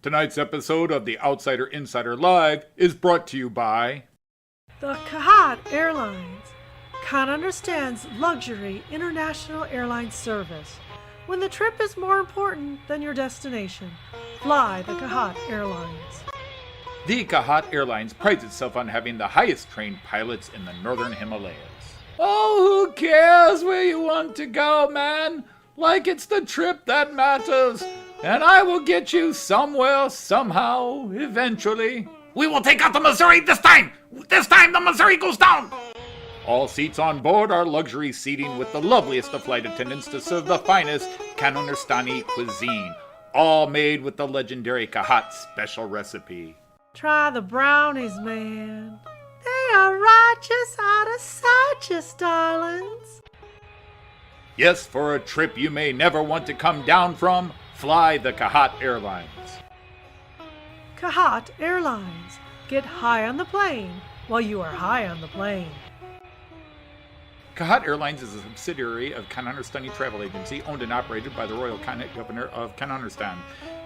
Tonight's episode of the Outsider Insider Live is brought to you by the Kahat Airlines. Khan understands luxury international airline service. When the trip is more important than your destination, fly the Kahat Airlines. The Kahat Airlines prides itself on having the highest trained pilots in the northern Himalayas. Oh, who cares where you want to go, man? Like it's the trip that matters. And I will get you somewhere, somehow, eventually. We will take out the Missouri this time! This time the Missouri goes down! All seats on board are luxury seating with the loveliest of flight attendants to serve the finest Kanunistani cuisine, all made with the legendary Kahat special recipe. Try the brownies, man. They are righteous out of sighteous, darlings. Yes, for a trip you may never want to come down from, fly the Kahat Airlines. Kahat Airlines. Get high on the plane while you are high on the plane. Kahat Airlines is a subsidiary of Kanunistani Travel Agency, owned and operated by the Royal Khanate Governor of Kanunistan.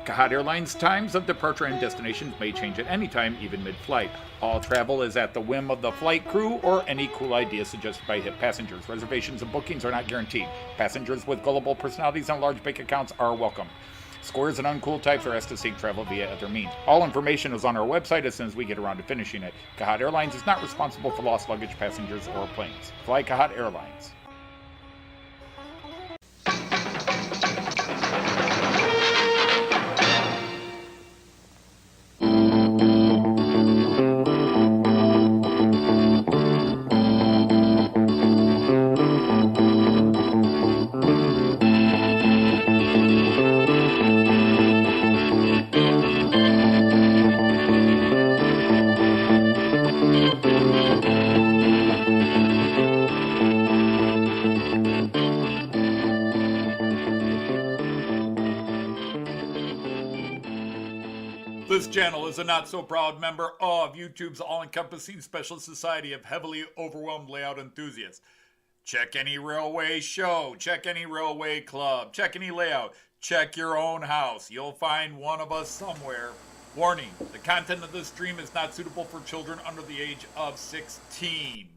Kahat Airlines' times of departure and destinations may change at any time, even mid-flight. All travel is at the whim of the flight crew or any cool idea suggested by hip passengers. Reservations and bookings are not guaranteed. Passengers with gullible personalities and large bank accounts are welcome. Squares and uncool types are asked to seek travel via other means. All information is on our website as soon as we get around to finishing it. Kahat Airlines is not responsible for lost luggage, passengers, or planes. Fly Kahat Airlines. This channel is a not-so-proud member of YouTube's all-encompassing special society of heavily overwhelmed layout enthusiasts. Check any railway show, check any railway club, check any layout, check your own house. You'll find one of us somewhere. Warning, the content of this stream is not suitable for children under the age of 16.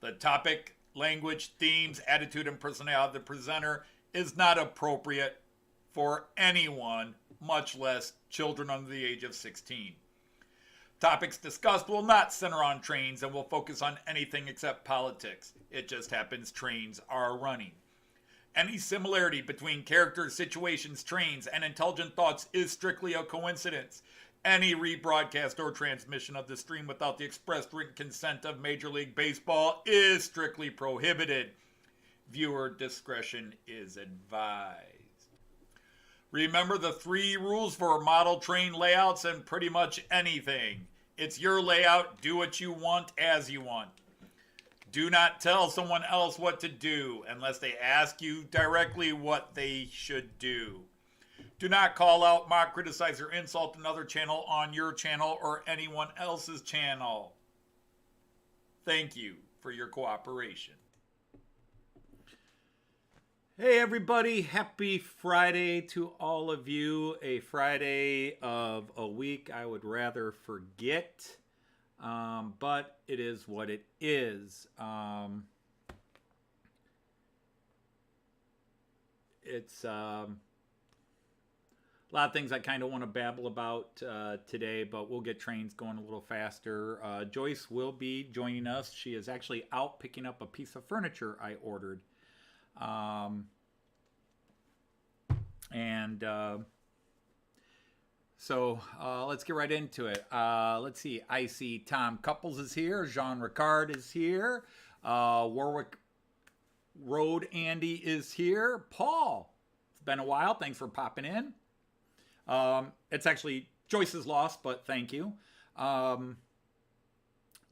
The topic, language, themes, attitude, and personality of the presenter is not appropriate for anyone, much less children under the age of 16. Topics discussed will not center on trains and will focus on anything except politics. It just happens trains are running. Any similarity between characters, situations, trains, and intelligent thoughts is strictly a coincidence. Any rebroadcast or transmission of the stream without the expressed written consent of Major League Baseball is strictly prohibited. Viewer discretion is advised. Remember the 3 rules for model train layouts and pretty much anything. It's your layout. Do what you want as you want. Do not tell someone else what to do unless they ask you directly what they should do. Do not call out, mock, criticize, or insult another channel on your channel or anyone else's channel. Thank you for your cooperation. Hey everybody, happy Friday to all of you. A Friday of a week I would rather forget, but it is what it is. It's a lot of things I kind of want to babble about today, but we'll get trains going a little faster. Joyce will be joining us. She is actually out picking up a piece of furniture I ordered. So let's get right into it. Let's see. I see Tom Couples is here. Jean Ricard is here. Warwick Road Andy is here. Paul, it's been a while. Thanks for popping in. It's actually Joyce's loss, but thank you.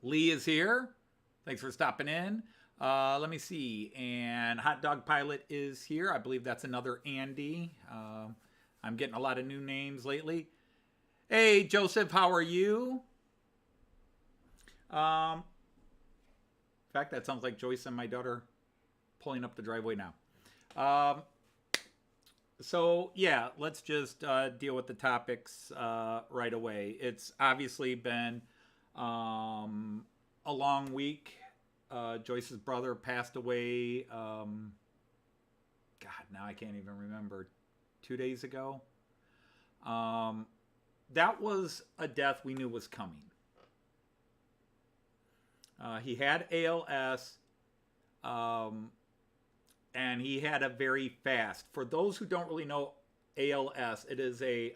Lee is here. Thanks for stopping in. Let me see. And Hot Dog Pilot is here. I believe that's another Andy. I'm getting a lot of new names lately. Hey, Joseph, how are you? In fact, that sounds like Joyce and my daughter pulling up the driveway now. So yeah, let's just deal with the topics right away. It's obviously been a long week. Joyce's brother passed away. God, now I can't even remember. 2 days ago. Um, that was a death we knew was coming. He had ALS, um, and he had a very fast. For those who don't really know ALS, it is a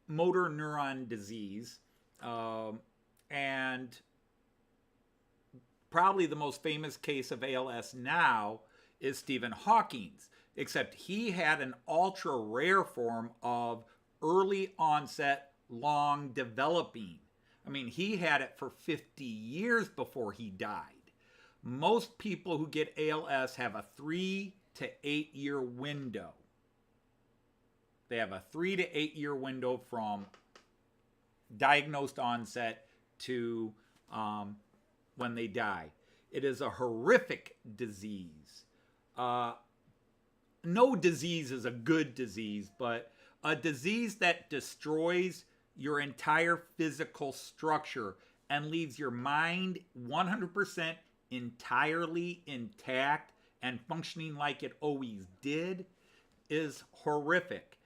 motor neuron disease, and probably the most famous case of ALS now is Stephen Hawking's, except he had an ultra rare form of early onset, long developing. I mean, he had it for 50 years before he died. Most people who get ALS have a 3 to 8 year window. They have a 3 to 8 year window from diagnosed onset to when they die. It is a horrific disease. No disease is a good disease, but a disease that destroys your entire physical structure and leaves your mind 100% entirely intact and functioning like it always did is horrific.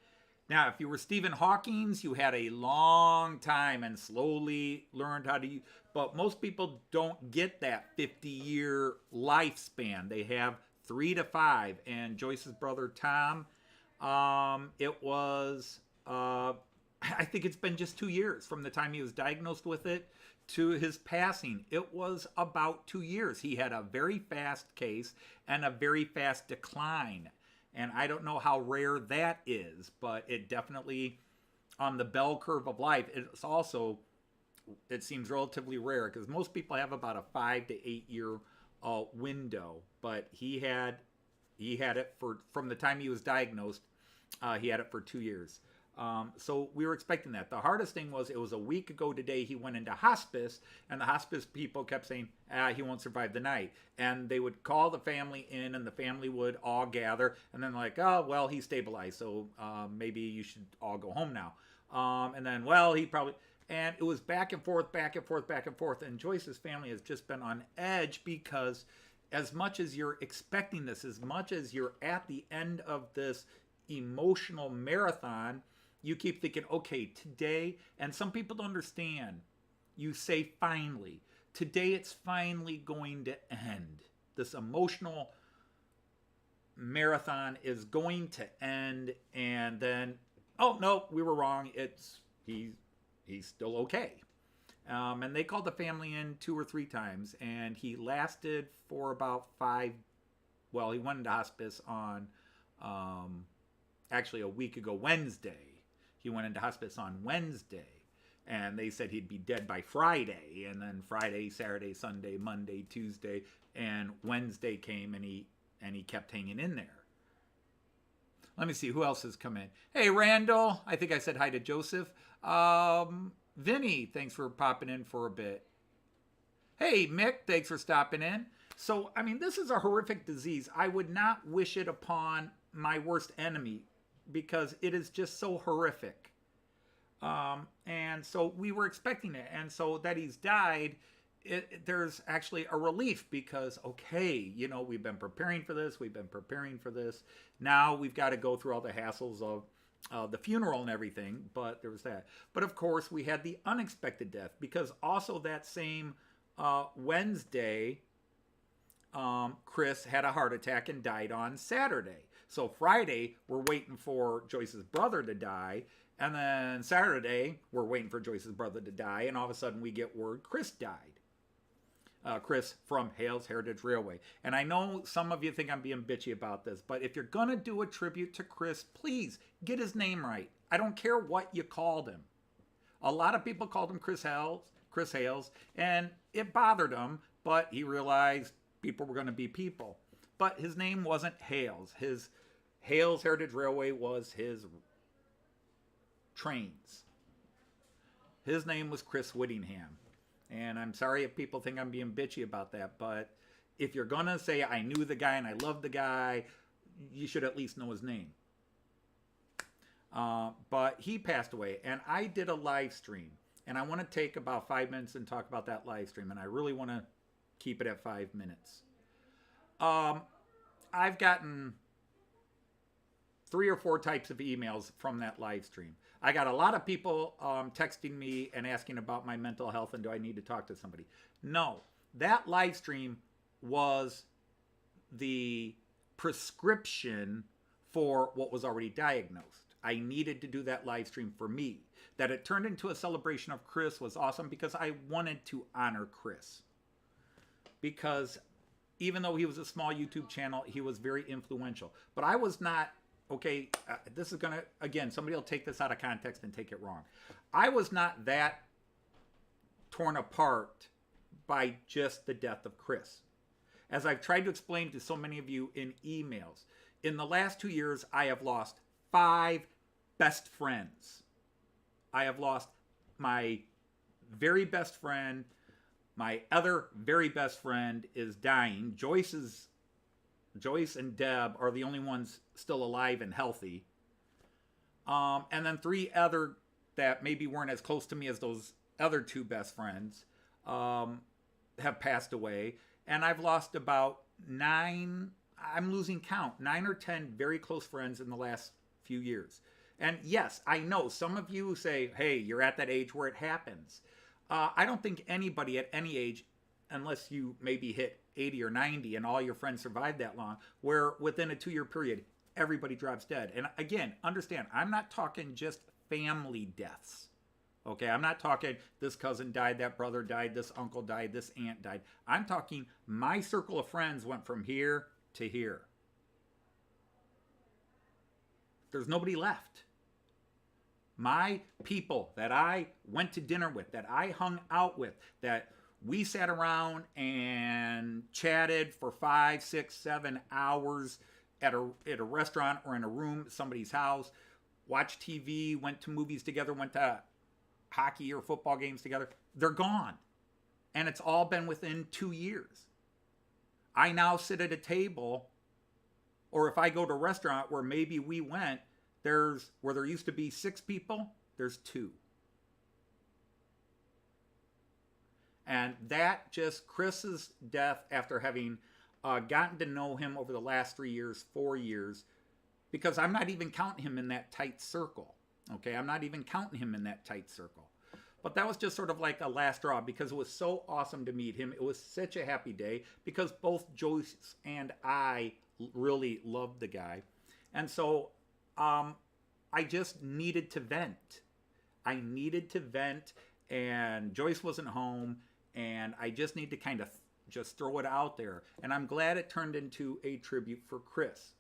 Now, if you were Stephen Hawking's, you had a long time and slowly learned how to use, but most people don't get that 50-year lifespan. They have 3 to 5. And Joyce's brother Tom, it was, I think it's been just 2 years from the time he was diagnosed with it to his passing. It was about 2 years. He had a very fast case and a very fast decline. And I don't know how rare that is, but it definitely, on the bell curve of life, it's also, it seems relatively rare because most people have about a 5 to 8 year window. But he had it for, from the time he was diagnosed, he had it for 2 years. So we were expecting that. The hardest thing was, it was a week ago today he went into hospice, and the hospice people kept saying, he won't survive the night. And they would call the family in, and the family would all gather, and then like, oh, well, he's stabilized, so maybe you should all go home now. And then, well, he probably, and it was back and forth, back and forth, back and forth. And Joyce's family has just been on edge because as much as you're expecting this, as much as you're at the end of this emotional marathon, you keep thinking, okay, today, and some people don't understand, you say finally. Today it's finally going to end. This emotional marathon is going to end, and then, oh, no, we were wrong. He's still okay. And they called the family in 2 or 3 times, and he lasted for about 5, well, he went into hospice on, actually a week ago, Wednesday. He went into hospice on Wednesday, and they said he'd be dead by Friday, and then Friday, Saturday, Sunday, Monday, Tuesday, and Wednesday came, and he kept hanging in there. Let me see who else has come in. Hey, Randall, I think I said hi to Joseph. Vinny, thanks for popping in for a bit. Hey, Mick, thanks for stopping in. So, I mean, this is a horrific disease. I would not wish it upon my worst enemy, because it is just so horrific. And so we were expecting it. And so that he's died, there's actually a relief because, okay, you know, we've been preparing for this. We've been preparing for this. Now we've got to go through all the hassles of the funeral and everything. But there was that. But of course, we had the unexpected death because also that same Wednesday, Chris had a heart attack and died on Saturday. So Friday, we're waiting for Joyce's brother to die. And then Saturday, we're waiting for Joyce's brother to die. And all of a sudden, we get word Chris died. Chris from Hales Heritage Railway. And I know some of you think I'm being bitchy about this. But if you're going to do a tribute to Chris, please get his name right. I don't care what you called him. A lot of people called him Chris Hales. And it bothered him. But he realized people were going to be people. But his name wasn't Hales. His Hales Heritage Railway was his trains. His name was Chris Whittingham. And I'm sorry if people think I'm being bitchy about that, but if you're going to say I knew the guy and I loved the guy, you should at least know his name. But he passed away, and I did a live stream, and I want to take about 5 minutes and talk about that live stream, and I really want to keep it at 5 minutes. I've gotten 3 or 4 types of emails from that live stream. I got a lot of people texting me and asking about my mental health and do I need to talk to somebody. No, that live stream was the prescription for what was already diagnosed. I needed to do that live stream for me. That it turned into a celebration of Chris was awesome because I wanted to honor Chris. Because even though he was a small YouTube channel, he was very influential. But I was not, okay, this is going to, again, somebody will take this out of context and take it wrong. I was not that torn apart by just the death of Chris. As I've tried to explain to so many of you in emails, in the last 2 years, I have lost 5 best friends. I have lost my very best friend. My other very best friend is dying. Joyce and Deb are the only ones still alive and healthy. And then 3 other that maybe weren't as close to me as those other 2 best friends have passed away. And I've lost about 9, I'm losing count, 9 or 10 very close friends in the last few years. And yes, I know some of you say, hey, you're at that age where it happens. I don't think anybody at any age, unless you maybe hit 80 or 90 and all your friends survived that long, where within a 2-year period, everybody drops dead. And again, understand, I'm not talking just family deaths. Okay, I'm not talking this cousin died, that brother died, this uncle died, this aunt died. I'm talking my circle of friends went from here to here. There's nobody left. My people that I went to dinner with, that I hung out with, that we sat around and chatted for 5, 6, 7 hours at a restaurant or in a room at somebody's house, watched TV, went to movies together, went to hockey or football games together, they're gone. And it's all been within 2 years. I now sit at a table, or if I go to a restaurant where maybe we went, where there used to be 6 people, there's 2. And that just, Chris's death, after having gotten to know him over the last 3 years, 4 years, because I'm not even counting him in that tight circle. Okay, I'm not even counting him in that tight circle. But that was just sort of like a last straw because it was so awesome to meet him. It was such a happy day because both Joyce and I really loved the guy. And so I just needed to vent. I needed to vent, and Joyce wasn't home, and I just need to kind of just throw it out there. And I'm glad it turned into a tribute for Chris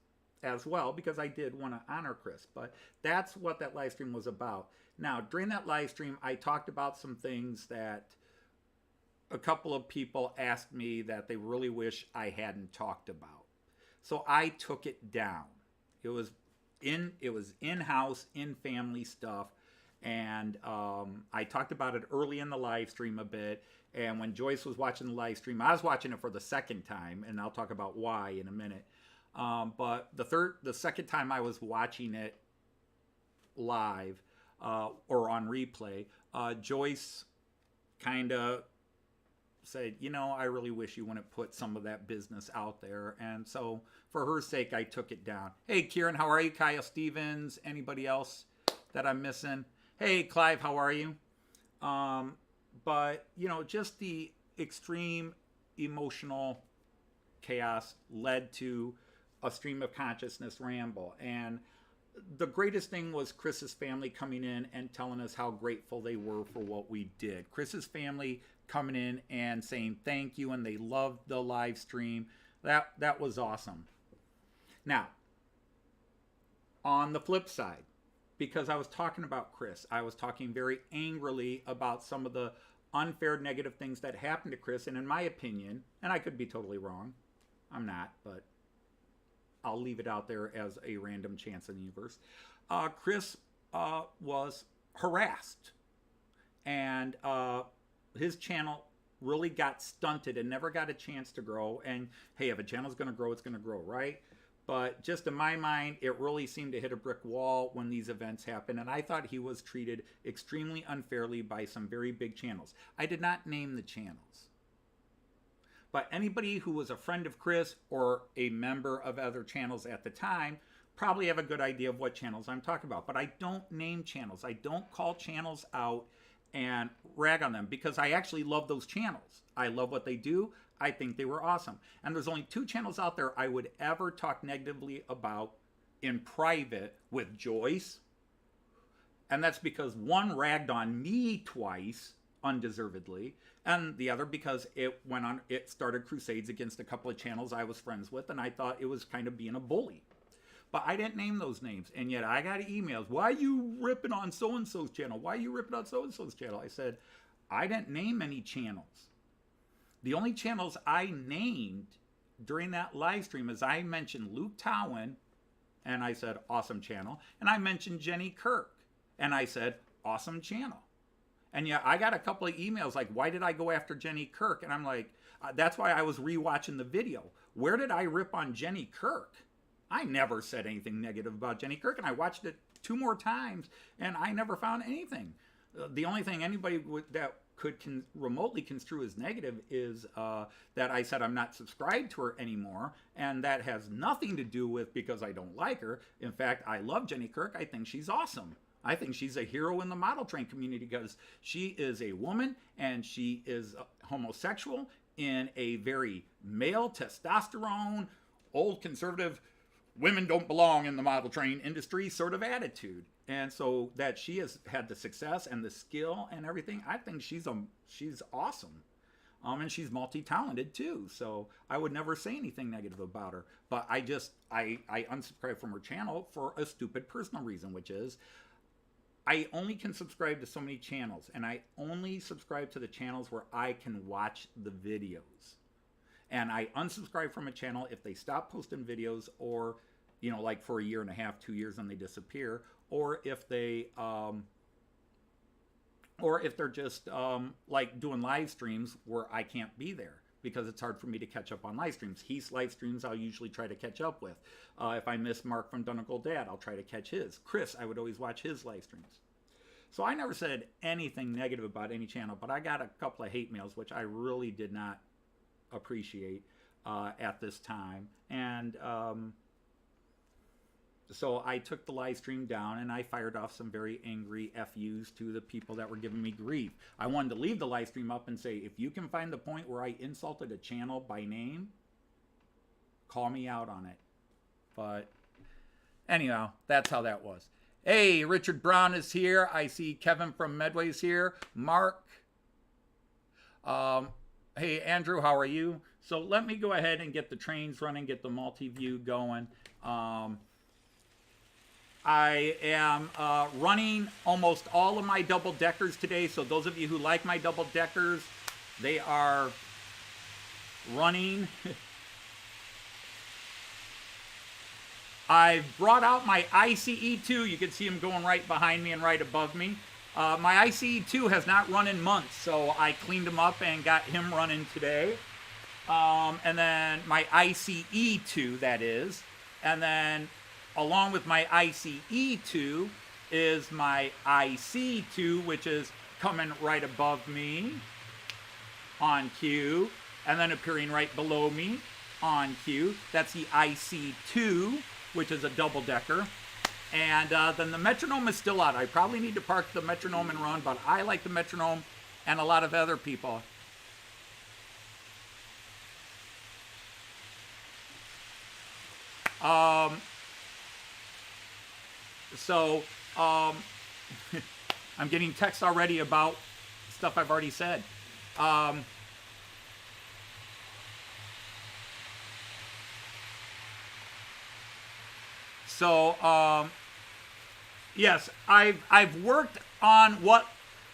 as well, because I did want to honor Chris. But that's what that live stream was about. Now, during that live stream, I talked about some things that a couple of people asked me that they really wish I hadn't talked about. So I took it down. It was in-house, in-family stuff. And I talked about it early in the live stream a bit. And when Joyce was watching the live stream, I was watching it for the second time, and I'll talk about why in a minute. But the second time I was watching it live or on replay, Joyce kind of said, I really wish you wouldn't put some of that business out there. And so for her sake, I took it down. Hey, Kieran, how are you? Kyle Stevens, anybody else that I'm missing? Hey, Clive, how are you? But, just the extreme emotional chaos led to a stream of consciousness ramble. And the greatest thing was Chris's family coming in and telling us how grateful they were for what we did. Chris's family coming in and saying thank you, and they loved the live stream. That was awesome. Now, on the flip side, because I was talking about Chris, I was talking very angrily about some of the unfair negative things that happened to Chris. And in my opinion, and I could be totally wrong, I'm not, but I'll leave it out there as a random chance in the universe. Chris was harassed, and his channel really got stunted and never got a chance to grow. And hey, if a channel's going to grow, it's going to grow, right? But just in my mind, it really seemed to hit a brick wall when these events happened, and I thought he was treated extremely unfairly by some very big channels. I did not name the channels. But anybody who was a friend of Chris or a member of other channels at the time probably have a good idea of what channels I'm talking about. But I don't name channels. I don't call channels out and rag on them because I actually love those channels. I love what they do. I think they were awesome. And there's only 2 channels out there I would ever talk negatively about in private with Joyce. And that's because one ragged on me twice, undeservedly, and the other because it started crusades against a couple of channels I was friends with, and I thought it was kind of being a bully. But I didn't name those names, and yet I got emails. Why are you ripping on so-and-so's channel? Why are you ripping on so-and-so's channel? I said, I didn't name any channels. The only channels I named during that live stream is I mentioned Luke Towan, and I said, awesome channel. And I mentioned Jenny Kirk, and I said, awesome channel. And yeah, I got a couple of emails like, why did I go after Jenny Kirk? And I'm like, that's why I was rewatching the video. Where did I rip on Jenny Kirk? I never said anything negative about Jenny Kirk, and I watched it 2 more times, and I never found anything. The only thing anybody that could remotely construe as negative is that I said I'm not subscribed to her anymore, and that has nothing to do with because I don't like her. In fact, I love Jenny Kirk. I think she's awesome. I think she's a hero in the model train community because she is a woman and she is homosexual in a very male testosterone, old conservative, women don't belong in the model train industry sort of attitude. And so that she has had the success and the skill and everything, I think she's awesome. And she's multi-talented too. So I would never say anything negative about her. But I unsubscribed from her channel for a stupid personal reason, which is I only can subscribe to so many channels, and I only subscribe to the channels where I can watch the videos. And I unsubscribe from a channel if they stop posting videos, or, you know, like for a year and a half, 2 years, and they disappear, or if they're just like doing live streams where I can't be there because it's hard for me to catch up on live streams. Heath's live streams I'll usually try to catch up with. If I miss Mark from Donegal Dad, I'll try to catch his. Chris, I would always watch his live streams. So I never said anything negative about any channel, but I got a couple of hate mails, which I really did not appreciate at this time. And so I took the live stream down and I fired off some very angry FUs to the people that were giving me grief. I wanted to leave the live stream up and say, if you can find the point where I insulted a channel by name, call me out on it. But anyhow, that's how that was. Hey, Richard Brown is here. I see Kevin from Medway's here. Mark. Hey, Andrew, how are you? So let me go ahead and get the trains running, get the multi-view going. I am running almost all of my double-deckers today. So those of you who like my double-deckers, they are running. I've brought out my ICE2. You can see them going right behind me and right above me. My ICE2 has not run in months, so I cleaned him up and got him running today. And then my ICE2, that is. And then along with my ICE2 is my IC2, which is coming right above me on cue, and then appearing right below me on cue. That's the IC2, which is a double-decker. And then the metronome is still out. I probably need to park the metronome and run, but I like the metronome, and a lot of other people. I'm getting texts already about stuff I've already said. Yes, I've worked on what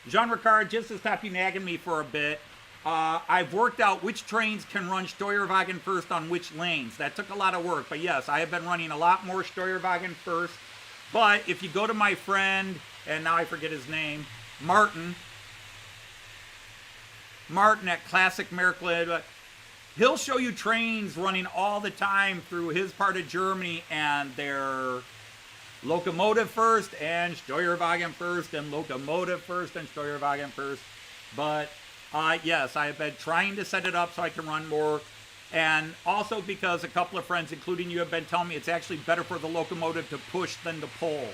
Jean Ricard just has stopped nagging me for a bit. I've worked out which trains can run Steuerwagen first on which lanes. That took a lot of work, but yes, I have been running a lot more Steuerwagen first. But if you go to my friend, and now I forget his name, Martin at Classic Miracle, he'll show you trains running all the time through his part of Germany, and they're locomotive first and Steuerwagen first and locomotive first and Steuerwagen first. But yes, I have been trying to set it up so I can run more. And also because a couple of friends, including you, have been telling me it's actually better for the locomotive to push than to pull.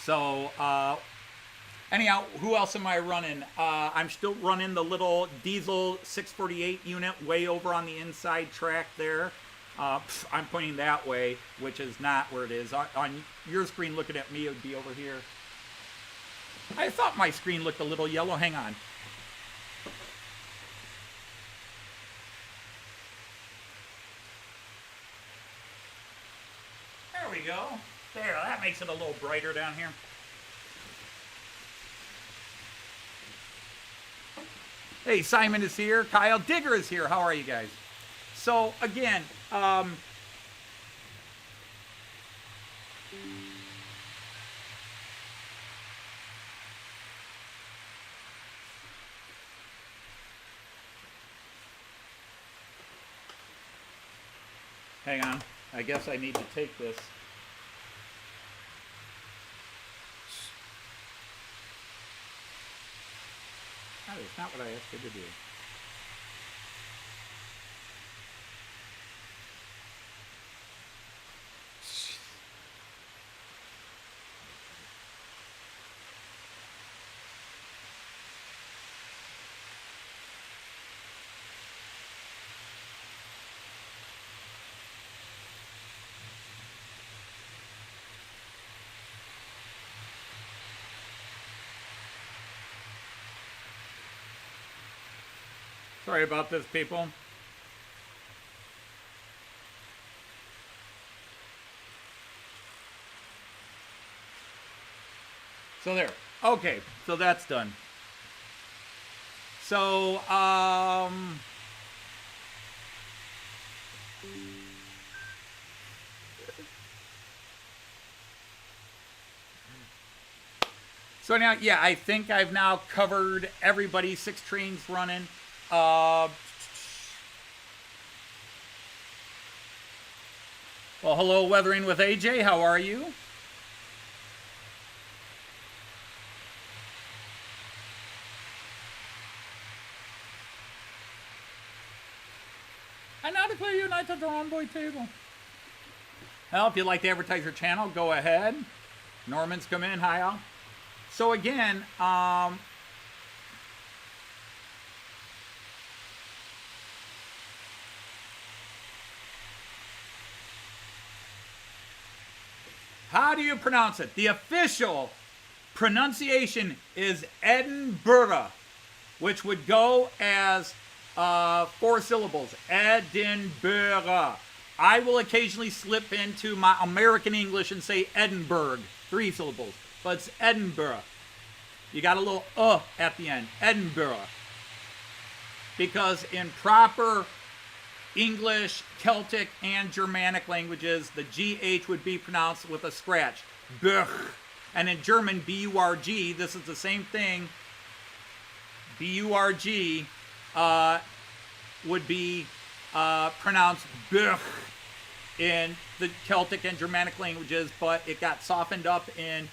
So, anyhow, who else am I running? I'm still running the little diesel 648 unit way over on the inside track there. I'm pointing that way, which is not where it is. On your screen looking at me, it would be over here. I thought my screen looked a little yellow. Hang on. There we go. There, that makes it a little brighter down here. Hey, Simon is here. Kyle Digger is here. How are you guys? So, again, hang on. I guess I need to take this. That is not what I asked you to do. Sorry about this, people. So there. Okay, so that's done. So, so now, yeah, I think I've now covered everybody, 6 trains running. Well, hello, Weathering with AJ. How are you? I now declare you knights of the Rhomboid table. Well, if you'd like to advertise your channel, go ahead. Norman's come in. Hi, all. So again, how do you pronounce it? The official pronunciation is Edinburgh, which would go as 4 syllables. Edinburgh. I will occasionally slip into my American English and say Edinburgh, 3 syllables, but it's Edinburgh. You got a little at the end, Edinburgh. Because in proper English, Celtic, and Germanic languages, the GH would be pronounced with a scratch. Burg. And in German, B-U-R-G, this is the same thing. B-U-R-G would be pronounced Burg in the Celtic and Germanic languages, but it got softened up in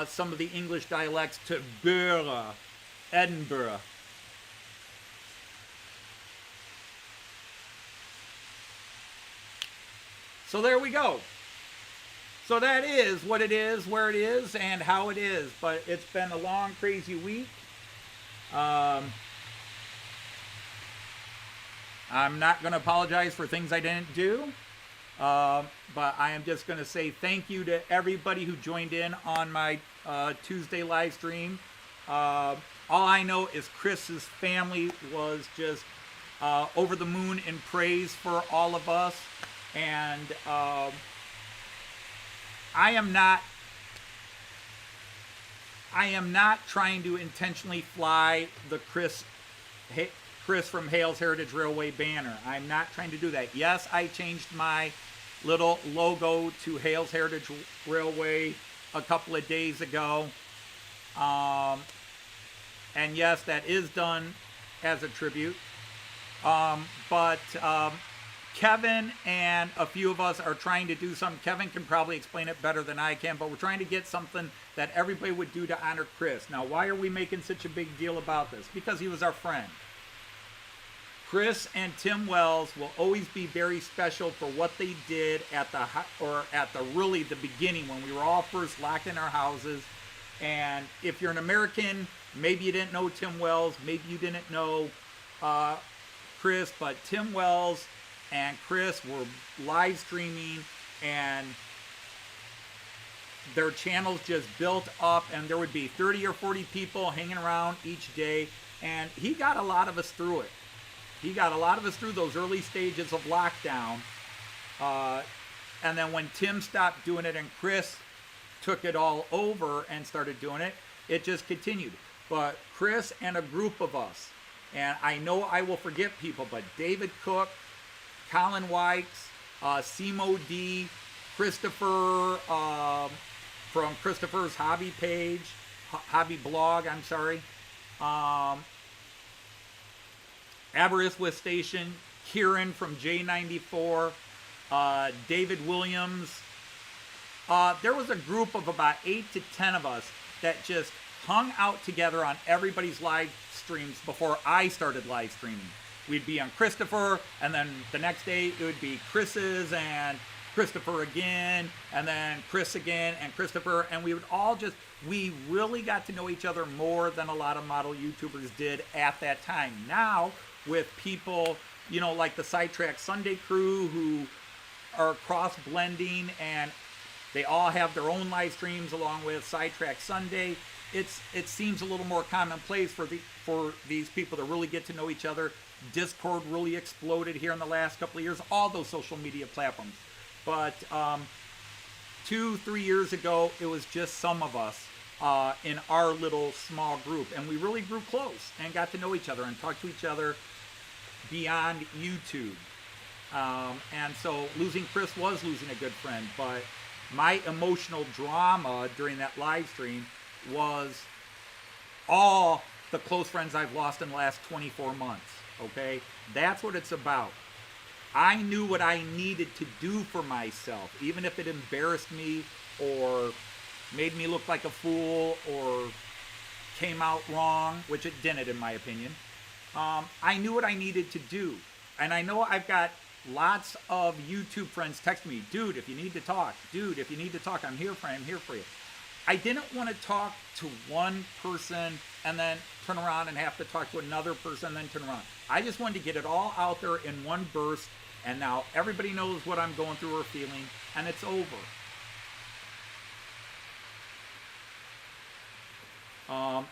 some of the English dialects to Burg, Edinburgh. So there we go. So that is what it is, where it is, and how it is. But it's been a long, crazy week. I'm not going to apologize for things I didn't do. But I am just going to say thank you to everybody who joined in on my Tuesday live stream. All I know is Chris's family was just over the moon in praise for all of us. And I am not trying to intentionally fly the Chris from Hales Heritage Railway banner. I'm not trying to do that. Yes, I changed my little logo to Hales Heritage Railway a couple of days ago. And yes, that is done as a tribute. But Kevin and a few of us are trying to do something. Kevin can probably explain it better than I can, but we're trying to get something that everybody would do to honor Chris. Now, why are we making such a big deal about this? Because he was our friend. Chris and Tim Wells will always be very special for what they did at the really the beginning when we were all first locked in our houses. And if you're an American, maybe you didn't know Tim Wells, maybe you didn't know Chris, but Tim Wells and Chris were live streaming, and their channels just built up, and there would be 30 or 40 people hanging around each day, and he got a lot of us through it. He got a lot of us through those early stages of lockdown. And then when Tim stopped doing it and Chris took it all over and started doing it, it just continued. But Chris and a group of us, and I know I will forget people, but David Cook, Colin Wykes, Simo D, Christopher from Christopher's hobby page, hobby blog, I'm sorry. Aberystwyth Station, Kieran from J94, David Williams. There was a group of about 8 to 10 of us that just hung out together on everybody's live streams before I started live streaming. We'd be on Christopher, and then the next day it would be Chris's and Christopher again, and then Chris again and Christopher, and we would all just, we really got to know each other more than a lot of model YouTubers did at that time. Now, with people, you know, like the Sidetrack Sunday crew who are cross-blending, and they all have their own live streams along with Sidetrack Sunday, it seems a little more commonplace for these people to really get to know each other. Discord really exploded here in the last couple of years, all those social media platforms. But 2-3 years ago, it was just some of us in our little small group, and we really grew close and got to know each other and talk to each other beyond YouTube. And so losing Chris was losing a good friend, but my emotional drama during that live stream was all the close friends I've lost in the last 24 months, okay? That's what it's about. I knew what I needed to do for myself, even if it embarrassed me or made me look like a fool or came out wrong, which it didn't in my opinion. I knew what I needed to do. And I know I've got lots of YouTube friends text me, dude, if you need to talk, dude, if you need to talk, I'm here for you, I'm here for you. I didn't want to talk to one person and then turn around and have to talk to another person and then turn around. I just wanted to get it all out there in one burst, and now everybody knows what I'm going through or feeling, and it's over.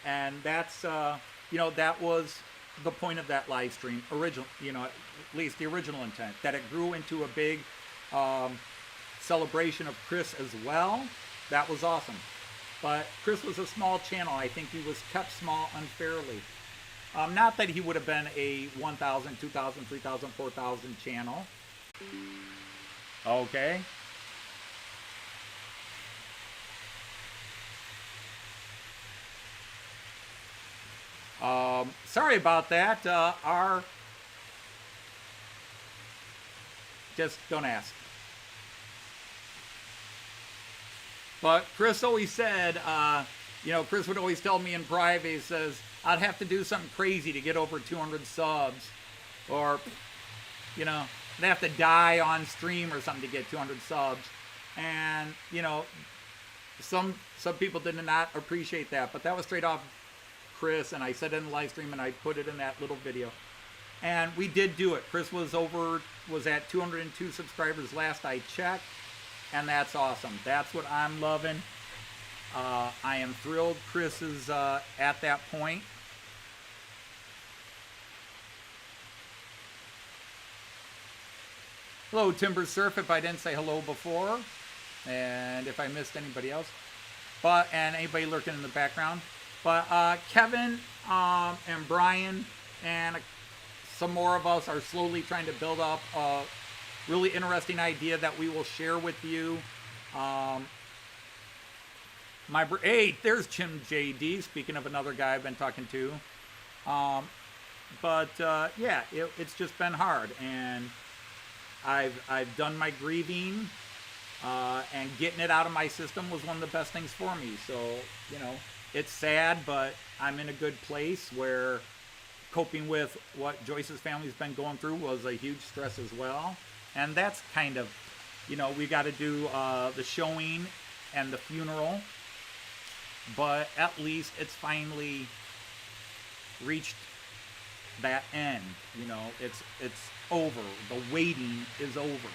And that's, you know, that was the point of that live stream, original, you know, at least the original intent, that it grew into a big celebration of Chris as well. That was awesome. But Chris was a small channel. I think he was kept small unfairly. Not that he would have been a 1,000, 2,000, 3,000, 4,000 channel. Okay. Sorry about that. Just don't ask. But Chris always said, you know, Chris would always tell me in private, he says, I'd have to do something crazy to get over 200 subs. Or, you know, I'd have to die on stream or something to get 200 subs. And, you know, some people did not appreciate that. But that was straight off Chris, and I said it in the live stream, and I put it in that little video. And we did do it. Chris was at 202 subscribers last I checked. And that's awesome. That's what I'm loving. I am thrilled Chris is at that point. Hello, Timber Surf, if I didn't say hello before. And if I missed anybody else. And anybody lurking in the background. But Kevin and Brian and some more of us are slowly trying to build up a really interesting idea that we will share with you. Hey, there's Jim JD, speaking of another guy I've been talking to. But yeah, it's just been hard, and I've done my grieving, and getting it out of my system was one of the best things for me. So, you know, it's sad, but I'm in a good place where coping with what Joyce's family's been going through was a huge stress as well. And that's kind of, you know, we got to do the showing and the funeral, but at least it's finally reached that end. You know, it's over. The waiting is over.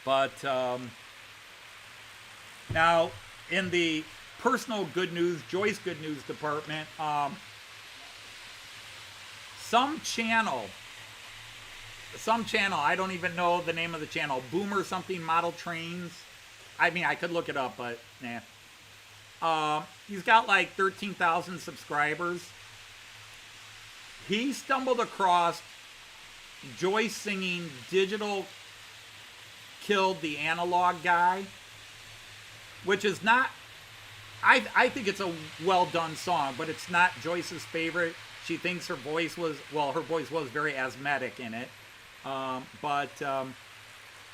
But now, in the personal good news, Joyce good news department, some channel, I don't even know the name of the channel, Boomer something model trains. I mean, I could look it up, but nah. He's got like 13,000 subscribers. He stumbled across Joyce singing Digital Killed the Analog Guy, which is not, I think it's a well done song, but it's not Joyce's favorite. She thinks her voice was, well, her voice was very asthmatic in it. But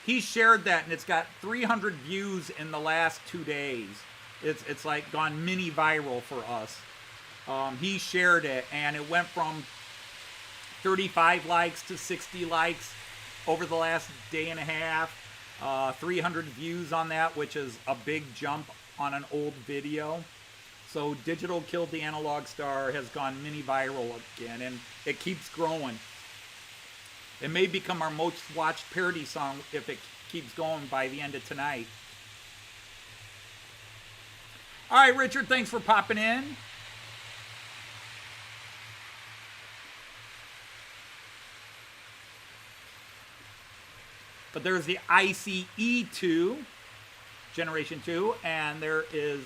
he shared that, and it's got 300 views in the last 2 days. It's like gone mini viral for us. He shared it, and it went from 35 likes to 60 likes over the last day and a half. 300 views on that, which is a big jump on an old video. So Digital Killed the Analog Star has gone mini viral again, and it keeps growing. It may become our most watched parody song if it keeps going by the end of tonight. All right, Richard, thanks for popping in. But there's the ICE2, Generation 2, and there is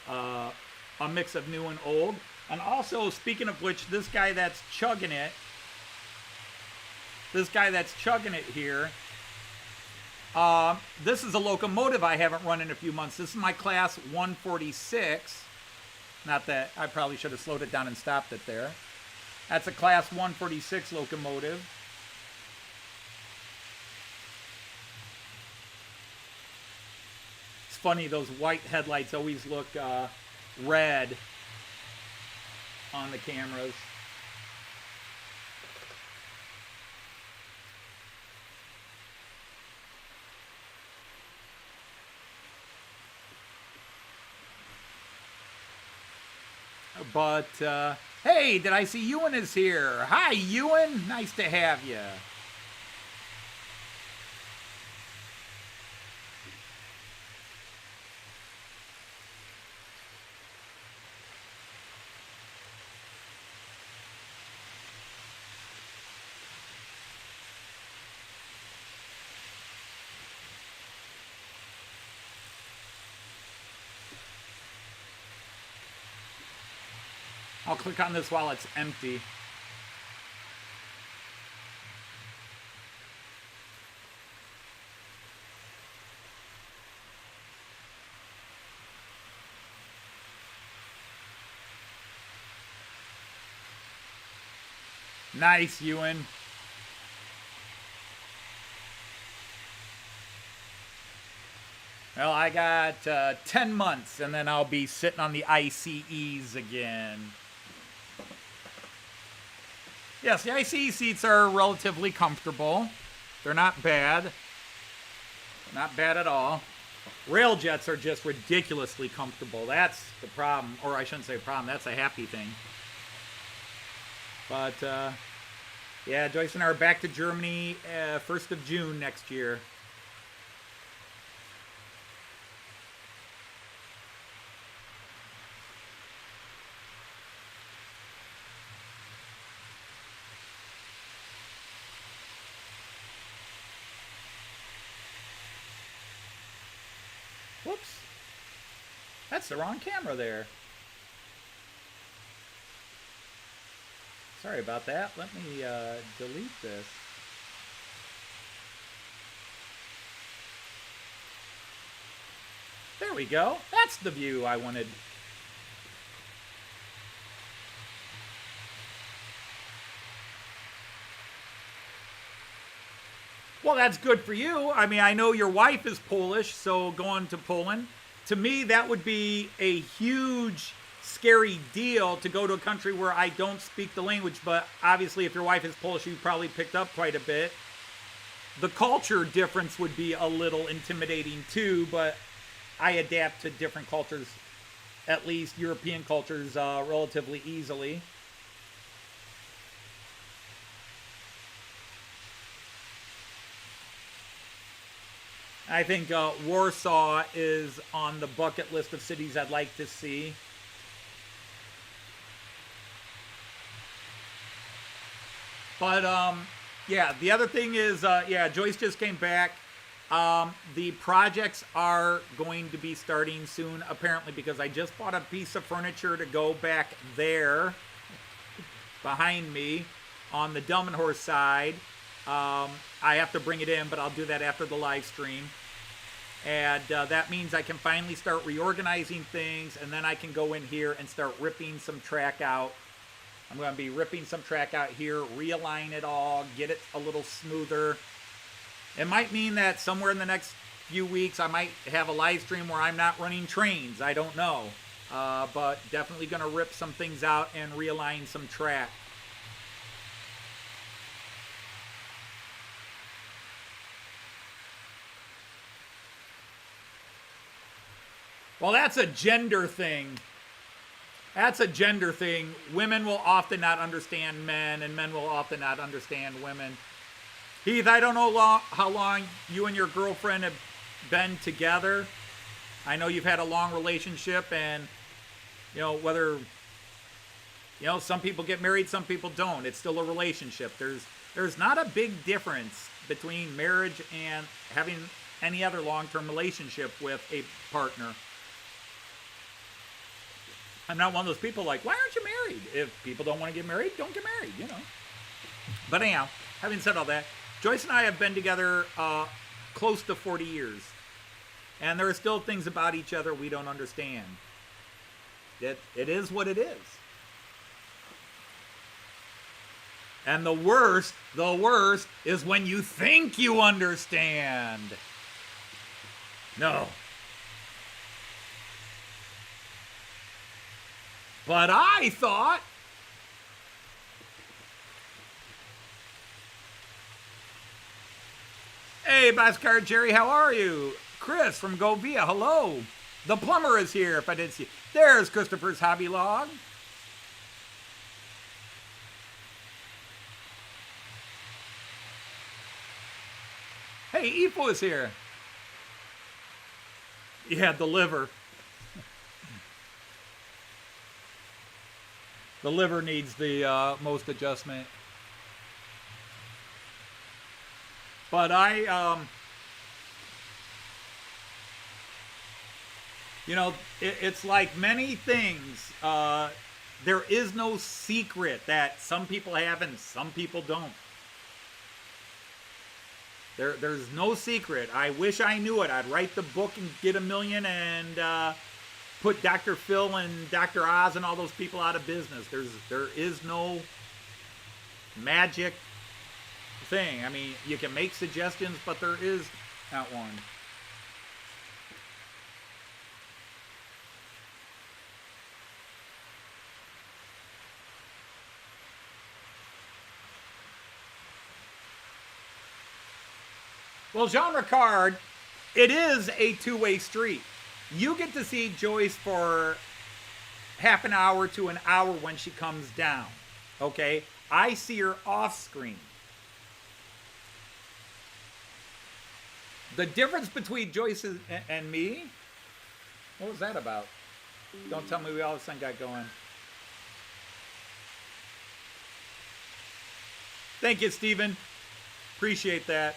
a mix of new and old. And also, speaking of which, this guy that's chugging it here, this is a locomotive I haven't run in a few months. This is my class 146. Not that, I probably should have slowed it down and stopped it there. That's a class 146 locomotive. It's funny, those white headlights always look red on the cameras. But, hey, did I see Ewan is here? Hi, Ewan. Nice to have you. I'll click on this while it's empty. Nice, Ewan. Well, I got 10 months, and then I'll be sitting on the ICEs again. Yes, the ICE seats are relatively comfortable. They're not bad. Not bad at all. Railjets are just ridiculously comfortable. That's the problem. Or I shouldn't say problem. That's a happy thing. But, yeah, Joyce and I are back to Germany 1st of June next year. Whoops. That's the wrong camera there. Sorry about that. Let me delete this. There we go. That's the view I wanted. Well, that's good for you. I mean, I know your wife is Polish, so going to Poland, to me, that would be a huge, scary deal to go to a country where I don't speak the language. But obviously, if your wife is Polish, you probably picked up quite a bit. The culture difference would be a little intimidating too, but I adapt to different cultures, at least European cultures, relatively easily. I think Warsaw is on the bucket list of cities I'd like to see. But yeah, the other thing is, yeah, Joyce just came back. The projects are going to be starting soon, apparently, because I just bought a piece of furniture to go back there behind me on the Delmenhorst side. I have to bring it in, but I'll do that after the live stream. And that means I can finally start reorganizing things, and then I can go in here and start ripping some track out. I'm going to be ripping some track out here, realign it all, get it a little smoother. It might mean that somewhere in the next few weeks I might have a live stream where I'm not running trains. I don't know. But definitely going to rip some things out and realign some track. Well, that's a gender thing. That's a gender thing. Women will often not understand men, and men will often not understand women. Heath, I don't know how long you and your girlfriend have been together. I know you've had a long relationship, and, you know, whether, you know, some people get married, some people don't. It's still a relationship. There's not a big difference between marriage and having any other long-term relationship with a partner. I'm not one of those people like, why aren't you married? If people don't want to get married, don't get married, you know. But anyhow, having said all that, Joyce and I have been together close to 40 years. And there are still things about each other we don't understand. It is what it is. And the worst is when you think you understand. No. But I thought. Hey, Boxcar Jerry, how are you? Chris from Govia, hello. The plumber is here, if I didn't see. There's Christopher's Hobby Log. Hey, Ifo is here. Yeah, the liver. The liver needs the most adjustment. But you know, it's like many things. There is no secret that some people have and some people don't. There's no secret. I wish I knew it. I'd write the book and get 1 million and put Dr. Phil and Dr. Oz and all those people out of business. There is no magic thing. I mean, you can make suggestions, but there is not one. Well, Jean Ricard, it is a two-way street. You get to see Joyce for half an hour to an hour when she comes down. Okay? I see her off screen. The difference between Joyce and me, what was that about? Don't tell me we all of a sudden got going. Thank you, Stephen. Appreciate that.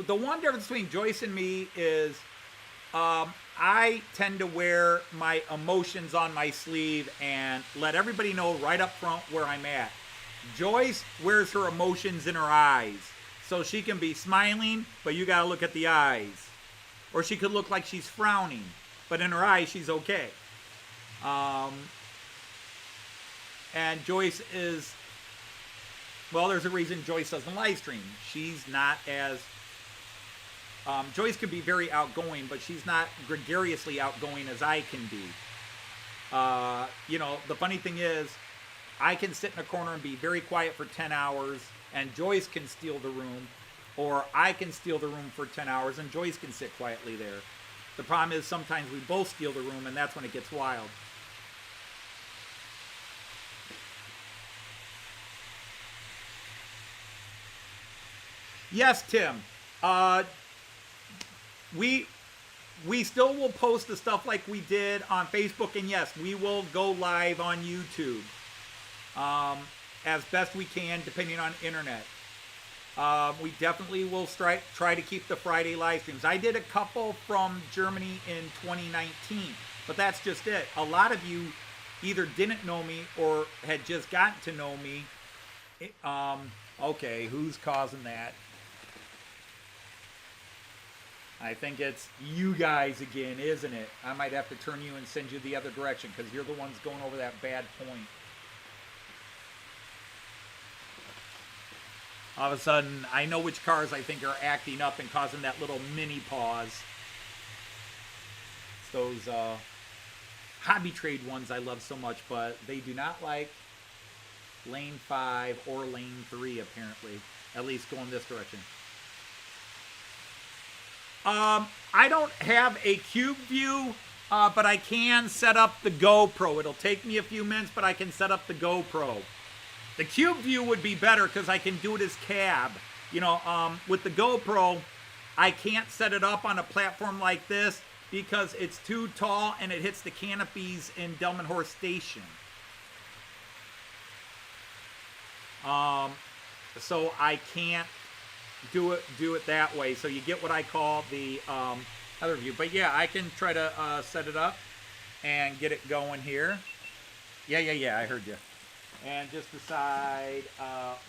The one difference between Joyce and me is I tend to wear my emotions on my sleeve and let everybody know right up front where I'm at. Joyce wears her emotions in her eyes. So she can be smiling, but you got to look at the eyes. Or she could look like she's frowning, but in her eyes she's okay. And Joyce is, well, there's a reason Joyce doesn't live stream. She's not as, Joyce can be very outgoing, but she's not gregariously outgoing as I can be. You know, the funny thing is, I can sit in a corner and be very quiet for 10 hours, and Joyce can steal the room, or I can steal the room for 10 hours, and Joyce can sit quietly there. The problem is sometimes we both steal the room, and that's when it gets wild. Yes, Tim. We still will post the stuff like we did on Facebook, and yes, we will go live on YouTube as best we can, depending on internet. We definitely will try to keep the Friday live streams. I did a couple from Germany in 2019, but that's just it. A lot of you either didn't know me or had just gotten to know me. Okay, who's causing that? I think it's you guys again, isn't it? I might have to turn you and send you the other direction because you're the ones going over that bad point. All of a sudden, I know which cars I think are acting up and causing that little mini pause. It's those hobby trade ones I love so much, but they do not like lane 5 or lane 3, apparently. At least going this direction. I don't have a cube view, but I can set up the GoPro. It'll take me a few minutes, but I can set up the GoPro. The cube view would be better because I can do it as cab. You know, with the GoPro, I can't set it up on a platform like this because it's too tall and it hits the canopies in Delmenhorst Station. So I can't do it that way. So you get what I call the other view. But yeah, I can try to set it up and get it going here. Yeah, I heard you. And just decide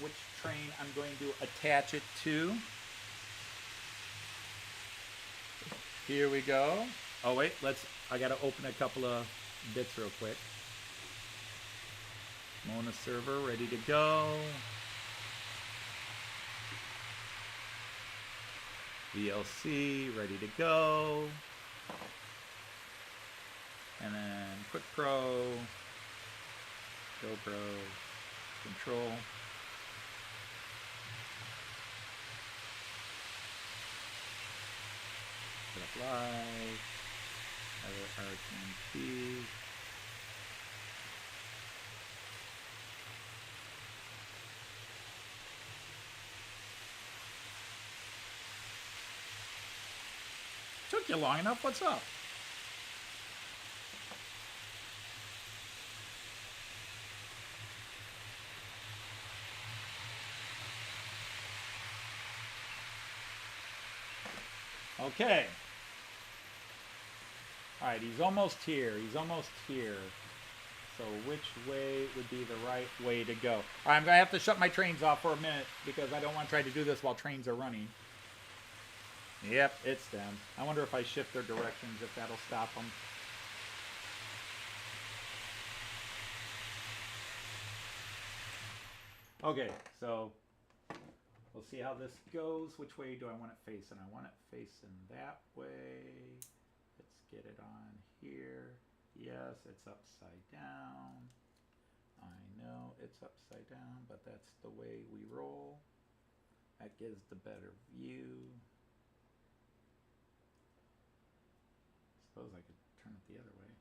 which train I'm going to attach it to. Here we go. Oh wait, I gotta open a couple of bits real quick. Mona server ready to go. VLC ready to go. And then Quick Pro, GoPro, Control. Put up live. Other RTMP. Took you long enough. What's up? Okay. All right, he's almost here. He's almost here. So which way would be the right way to go? All right, I'm going to have to shut my trains off for a minute because I don't want to try to do this while trains are running. Yep, it's them. I wonder if I shift their directions, if that'll stop them. Okay, so we'll see how this goes. Which way do I want it facing? I want it facing that way. Let's get it on here. Yes, it's upside down. I know it's upside down, but that's the way we roll. That gives the better view. Suppose I could turn it the other way.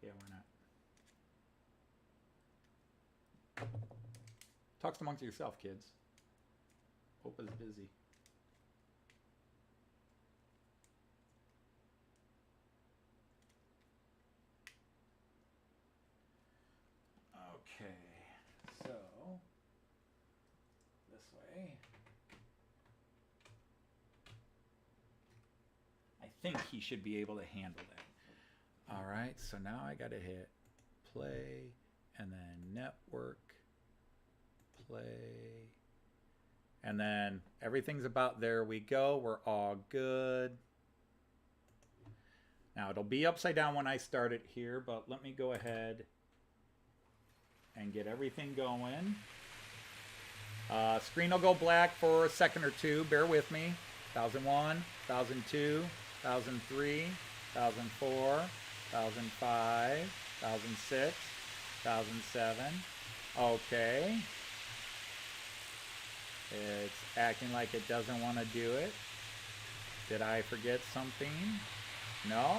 Yeah, why not? Talks amongst yourself, kids. Opa's busy. Okay, so this way. think he should be able to handle that. All right, so now I got to hit play and then network, play, and then everything's about there we go. We're all good. Now it'll be upside down when I start it here, but let me go ahead and get everything going. Screen will go black for a second or two. Bear with me. 1001, 1002, 1003, 1004, 1005, 1006, 1007. Okay. It's acting like it doesn't want to do it. Did I forget something? No.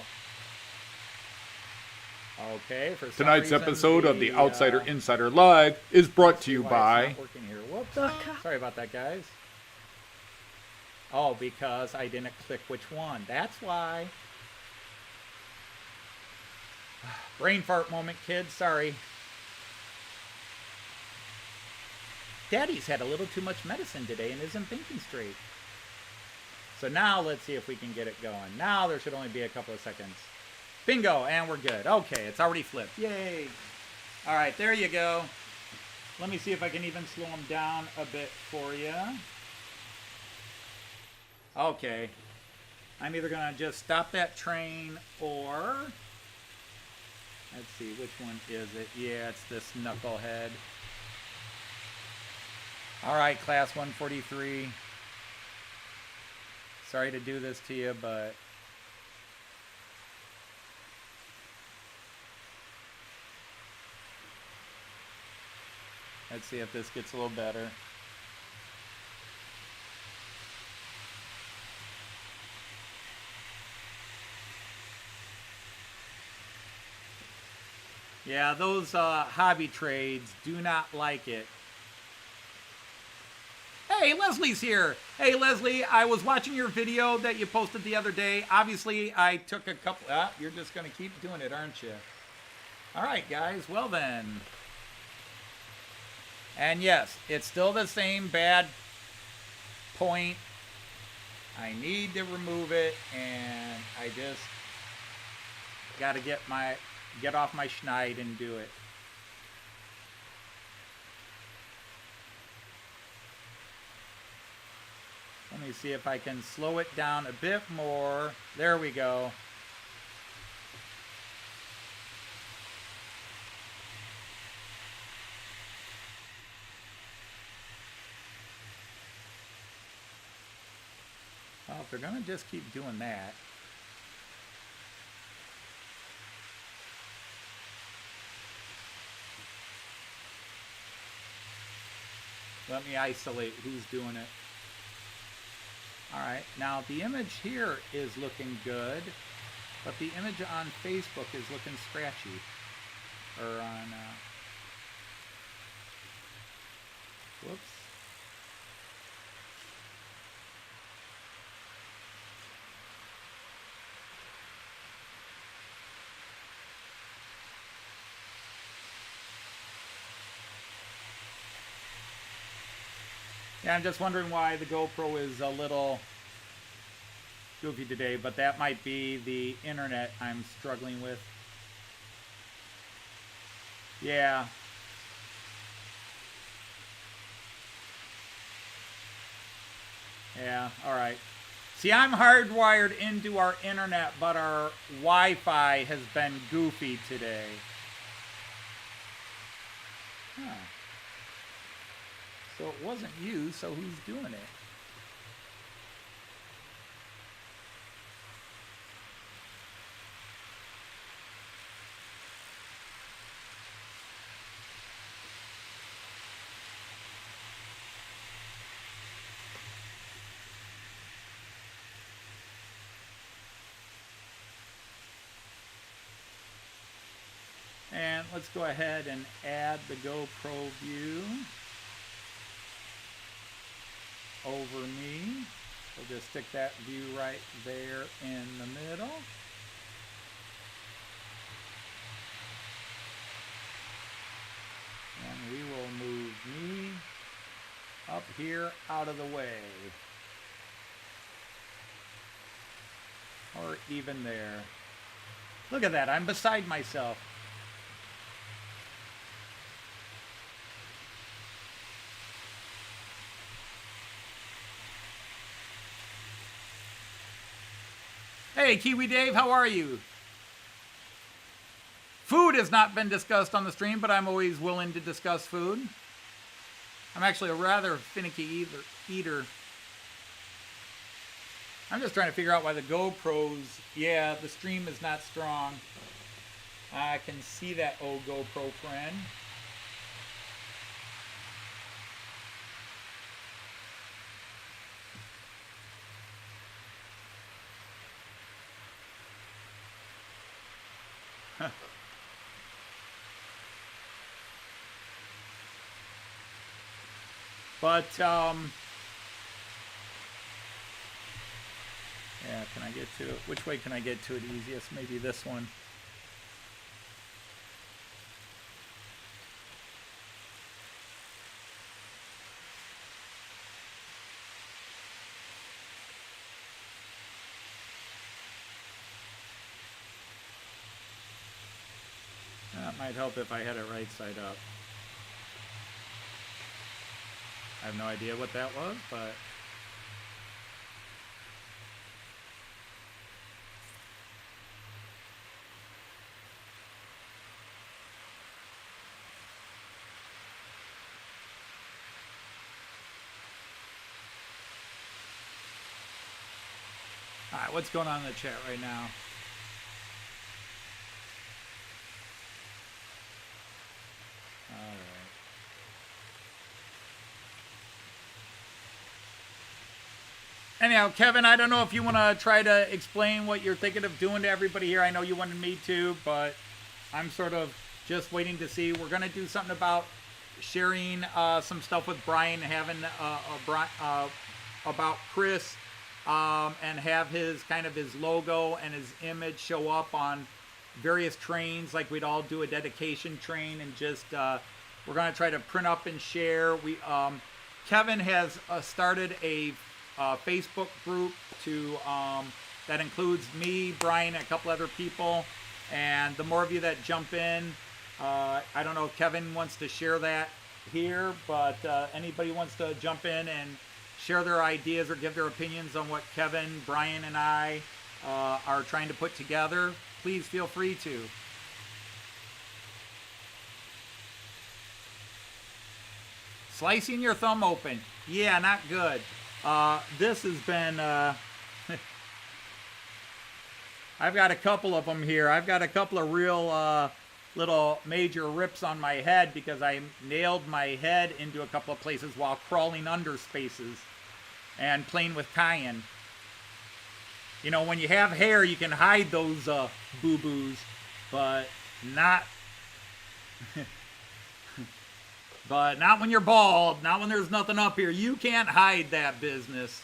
Okay. For some Tonight's reason, episode of The Outsider Insider Live is brought to you why by... it's not working here. Whoops. Sorry about that, guys. Oh, because I didn't click which one. That's why. Brain fart moment, kids. Sorry. Daddy's had a little too much medicine today and isn't thinking straight. So now let's see if we can get it going. Now there should only be a couple of seconds. Bingo, and we're good. Okay, it's already flipped. Yay. All right, there you go. Let me see if I can even slow them down a bit for you. Okay. I'm either going to just stop that train or... Let's see, which one is it? Yeah, it's this knucklehead. All right, Class 143. Sorry to do this to you, but... Let's see if this gets a little better. Yeah, those hobby trades do not like it. Hey, Leslie's here. Hey, Leslie, I was watching your video that you posted the other day. Obviously, I took a couple... you're just going to keep doing it, aren't you? All right, guys. Well, then. And yes, it's still the same bad point. I need to remove it, and I just got to get off my schneid and do it. Let me see if I can slow it down a bit more. There we go. Well, if they're going to just keep doing that. Let me isolate who's doing it. All right, now the image here is looking good, but the image on Facebook is looking scratchy. Or on, whoops. Yeah, I'm just wondering why the GoPro is a little goofy today, but that might be the internet I'm struggling with. Yeah. Yeah, all right. See, I'm hardwired into our internet, but our Wi-Fi has been goofy today. Huh. So it wasn't you, so who's doing it? And let's go ahead and add the GoPro view over me. We'll just stick that view right there in the middle. And we will move me up here out of the way. or even there. Look at that. I'm beside myself. Hey, Kiwi Dave, how are you? Food has not been discussed on the stream, but I'm always willing to discuss food. I'm actually a rather finicky eater. I'm just trying to figure out why the GoPros, yeah, the stream is not strong. I can see that, oh GoPro friend. But, yeah, can I get to it? Which way can I get to it easiest? Maybe this one. That might help if I had it right side up. I have no idea what that was, but... Alright, what's going on in the chat right now? Alright. Anyhow, Kevin, I don't know if you want to try to explain what you're thinking of doing to everybody here. I know you wanted me to, but I'm sort of just waiting to see. We're going to do something about sharing some stuff with Brian, having about Chris, and have his kind of his logo and his image show up on various trains, like we'd all do a dedication train, and just we're going to try to print up and share. Kevin has started a Facebook group that includes me, Brian, and a couple other people. And the more of you that jump in, I don't know if Kevin wants to share that here, but anybody wants to jump in and share their ideas or give their opinions on what Kevin, Brian, and I are trying to put together, please feel free to. Slicing your thumb open. Yeah, not good. This has been, I've got a couple of them here. I've got a couple of real little major rips on my head because I nailed my head into a couple of places while crawling under spaces and playing with cayenne. You know, when you have hair, you can hide those boo-boos, but not... But not when you're bald, not when there's nothing up here. You can't hide that business.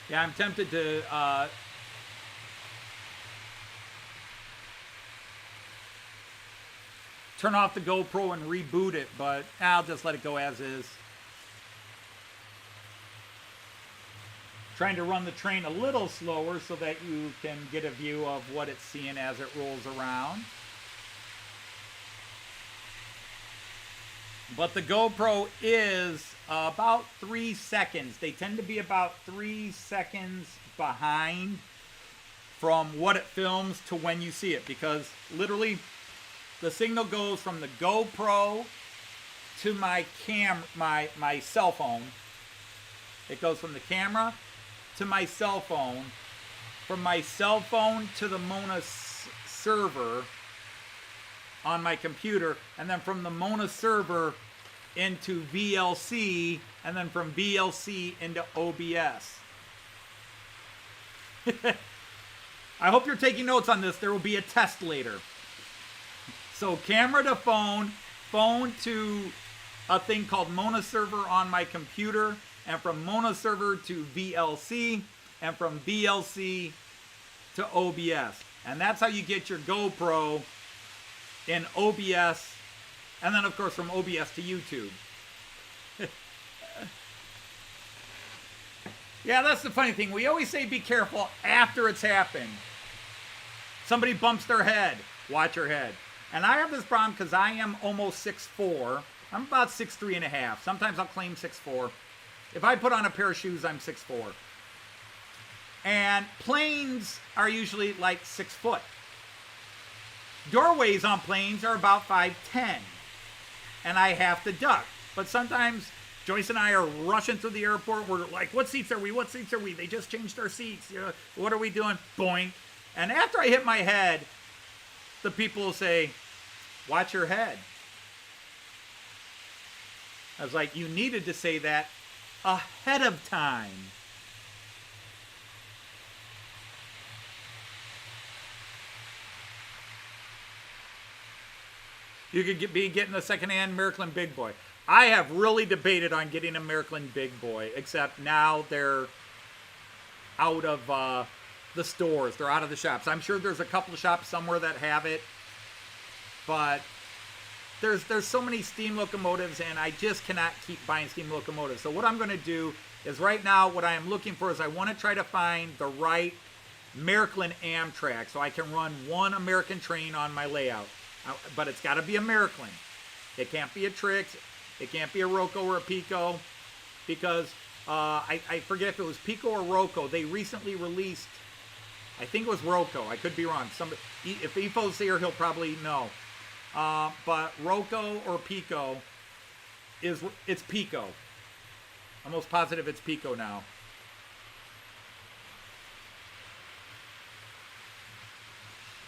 Yeah, I'm tempted to turn off the GoPro and reboot it, but I'll just let it go as is. Trying to run the train a little slower so that you can get a view of what it's seeing as it rolls around. But the GoPro is about 3 seconds. They tend to be about 3 seconds behind from what it films to when you see it, because literally the signal goes from the GoPro to my my cell phone. It goes from the camera to my cell phone, from my cell phone to the Mona server on my computer, and then from the Mona server into VLC, and then from VLC into OBS. I hope you're taking notes on this. There will be a test later. So camera to phone, phone to a thing called Mona server on my computer, and from Mona server to VLC, and from VLC to OBS. And that's how you get your GoPro in OBS, and then of course from OBS to YouTube. Yeah, that's the funny thing. We always say be careful after it's happened. Somebody bumps their head, watch your head. And I have this problem because I am almost 6'4". I'm about 6'3 and a half. Sometimes I'll claim 6'4". If I put on a pair of shoes, I'm 6'4". And planes are usually like 6 foot. Doorways on planes are about 5'10". And I have to duck. But sometimes Joyce and I are rushing through the airport. We're like, what seats are we? What seats are we? They just changed our seats. You know, what are we doing? Boing. And after I hit my head, the people will say, watch your head. I was like, you needed to say that ahead of time. You could be getting a secondhand Miraklin Big Boy. I have really debated on getting a Miraklin Big Boy, except now they're out of the stores. They're out of the shops. I'm sure there's a couple of shops somewhere that have it, but there's so many steam locomotives, and I just cannot keep buying steam locomotives. So what I'm going to do is right now what I am looking for is I want to try to find the right Miraklin Amtrak so I can run one American train on my layout. But it's got to be a Miraklin. It can't be a Trix. It can't be a Roco or a Pico, because I forget if it was Pico or Roco. They recently released, I think it was Roco. I could be wrong. If Efo's here, he'll probably know. But Roco or Pico it's Pico. I'm almost positive it's Pico now.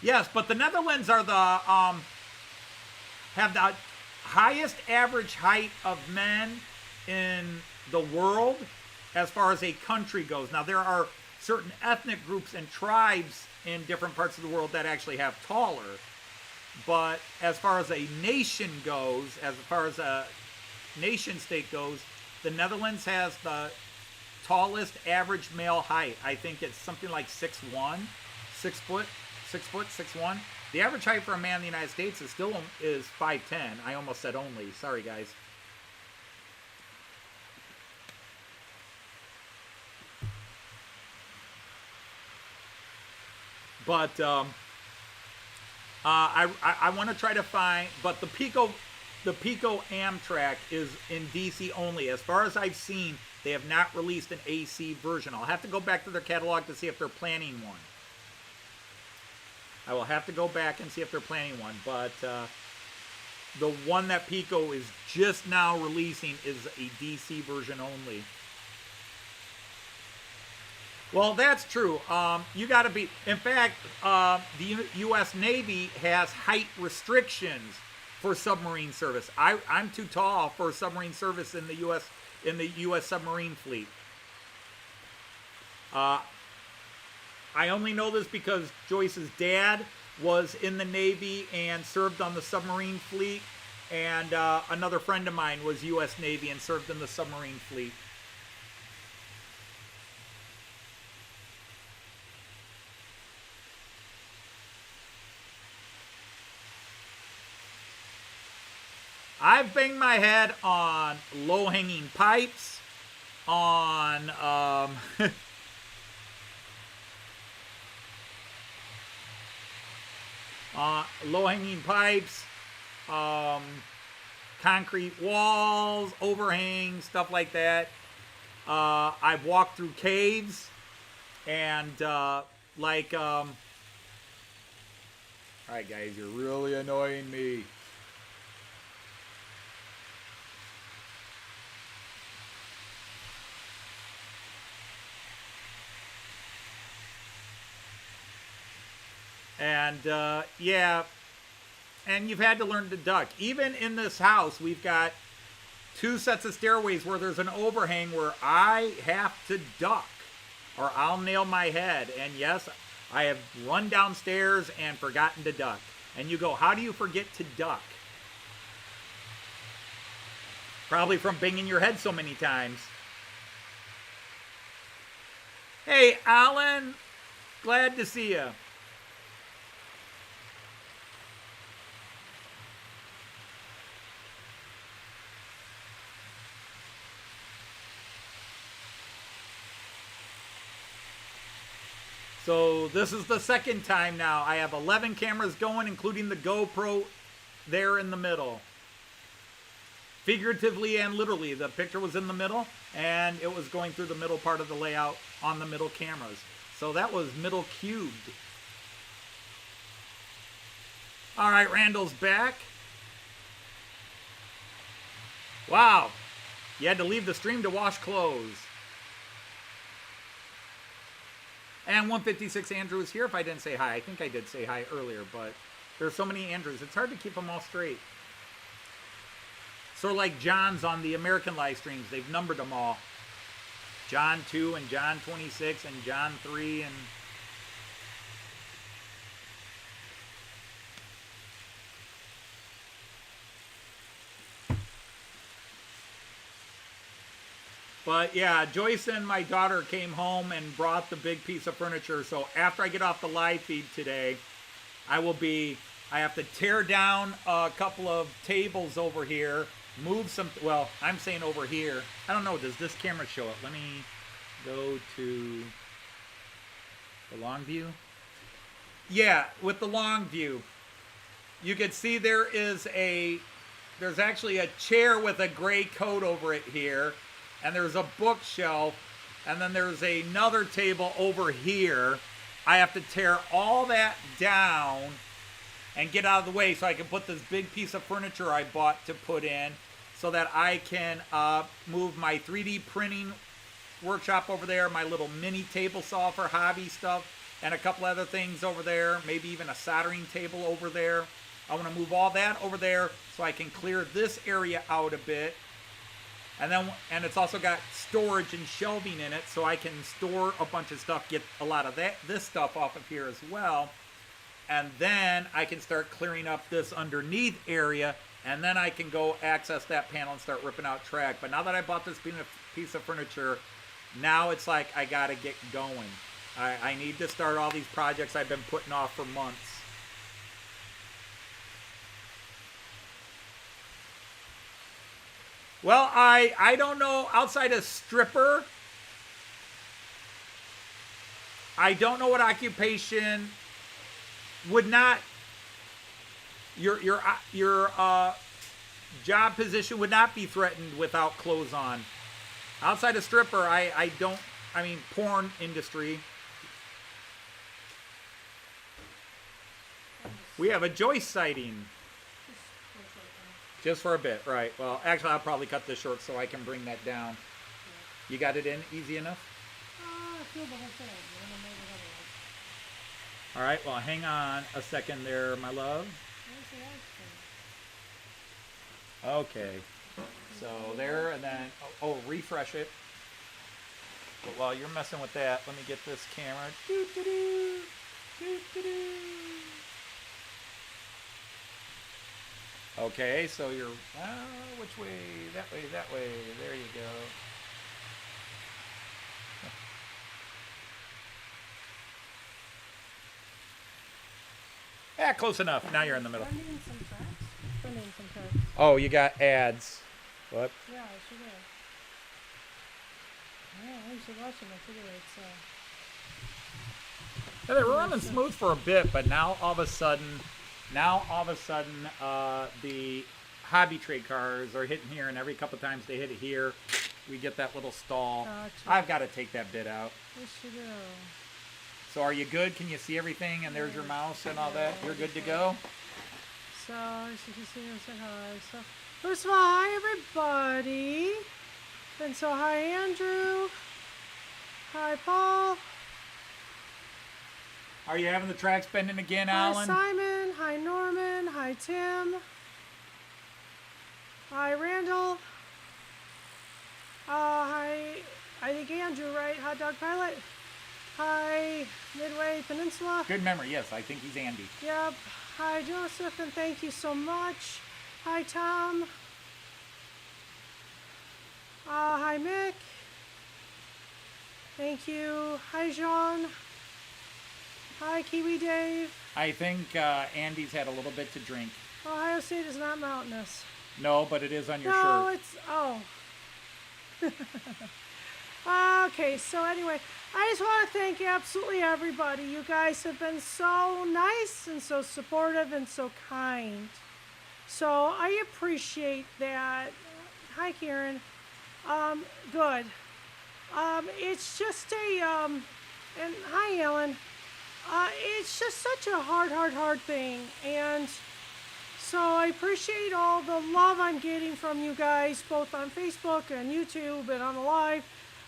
Yes, but the Netherlands are the have the highest average height of men in the world as far as a country goes. Now, there are certain ethnic groups and tribes in different parts of the world that actually have taller. But as far as a nation goes, as far as a nation state goes, the Netherlands has the tallest average male height. I think it's something like 6'1", 6 foot. 6'1". The average height for a man in the United States is 5'10". I almost said only. Sorry, guys. But I want to try to find. But the Pico Amtrak is in DC only. As far as I've seen, they have not released an AC version. I'll have to go back to their catalog to see if they're planning one. I will have to go back and see if they're planning one, but the one that Pico is just now releasing is a DC version only. Well, that's true. You got to be. In fact, the U.S. Navy has height restrictions for submarine service. I'm too tall for submarine service in the U.S. submarine fleet. I only know this because Joyce's dad was in the Navy and served on the submarine fleet, and another friend of mine was U.S. Navy and served in the submarine fleet. I've banged my head on low-hanging pipes, on low-hanging pipes, concrete walls, overhangs, stuff like that. I've walked through caves, and all right, guys, you're really annoying me. And yeah, and you've had to learn to duck. Even in this house, we've got 2 sets of stairways where there's an overhang where I have to duck or I'll nail my head. And yes, I have run downstairs and forgotten to duck. And you go, how do you forget to duck? Probably from banging your head so many times. Hey, Alan, glad to see you. So this is the second time now. I have 11 cameras going, including the GoPro there in the middle. Figuratively and literally, the picture was in the middle, and it was going through the middle part of the layout on the middle cameras. So that was middle cubed. All right, Randall's back. Wow. You had to leave the stream to wash clothes. And 156 Andrew is here. If I didn't say hi, I think I did say hi earlier, but there's so many Andrews. It's hard to keep them all straight. Sort of like John's on the American live streams. They've numbered them all. John 2 and John 26 and John 3 and... But yeah, Joyce and my daughter came home and brought the big piece of furniture. So after I get off the live feed today, I have to tear down a couple of tables over here, move some, well, I'm saying over here. I don't know, does this camera show it? Let me go to the long view. Yeah, with the long view, you can see there's actually a chair with a gray coat over it here. And there's a bookshelf, and then there's another table over here. I have to tear all that down and get out of the way so I can put this big piece of furniture I bought to put in so that I can move my 3D printing workshop over there, my little mini table saw for hobby stuff, and a couple other things over there, maybe even a soldering table over there. I want to move all that over there so I can clear this area out a bit. And it's also got storage and shelving in it, so I can store a bunch of stuff, get a lot of this stuff off of here as well. And then I can start clearing up this underneath area, and then I can go access that panel and start ripping out track. But now that I bought this piece of furniture, now it's like I gotta get going. I need to start all these projects I've been putting off for months. Well, I don't know, outside of stripper, I don't know what occupation would not, your job position would not be threatened without clothes on. Outside of stripper, porn industry. We have a Joyce sighting. Just for a bit, right. Well, actually, I'll probably cut this short so I can bring that down. You got it in easy enough? I feel the whole thing. You want to make it otherwise. All right, well, hang on a second there, my love. Okay. So there, and then, refresh it. But while you're messing with that, let me get this camera. Doo-doo-doo. Doo-doo-doo. Okay, so you're, which way? That way, that way. There you go. Yeah, close enough. Now you're in the middle. Sending some tracks. Oh, you got ads. What? Yeah, I should have. Yeah, I should watch them. I figure it's, Yeah, they were running smooth for a bit, but now all of a sudden, the hobby trade cars are hitting here, and every couple times they hit it here, we get that little stall. Gotcha. I've got to take that bit out. Yes, you do. So are you good? Can you see everything? And there's your mouse and all that? You're good to go? So, you can see him say hi. So, first of all, hi, everybody. And so, hi, Andrew. Hi, Paul. Are you having the track spending again, Hi, Alan? Simon. Hi, Norman. Hi, Tim. Hi, Randall. Hi, I think Andrew, right? Hot Dog Pilot. Hi, Midway Peninsula. Good memory, yes. I think he's Andy. Yep. Hi, Joseph, and thank you so much. Hi, Tom. Hi, Mick. Thank you. Hi, Jean. Hi, Kiwi Dave. I think Andy's had a little bit to drink. Ohio State is not mountainous. No, but it is on your No, shirt. it's, oh. Okay, so anyway, I just want to thank absolutely everybody. You guys have been so nice and so supportive and so kind. So I appreciate that. Hi, Karen. Good. It's just and hi, Ellen. It's just such a hard thing. And so I appreciate all the love I'm getting from you guys, both on Facebook and YouTube and on the live.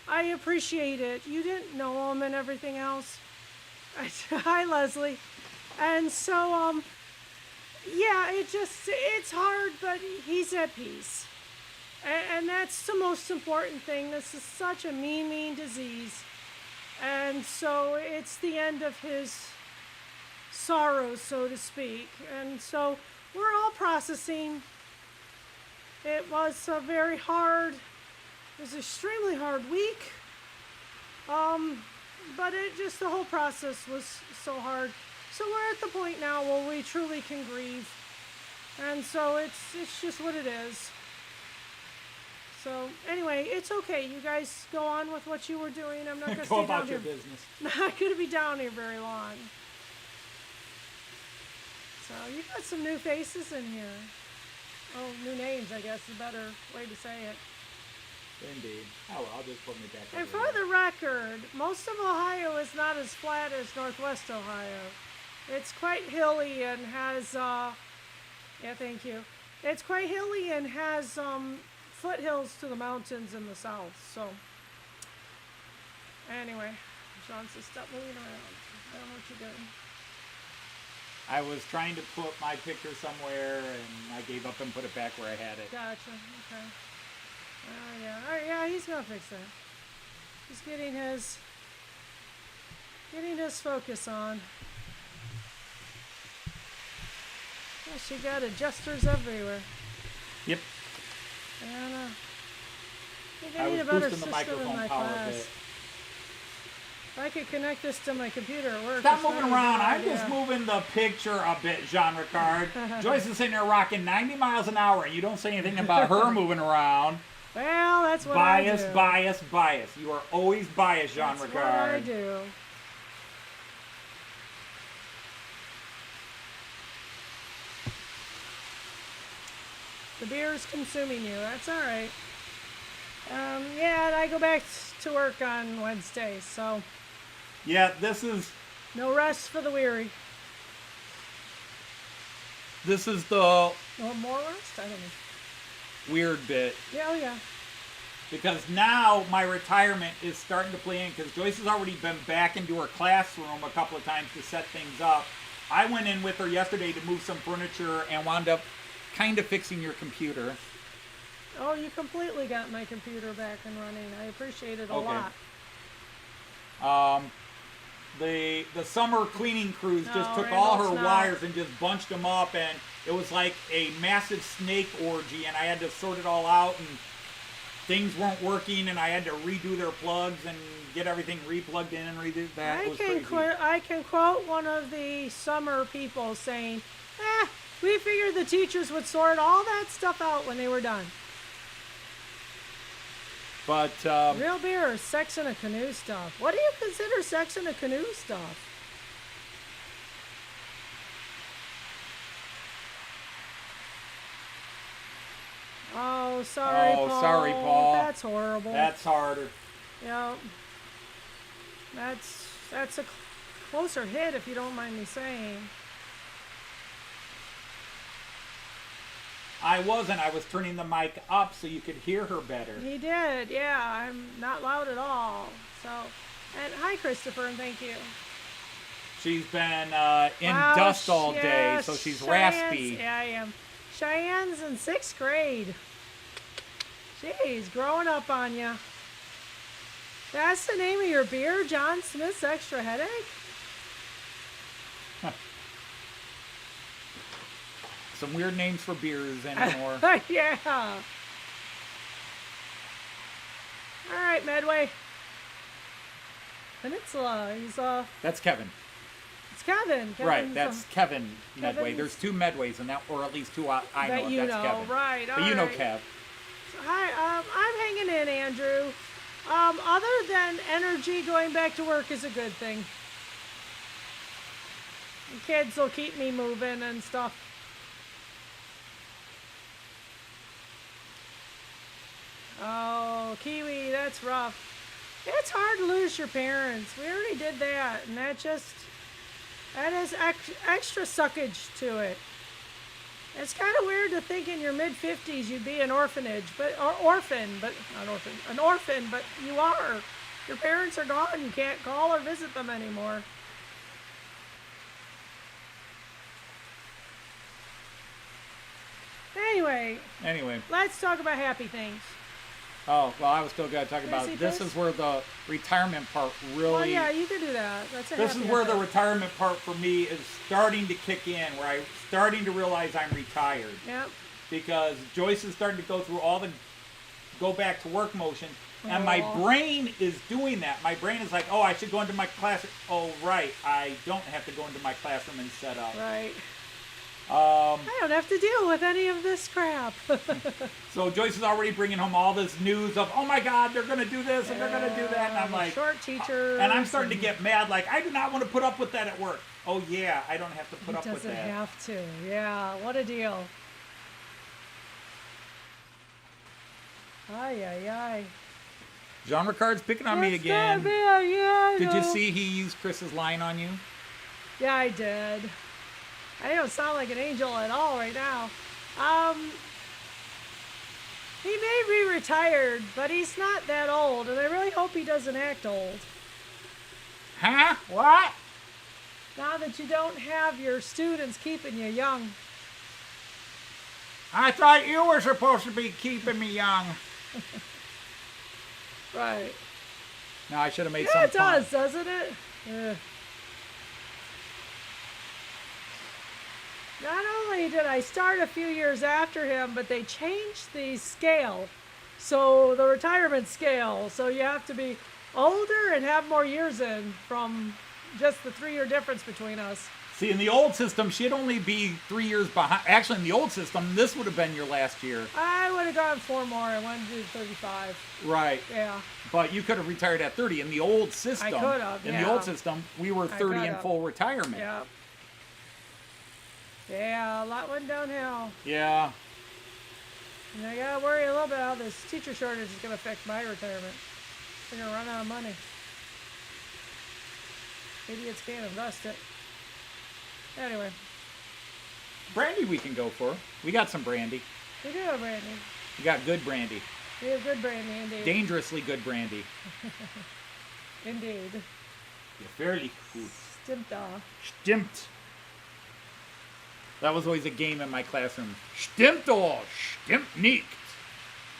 I appreciate it. You didn't know him and everything else. Hi, Leslie. And so, yeah, it's hard, but he's at peace. And that's the most important thing. This is such a mean disease. And so it's the end of his sorrows, so to speak. And so we're all processing. It was a very hard, it was an extremely hard week. But the whole process was so hard. So we're at the point now where we truly can grieve. And so it's just what it is. So anyway, it's okay. You guys go on with what you were doing. I'm not going to stay Go down about your here. business. Not going to be down here very long. So you got some new faces in here. Oh, new names, I guess is a better way to say it. Indeed. Oh, well, I'll just put me back And over for here. the record, most of Ohio is not as flat as Northwest Ohio. It's quite hilly and has, yeah, thank you. It's quite hilly and has foothills to the mountains in the south. So, anyway, John says stop moving around. I don't know what you're doing. I was trying to put my picture somewhere, and I gave up and put it back where I had it. Gotcha. Okay. Oh yeah. All right. Yeah, he's gonna fix that. He's getting his focus on. Yeah, she got adjusters everywhere. Yep. And I think I I need was a better boosting the system in microphone my power a class. bit. If I could connect this to my computer at work. Stop it's not moving a around. good I'm idea. just moving the picture a bit, Jean Ricard. Joyce is sitting there rocking 90 miles an hour, and you don't say anything about her moving around. Well, that's what Bias, I do. bias. You are always biased, Jean That's what I Ricard. do. The beer is consuming you. That's all right. Yeah, and I go back to work on Wednesday, so Yeah, this is no rest for the weary. the No more rest? I don't know. weird bit. Yeah, oh yeah. Because now my retirement is starting to play in, because Joyce has already been back into her classroom a couple of times to set things up. I went in with her yesterday to move some furniture and wound up kind of fixing your computer. Oh, you completely got my computer back and running. I appreciate it a Okay. lot. The summer cleaning crews just No, took all Randall's her not. wires and just bunched them up, and it was like a massive snake orgy, and I had to sort it all out, and things weren't working, and I had to redo their plugs and get everything replugged in and redo that. It was crazy. I can quote one of the summer people saying, we figured the teachers would sort all that stuff out when they were done. But Real beer or sex in a canoe stuff? What do you consider sex in a canoe stuff? Oh, sorry, Oh, Paul. sorry, Paul. That's horrible. that's harder. Yeah. That's a closer hit, if you don't mind me saying. I wasn't. I was turning the mic up so you could hear her better. He did, yeah. I'm not loud at all. So, and hi, Christopher, and thank you. She's been in Wow, dust all day, yeah, so she's Cheyenne's- raspy. Yeah, I am. Cheyenne's in 6th grade. Jeez, growing up on ya. That's the name of your beer, John Smith's Extra Headache? Some weird names for beers anymore. Yeah. All right, Medway. Peninsula. He's That's Kevin. it's Kevin. Right, Kevin's, that's Kevin Medway. Kevin's- There's 2 Medways in that, or at least 2 I know that of. you That's know, Kevin. right? But you know alright. Kev. Hi, I'm hanging in, Andrew. Other than energy, going back to work is a good thing. The kids will keep me moving and stuff. Oh, Kiwi, that's rough. It's hard to lose your parents. We already did that, and that is extra suckage to it. It's kind of weird to think in your mid-50s you'd be an orphan, but you are. Your parents are gone. You can't call or visit them anymore. Anyway, let's talk about happy things. Oh, well, I was still going to talk about Busy this face? is where the retirement part really... Well, yeah, you can do that. That's a This happy is where the ending. retirement part for me is starting to kick in, where I'm starting to realize I'm retired. Yep. Because Joyce is starting to go through all the go back to work motion, and my brain is doing that. My brain is like, oh, I should go into my classroom. Oh, right, I don't have to go into my classroom and set up. Right. I don't have to deal with any of this crap. So Joyce is already bringing home all this news of, oh my God, they're going to do this and they're going to do that. And I'm like, short teachers. and I'm starting to get mad. Like, I do not want to put up with that at work. Oh yeah, I don't have to put up with that. Doesn't have to. Yeah, what a deal. Ay. Jean Ricard's picking on me That's again. not me, yeah, I Did you know. see he used Chris's line on you? Yeah, I did. I don't sound like an angel at all right now. He may be retired, but he's not that old, and I really hope he doesn't act old. Huh? What? Now that you don't have your students keeping you young. I thought you were supposed to be keeping me young. Right. No, I should have made Yeah, some it fun. does, doesn't it? Ugh. Not only did I start a few years after him, but they changed the scale. So the retirement scale. So you have to be older and have more years in from just the 3-year difference between us. See, in the old system, she'd only be 3 years behind. Actually, in the old system, this would have been your last year. I would have gone 4 more. I wanted to do 35. Right. Yeah. But you could have retired at 30. In the old system, I could have, in the yeah. old system, we were 30 could in have. full retirement. Yeah. Yeah, a lot went downhill. Yeah. And I gotta worry a little bit how this teacher shortage is gonna affect my retirement. We're gonna run out of money. Idiots can't invest it. Anyway, Brandy we can go for. We got some brandy. we do have brandy. We got good brandy. We have good brandy, indeed. Dangerously good brandy. Indeed. Yeah, fairly good. Stimmt. Stimmt. That was always a game in my classroom. Stimmt or stimmt nicht.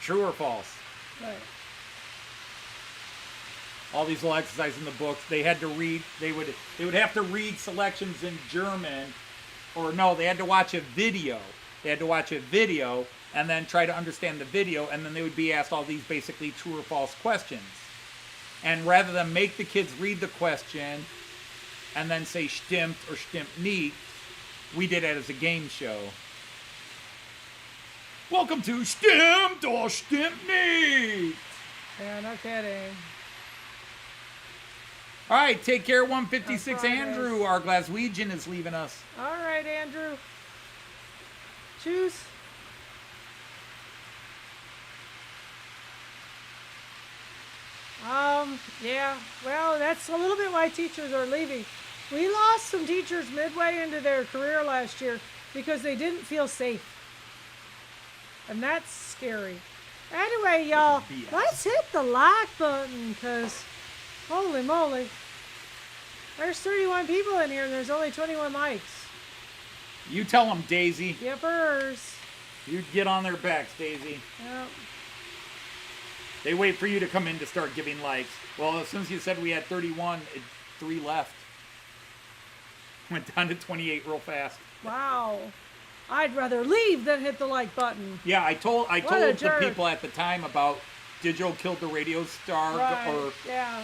True or false? Right. All these little exercises in the books, they had to read. They would have to read selections in German, or no, they had to watch a video. They had to watch a video and then try to understand the video, and then they would be asked all these basically true or false questions. And rather than make the kids read the question and then say stimmt or stimmt nicht, we did it as a game show. Welcome to Stimmt or Stimmt Nicht. Yeah, no kidding. All right, take care, 156 That's right, Andrew. Our Glaswegian is leaving us. All right, Andrew. Choose. Yeah, well, that's a little bit why teachers are leaving. We lost some teachers midway into their career last year because they didn't feel safe. And that's scary. Anyway, y'all, BS. let's hit the like button because, holy moly, there's 31 people in here and there's only 21 likes. You tell them, Daisy. Yippers. You get on their backs, Daisy. Yep. They wait for you to come in to start giving likes. Well, as soon as you said we had 31, 3 left. Went down to 28 real fast. Wow. I'd rather leave than hit the like button. Yeah, I told a the jerk. people at the time about Digital killed the radio star, Right. or Yeah.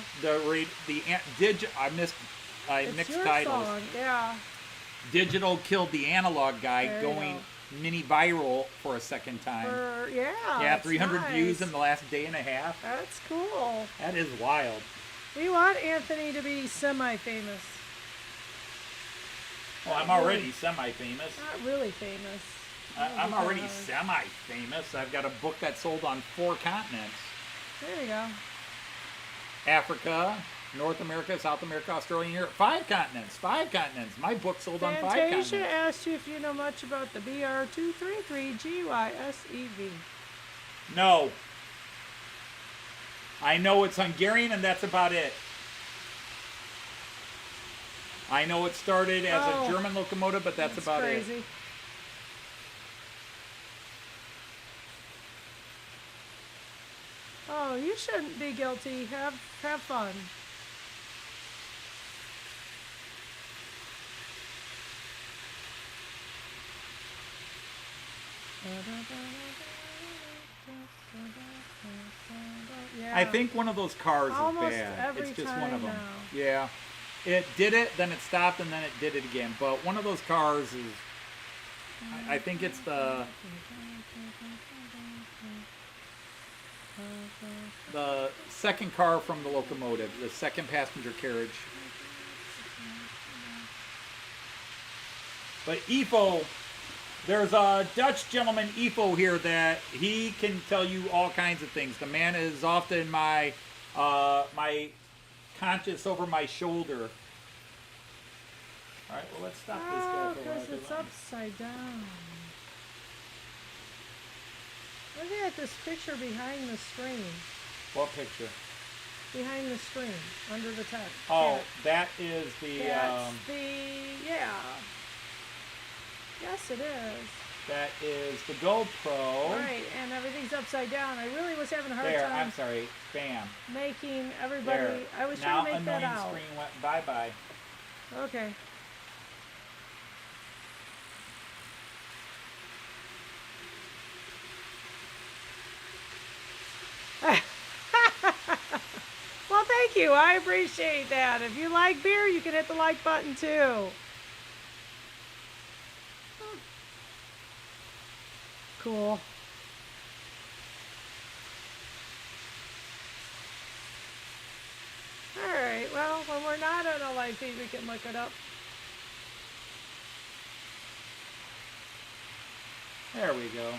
I It's mixed your titles. song. Yeah. Digital killed the analog guy, There you going mini viral for a second time. Yeah. Yeah, it's 300 nice. views in the last day and a half. That's cool. That is wild. We want Anthony to be semi-famous. Well, I'm already semi-famous. Not really famous. I'm already semi-famous. I've got a book that sold on 4 continents. There you go. Africa, North America, South America, Australia, and Europe. 5 continents. 5 continents. My book sold on 5 continents. Fantasia asked you if you know much about the BR233GYSEV. No. I know it's Hungarian, and that's about it. I know it started as a German locomotive, but that's about crazy. it. Oh, you shouldn't be guilty. Have fun. Yeah. I think one of those cars Almost is bad. every It's just time one of them. now. Yeah. It did it, then it stopped, and then it did it again. But one of those cars is... I think it's the second car from the locomotive, the second passenger carriage. But EFO, there's a Dutch gentleman, EFO, here that he can tell you all kinds of things. The man is often my my conscience over my shoulder. All right, well, let's stop this guy for a while. because it's upside down. Look at this picture behind the screen. What picture? Behind the screen, under the text. Oh, that is the... That's yeah. Yes, it is. that is the GoPro. Right, and everything's upside down. I really was having a hard There, time I'm sorry. Bam. making everybody... There. I was Now trying to make that annoying out. screen went bye-bye. Okay. Well, thank you. I appreciate that. If you like beer, you can hit the like button too. Cool. All right. Well, when we're not on a live feed, we can look it up. There we go.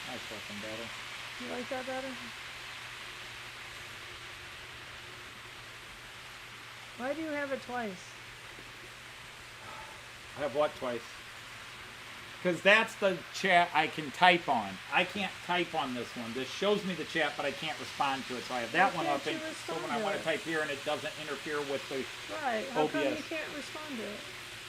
That's fucking better. You like that better? Why do you have it twice? I have what twice? Because that's the chat I can type on. I can't type on this one. This shows me the chat, but I can't respond to it. So I have that Why one up, can't and you so when respond I to want to it? type here and it doesn't interfere with the... Right. How come you OBS. can't respond to it?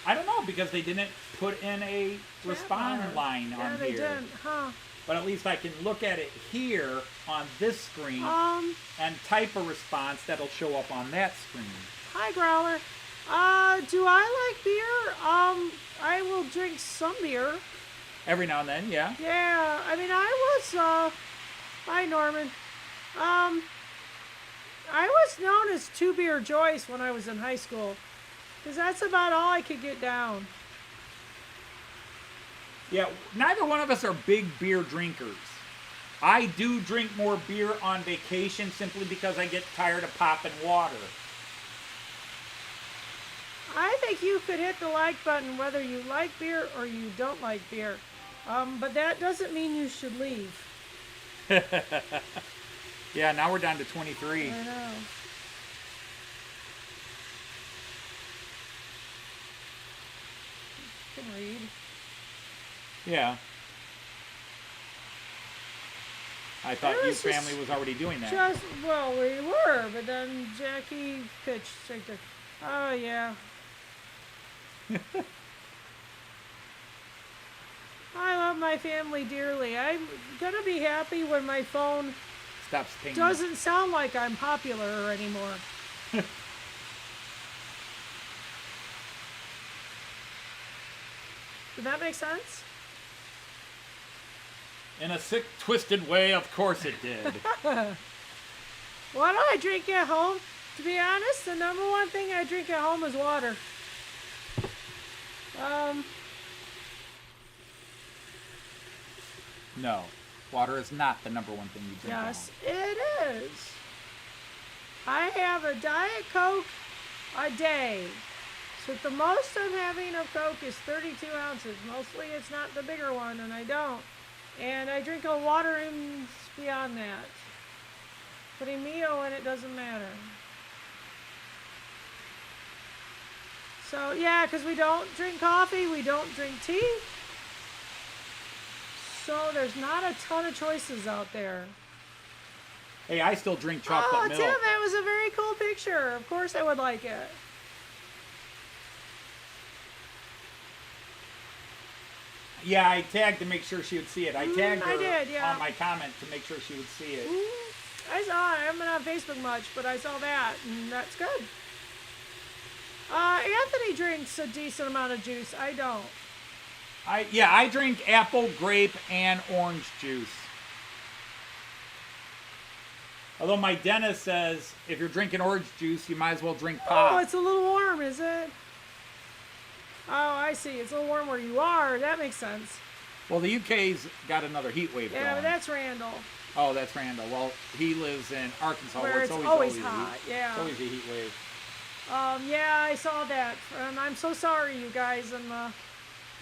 I don't know, because they didn't put in a respond bar. line Yeah, on they here. didn't, huh? But at least I can look at it here on this screen and type a response that'll show up on that screen. Hi, Growler. Do I like beer? I will drink some beer. Every now and then, yeah. Yeah, I mean, I was, hi, Norman. I was known as Two Beer Joyce when I was in high school, because that's about all I could get down. Yeah, neither one of us are big beer drinkers. I do drink more beer on vacation simply because I get tired of popping water. I think you could hit the like button whether you like beer or you don't like beer. But that doesn't mean you should leave. Yeah, now we're down to 23. I know. You can read. Yeah. I thought There you was just- family was already doing that. Well, we were, but then Jackie pitched right there. Oh, yeah. I love my family dearly. I'm gonna be happy when my phone Stops pinging. doesn't sound like I'm popular anymore. Did that make sense? In a sick, twisted way, of course it did. What do I drink at home? To be honest, the number one thing I drink at home is water. No. Water is not the number one thing you drink. Yes, it is. I have a Diet Coke a day. So the most I'm having of Coke is 32 ounces. Mostly it's not the bigger one, and I don't. And I drink a water in beyond that. Putting Mio in it doesn't matter. So yeah, because we don't drink coffee, we don't drink tea. So there's not a ton of choices out there. Hey, I still drink chocolate Oh, milk. Tim, that was a very cool picture. Of course I would like it. Yeah, I tagged to make sure she would see it. I tagged her I did, yeah. on my comment to make sure she would see it. I saw it. I haven't been on Facebook much, but I saw that, and that's good. Anthony drinks a decent amount of juice. I don't. I drink apple, grape, and orange juice. Although my dentist says if you're drinking orange juice, you might as well drink pop. Oh, it's a little warm, is it? Oh, I see. It's a little warm where you are. That makes sense. Well, the UK's got another heat wave Yeah, going. but that's Randall. Oh, that's Randall. Well, he lives in Arkansas Where where it's it's always a hot, heat. yeah. It's always a heat wave. Yeah, I saw that. And I'm so sorry, you guys in the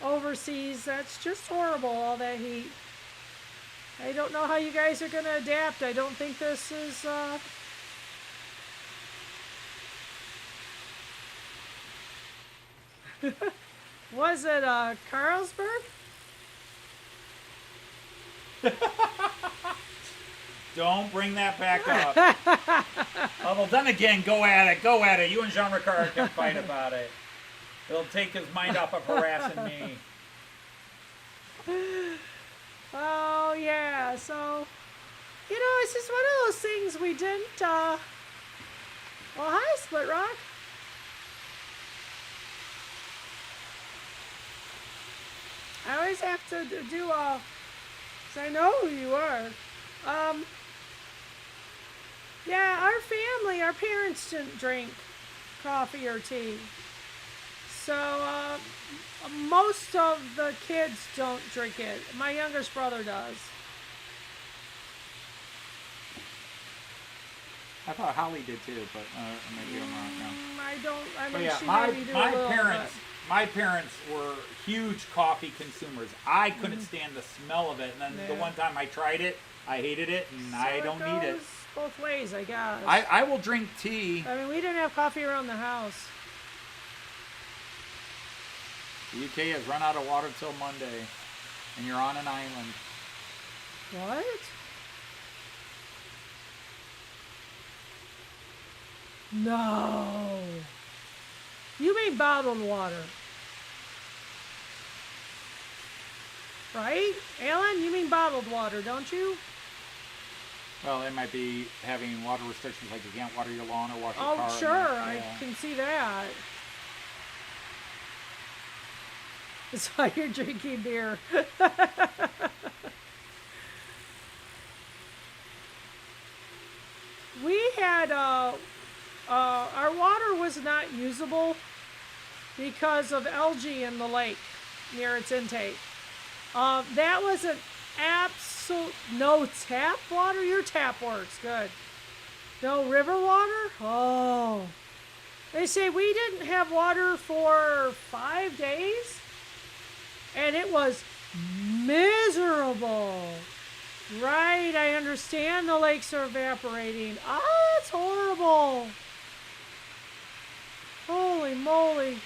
overseas. That's just horrible, all that heat. I don't know how you guys are going to adapt. I don't think this is... Was it Carlsberg? Don't bring that back up. Oh, well, then again, go at it. Go at it. You and Jean Ricard can fight about it. It'll take his mind off of harassing me. Oh, yeah. So, it's just one of those things we didn't... Well, hi, Split Rock. I always have to do a... Because I know who you are. Yeah, our family, our parents didn't drink coffee or tea. So, most of the kids don't drink it. My youngest brother does. I thought Holly did too, but maybe I'm wrong now. I don't, I But mean, yeah, she my maybe do a little, my parents were huge coffee consumers. I couldn't stand the smell of it, and then the Yeah. one time I tried it, I hated it, and So I don't need it. goes both ways, I guess. I will drink tea. I mean, we didn't have coffee around the house. The UK has run out of water till Monday, and you're on an island. What? No. You mean bottled water. Right? Alan, you mean bottled water, don't you? Well, they might be having water restrictions, like you can't water your lawn or wash your Oh, car. sure. I Yeah. can see that. That's why you're drinking beer. We had, our water was not usable because of algae in the lake near its intake. That was an absolute, no tap water? Your tap works, good. No river water? Oh. They say we didn't have water for 5 days, and it was miserable. Right, I understand the lakes are evaporating. Ah, it's horrible. Holy moly.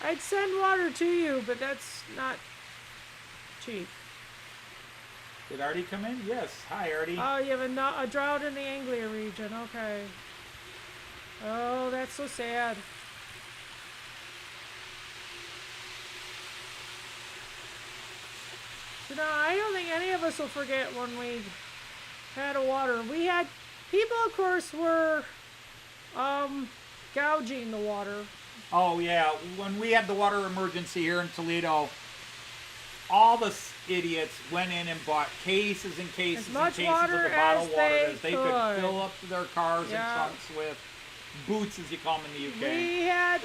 I'd send water to you, but that's not cheap. Did Artie come in? Yes. Hi, Artie. Oh, you have a drought in the Anglia region. Okay. Oh, that's so sad. So no, I don't think any of us will forget when we had a water. We had people, of course, were gouging the water. Oh, yeah. When we had the water emergency here in Toledo, all the idiots went in and bought cases and cases As and much cases water of the bottled as water they that they could could. fill up their cars Yeah. and trunks with. boots, as you call them in the UK.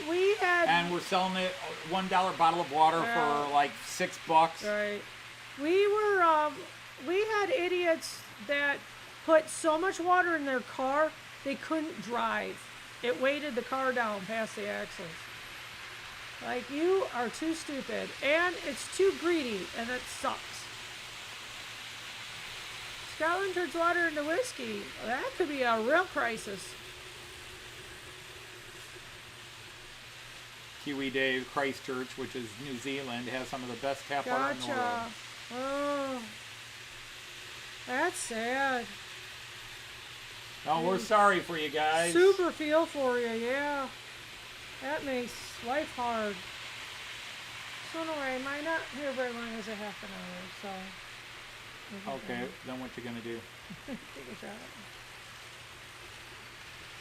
We had, And we're selling it $1 bottle of water for like $6. right. We had idiots that put so much water in their car they couldn't drive. It weighted the car down past the axles. Like, you are too stupid, and it's too greedy, and it sucks. Scotland turns water into whiskey. That could be a real crisis. Kiwi Day Christchurch, which is New Zealand, has some of the best tap water in the world. Gotcha. Oh, that's sad. Oh, we're sorry for you guys. Super feel for you, yeah. That makes life hard. So anyway, might not here very long as a half an hour, so. Okay, then what you gonna do? Take a shot.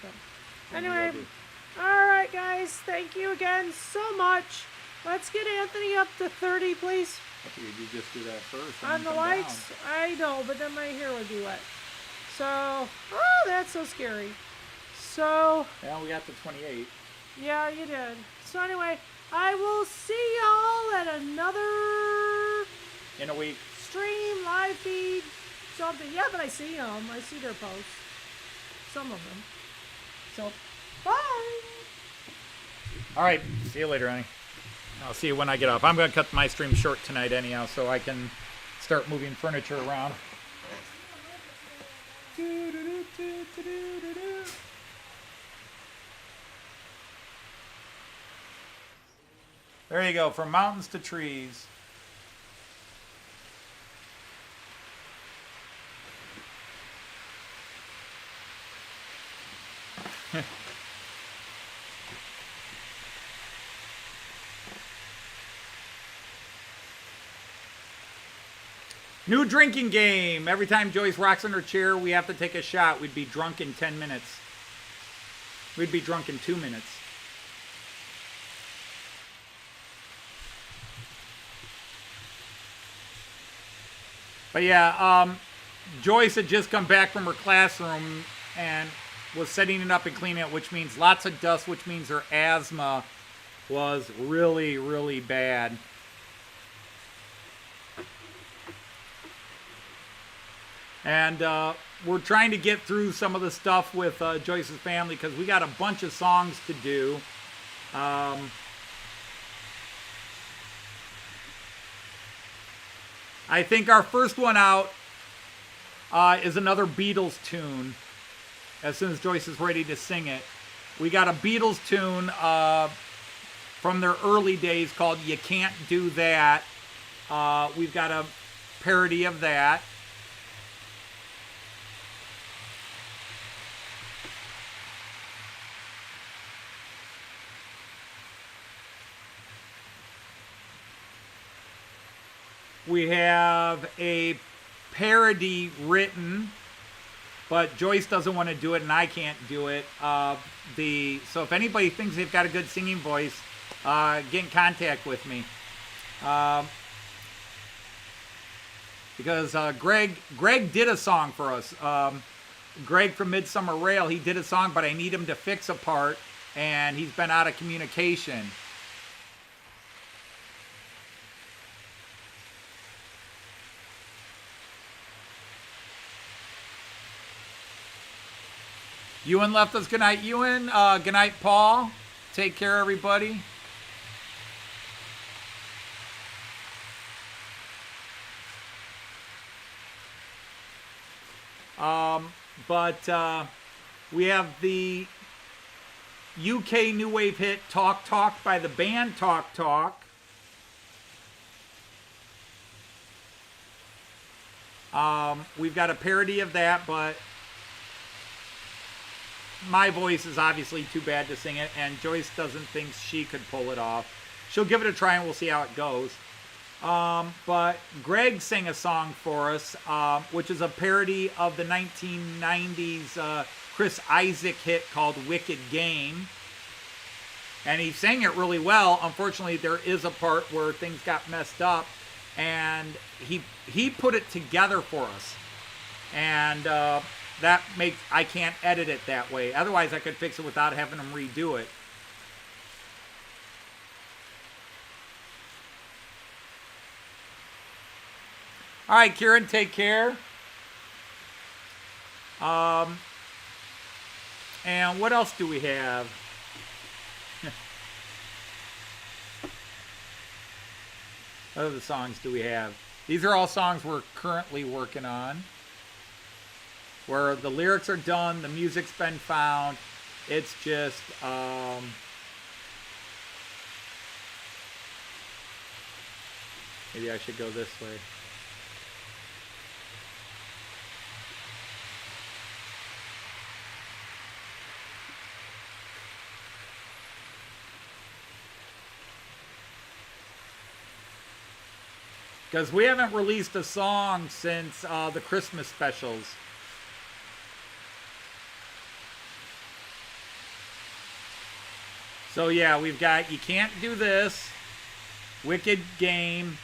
So, What you anyway, gotta do? all right, guys. Thank you again so much. Let's get Anthony up to 30, please. I figured you just do that first. and On the then come lights. I know, but then my hair would be wet. So, oh, that's so scary. So, down. Yeah, we got to 28. yeah, you did. So anyway, I will see y'all at another In a week. stream, live feed, something. Yeah, but I see them. I see their posts. Some of them. So, bye. All right. See you later, honey. I'll see you when I get off. I'm going to cut my stream short tonight anyhow, so I can start moving furniture around. There you go. From mountains to trees. New drinking game. Every time Joyce rocks in her chair, we have to take a shot. We'd be drunk in 10 minutes. We'd be drunk in 2 minutes. But yeah, Joyce had just come back from her classroom and was setting it up and cleaning it, which means lots of dust, which means her asthma was really, really bad. And we're trying to get through some of the stuff with Joyce's family because we got a bunch of songs to do. I think our first one out is another Beatles tune. As soon as Joyce is ready to sing it. We got a Beatles tune from their early days called You Can't Do That. We've got a parody of that. We have a parody written, but Joyce doesn't want to do it and I can't do it. So if anybody thinks they've got a good singing voice, get in contact with me. Because Greg did a song for us. Greg from Midsummer Rail, he did a song, but I need him to fix a part, and he's been out of communication. Ewan left us. Good night, Ewan. Good night, Paul. Take care, everybody. But we have the UK new wave hit Talk Talk by the band Talk Talk. We've got a parody of that, but my voice is obviously too bad to sing it, and Joyce doesn't think she could pull it off. She'll give it a try and we'll see how it goes. But Greg sang a song for us, which is a parody of the 1990s Chris Isaak hit called Wicked Game. And he sang it really well. Unfortunately, there is a part where things got messed up, and he put it together for us. And I can't edit it that way. Otherwise, I could fix it without having them redo it. All right, Kieran, take care. And what else do we have? What other songs do we have? These are all songs we're currently working on, where the lyrics are done, the music's been found. It's just maybe I should go this way. Because we haven't released a song since the Christmas specials. So yeah, we've got You Can't Do This, Wicked Game.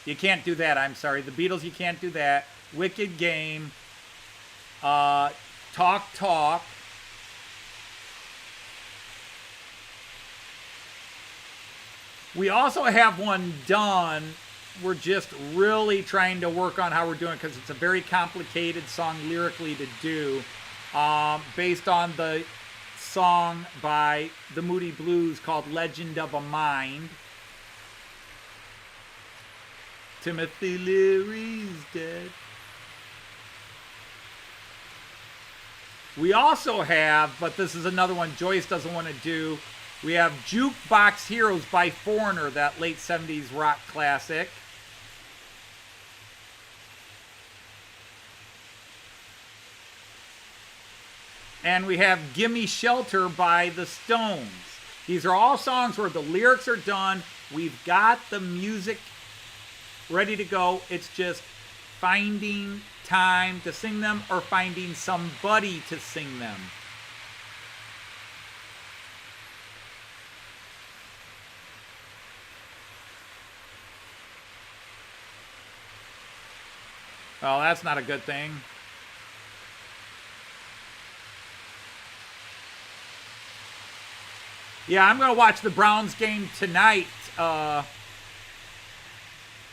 You Can't Do That, I'm sorry. The Beatles, You Can't Do That. Wicked Game. Talk Talk. We also have one done. We're just really trying to work on how we're doing it because it's a very complicated song lyrically to do, based on the song by the Moody Blues called Legend of a Mind. Timothy Leary's dead. We also have, but this is another one Joyce doesn't want to do, we have Jukebox Heroes by Foreigner, that late 70s rock classic. And we have Gimme Shelter by the Stones. These are all songs where the lyrics are done. We've got the music ready to go. It's just finding time to sing them or finding somebody to sing them. Well, that's not a good thing. Yeah, I'm going to watch the Browns game tonight,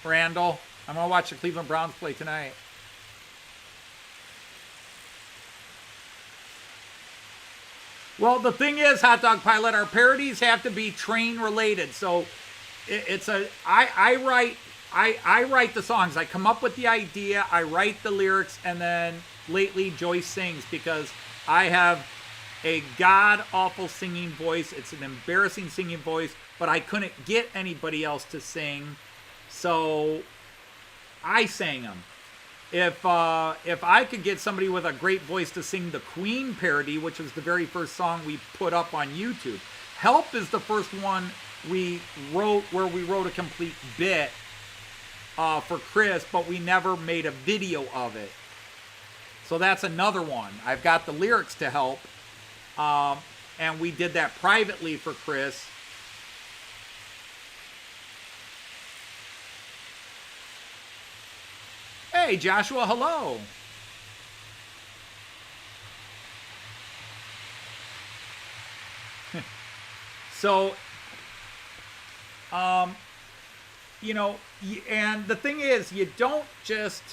Randall. I'm going to watch the Cleveland Browns play tonight. Well, the thing is, Hot Dog Pilot, our parodies have to be train related. So I write the songs. I come up with the idea, I write the lyrics, and then lately Joyce sings because I have a god-awful singing voice. It's an embarrassing singing voice, but I couldn't get anybody else to sing, so I sang them. If I could get somebody with a great voice to sing the Queen parody, which was the very first song we put up on YouTube. Help is the first one we wrote where we wrote a complete bit for Chris, but we never made a video of it. So that's another one. I've got the lyrics to Help. And we did that privately for Chris. Hey, Joshua, hello. So, you know, and the thing is, you don't just...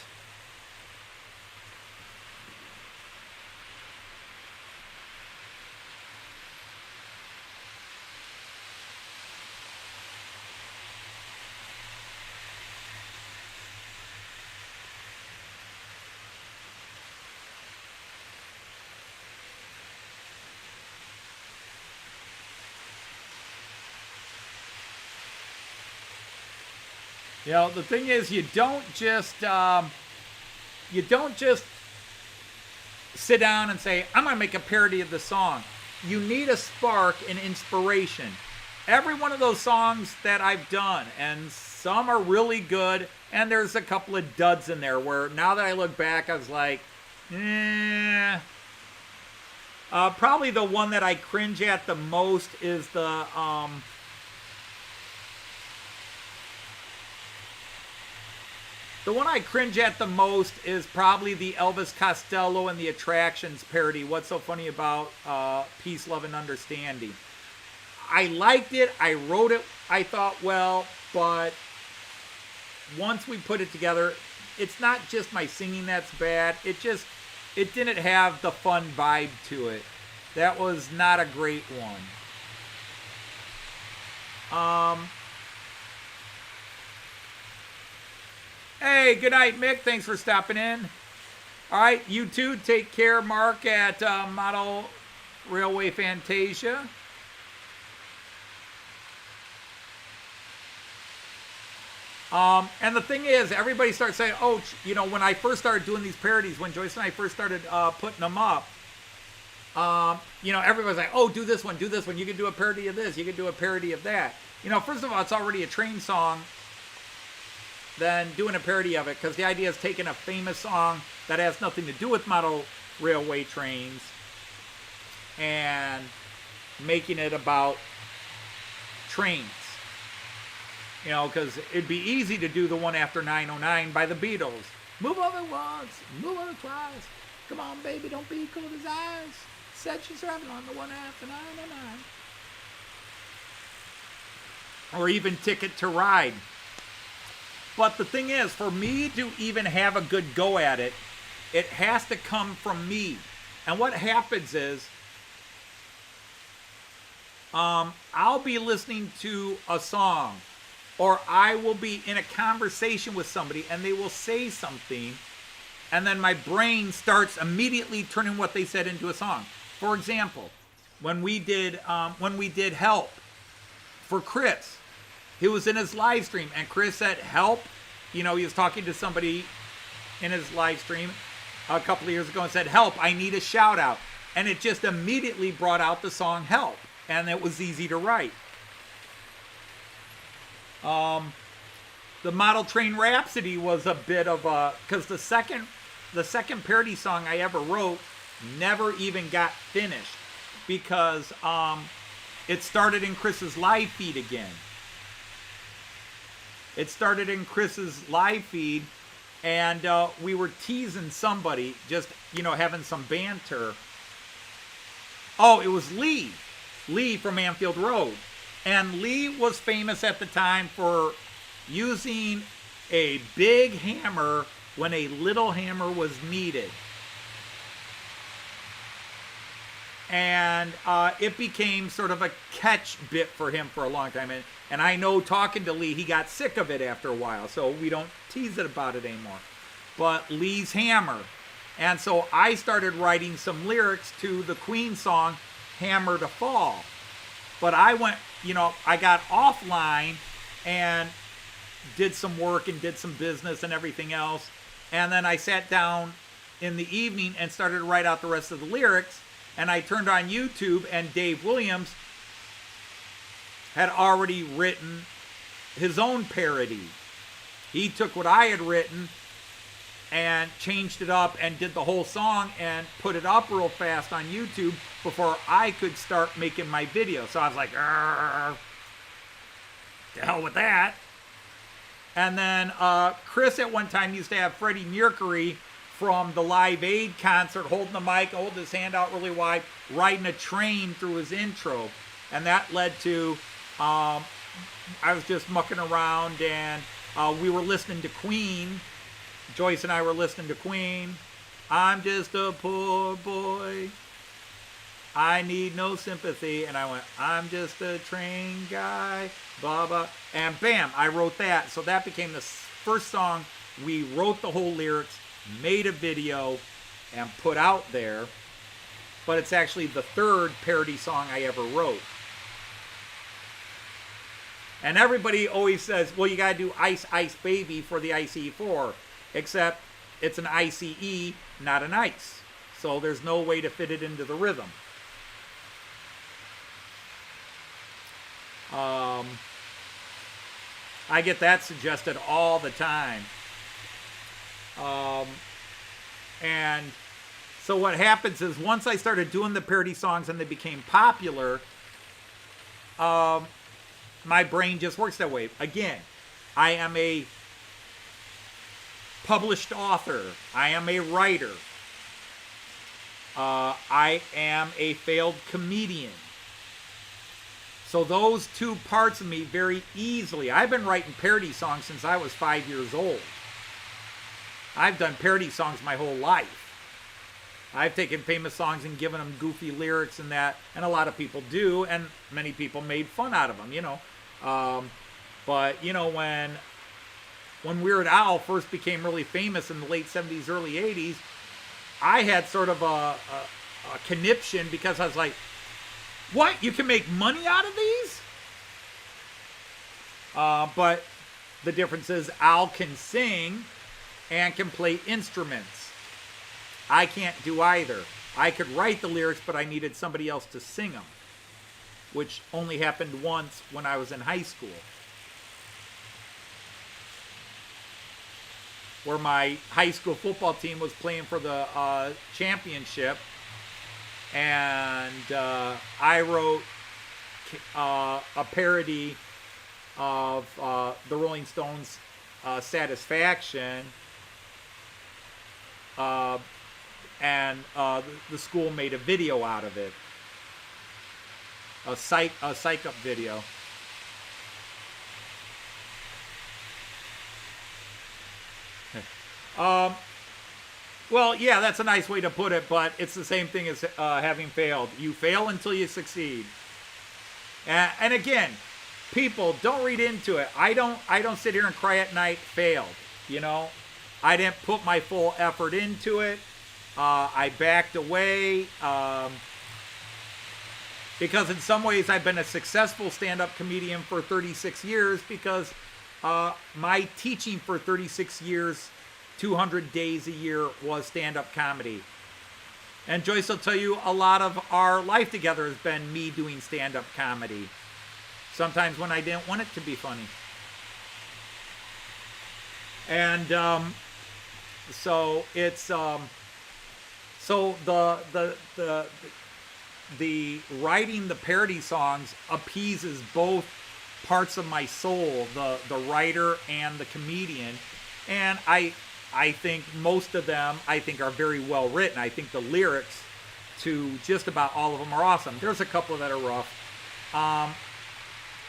You know, the thing is, you don't just sit down and say, I'm going to make a parody of the song. You need a spark and inspiration. Every one of those songs that I've done, and some are really good, and there's a couple of duds in there where now that I look back, I was like, probably the one that I cringe at the most is the, The one I cringe at the most is probably the Elvis Costello and the Attractions parody, What's So Funny About Peace, Love, and Understanding. I liked it. I wrote it. I thought, well, but once we put it together, it's not just my singing that's bad. It didn't have the fun vibe to it. That was not a great one. Hey, good night, Mick. Thanks for stopping in. All right, you too. Take care, Mark, at Model Railway Fantasia. And the thing is, everybody starts saying, oh, you know, when I first started doing these parodies, when Joyce and I first started putting them up, you know, everybody's like, oh, do this one. You can do a parody of this. You can do a parody of that. You know, first of all, it's already a train song than doing a parody of it, because the idea is taking a famous song that has nothing to do with model railway trains and making it about trains. You know, because it'd be easy to do the one after 909 by the Beatles. Move over once, move over twice. Come on, baby, don't be cold as ice. Set you serving on the one after 909. Or even Ticket to Ride. But the thing is, for me to even have a good go at it, it has to come from me. And what happens is, I'll be listening to a song, or I will be in a conversation with somebody and they will say something, and then my brain starts immediately turning what they said into a song. For example, when we did Help for Chris, he was in his live stream and Chris said help. You know, he was talking to somebody in his live stream a couple of years ago and said, help, I need a shout out. And it just immediately brought out the song Help. And it was easy to write. The Model Train Rhapsody was a bit of a, because the second parody song I ever wrote never even got finished, because it started in Chris's live feed again. It started in Chris's live feed, and we were teasing somebody, just, you know, having some banter. Oh, it was Lee from Anfield Road. And Lee was famous at the time for using a big hammer when a little hammer was needed. And it became sort of a catch bit for him for a long time. And I know, talking to Lee, he got sick of it after a while, so we don't tease it about it anymore. But Lee's hammer. And so I started writing some lyrics to the Queen song, Hammer to Fall. But I went, you know, I got offline and did some work and did some business and everything else. And then I sat down in the evening and started to write out the rest of the lyrics. And I turned on YouTube, and Dave Williams had already written his own parody. He took what I had written and changed it up and did the whole song and put it up real fast on YouTube before I could start making my video. So I was like, to hell with that. And then Chris at one time used to have Freddie Mercury from the Live Aid concert holding the mic, holding his hand out really wide, riding a train through his intro. And that led to, I was just mucking around, and we were listening to Queen. Joyce and I were listening to Queen. I'm just a poor boy. I need no sympathy. And I went, I'm just a train guy. Blah, blah. And bam, I wrote that. So that became the first song. We wrote the whole lyrics, made a video, and put out there. But it's actually the third parody song I ever wrote. And everybody always says, well, you got to do Ice Ice Baby for the ICE4. Except it's an ICE, not an ice. So there's no way to fit it into the rhythm. I get that suggested all the time. And so what happens is, once I started doing the parody songs and they became popular, my brain just works that way. Again, I am a published author. I am a writer. I am a failed comedian. So those two parts of me very easily. I've been writing parody songs since I was 5 years old. I've done parody songs my whole life. I've taken famous songs and given them goofy lyrics and that, and a lot of people do, and many people made fun out of them, you know. But, you know, when Weird Al first became really famous in the late 70s, early 80s, I had sort of a conniption because I was like, what? You can make money out of these? But the difference is Al can sing and can play instruments. I can't do either. I could write the lyrics, but I needed somebody else to sing them, which only happened once when I was in high school, where my high school football team was playing for the championship, and I wrote a parody of the Rolling Stones' Satisfaction, and the school made a video out of it, a psych up video. Well, yeah, that's a nice way to put it, but it's the same thing as having failed. You fail until you succeed. And again, people, don't read into it. I don't sit here and cry at night, failed, you know. I didn't put my full effort into it. I backed away because in some ways I've been a successful stand-up comedian for 36 years because my teaching for 36 years, 200 days a year, was stand-up comedy. And Joyce will tell you a lot of our life together has been me doing stand-up comedy. Sometimes when I didn't want it to be funny. And so it's so the writing the parody songs appeases both parts of my soul, the writer and the comedian. And I think most of them, I think, are very well written. I think the lyrics to just about all of them are awesome. There's a couple that are rough.